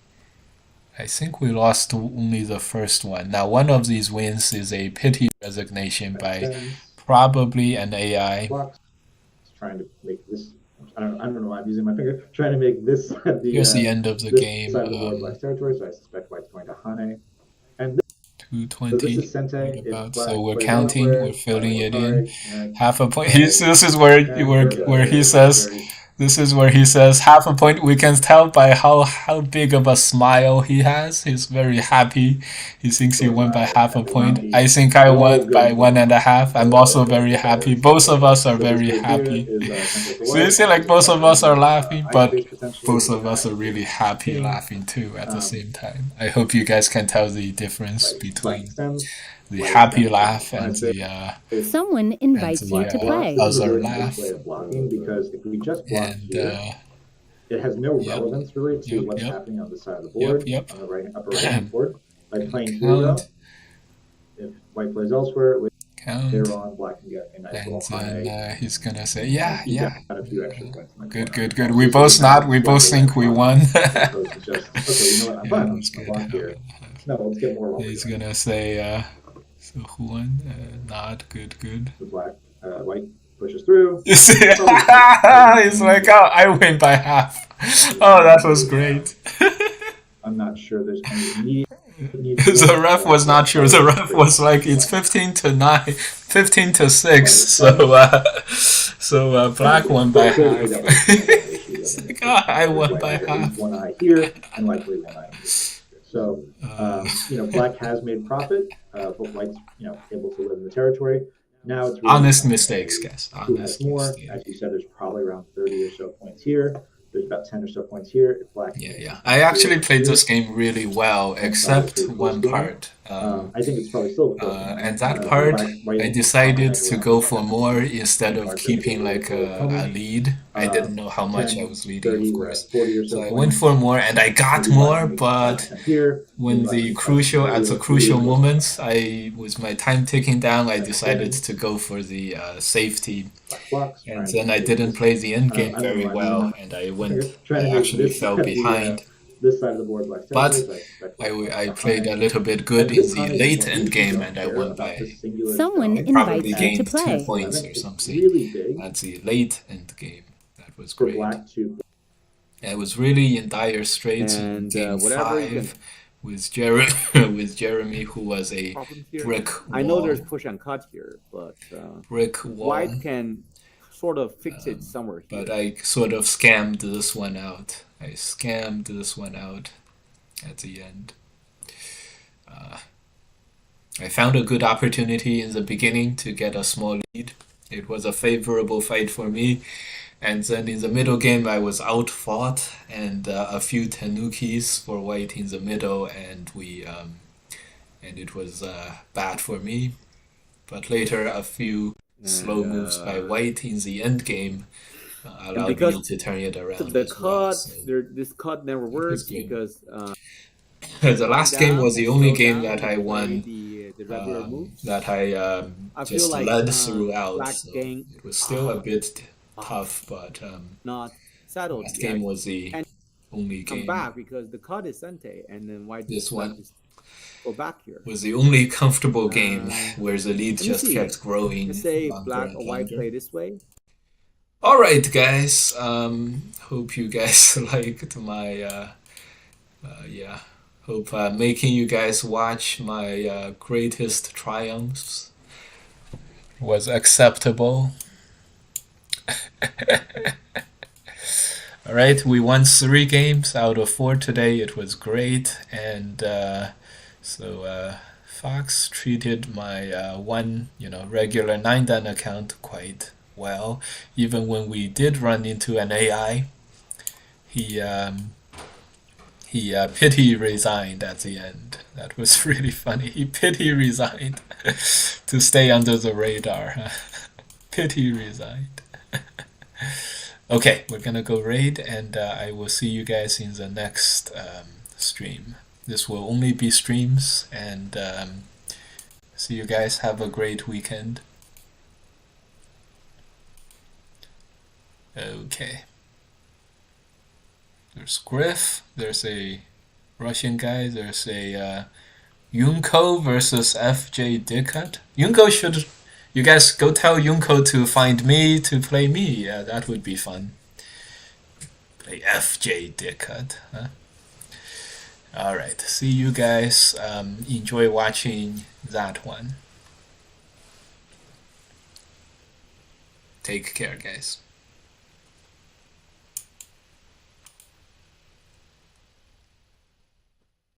I think we lost only the first one. Now, one of these wins is a pity resignation by probably an AI. Trying to make this. I don't know why I'm using my finger. Trying to make this Here's the end of the game. Side of the board Black's territory, so I suspect White's going to Hane. And 220. So this is Sente. So we're counting. We're filling it in. Half a point. This is where he says. This is where he says half a point. We can tell by how big of a smile he has. He's very happy. He thinks he won by half a point. I think I won by 1.5. I'm also very happy. Both of us are very happy. So you see, like both of us are laughing, but both of us are really happy laughing too at the same time. I hope you guys can tell the difference between the happy laugh and the Someone invites you to play. Other laugh. Because if we just block here, it has no relevance really to what's happening on the side of the board, on the upper right hand board. By playing through though, if White plays elsewhere, later on Black can get a nice little high. And he's gonna say, yeah. Got a few extra points in the Good. We both nod. We both think we won. Okay, you know what? I'm fine. I'm block here. No, let's get more. He's gonna say, so who won? Nod. Good. So White pushes through. You see? He's like, I win by half. Oh, that was great. I'm not sure there's any need. The ref was not sure. The ref was like, it's 15-9, 15-6. So Black won by half. It's like, I won by half. One eye here and likely one eye here. So Black has made profit, but White's able to live in the territory. Now it's really honest mistakes, guys. Who has more? As you said, there's probably around 30 or so points here. There's about 10 or so points here. If Black I actually played this game really well, except one part. I think it's probably still close. And that part, I decided to go for more instead of Marker keeping really like close a opponent. lead. I didn't know how much I 10, was leading, 30, of we're at course. 40 or so So I went points. for more, and I got Maybe more, Black makes but attempt here. when Black the makes crucial attempt at the here. crucial Really moments, with my time ticking down, I That's decided 10. to go for the safety, Black blocks, and trying then to I take didn't this, play the end game I don't know very why well, maybe and I trying to actually take fell this behind. this side of the board, Black's But territory, so I expect Black I blocks played a behind. little bit good At in this the time, it's late important end we game, don't and I care won about this by singular Someone stone. probably invites you to gained 2 play. points or It's something. really big That's the late end game. That was for great. Black to. I was really in dire straits in And game whatever you can 5 with with Jeremy, who was a problems here. brick I know there's wall. push and cut here, but Brick wall. White can sort of fix it somewhere here. But I sort of scammed this one out. I scammed this one out at the end. I found a good opportunity in the beginning to get a small lead. It was a favorable fight for me. And then in the middle game, I was outfought, and a few tenukis for White in the middle, and and it was bad for me. But later, a few slow moves by White in the end game allowed me to turn it around. The as well. cut, So this cut never works because the last game was the only game down that I won the regular moves. that I feel just like, led throughout. Black So gang it was still a bit tough, but not settled last yet. game was the And only come game. back because the cut is Sente, and then White This one just go back here. was the only comfortable game where the lead let me just see. kept growing. Let's say longer Black and or White longer. play this way. All right, guys. Hope you guys liked my yeah. Hope making you guys watch my greatest triumphs was acceptable. All right, we won 3 games out of 4 today. It was great, and so Fox treated my one, regular 9-dan account quite well. Even when we did run into an AI, he pity resigned at the end. That was really funny. He pity resigned to stay under the radar. Pity resigned. Okay, we're gonna go raid, and I will see you guys in the next stream. This will only be streams, and see you guys. Have a great weekend. Okay. There's Griff, there's a Russian guy, there's a Yunko versus FJ Dickut. Yunko should... You guys go tell Yunko to find me to play me. Yeah, that would be fun. Play FJ Dickut, huh? Alright, see you guys. Enjoy watching that one. Take care, guys.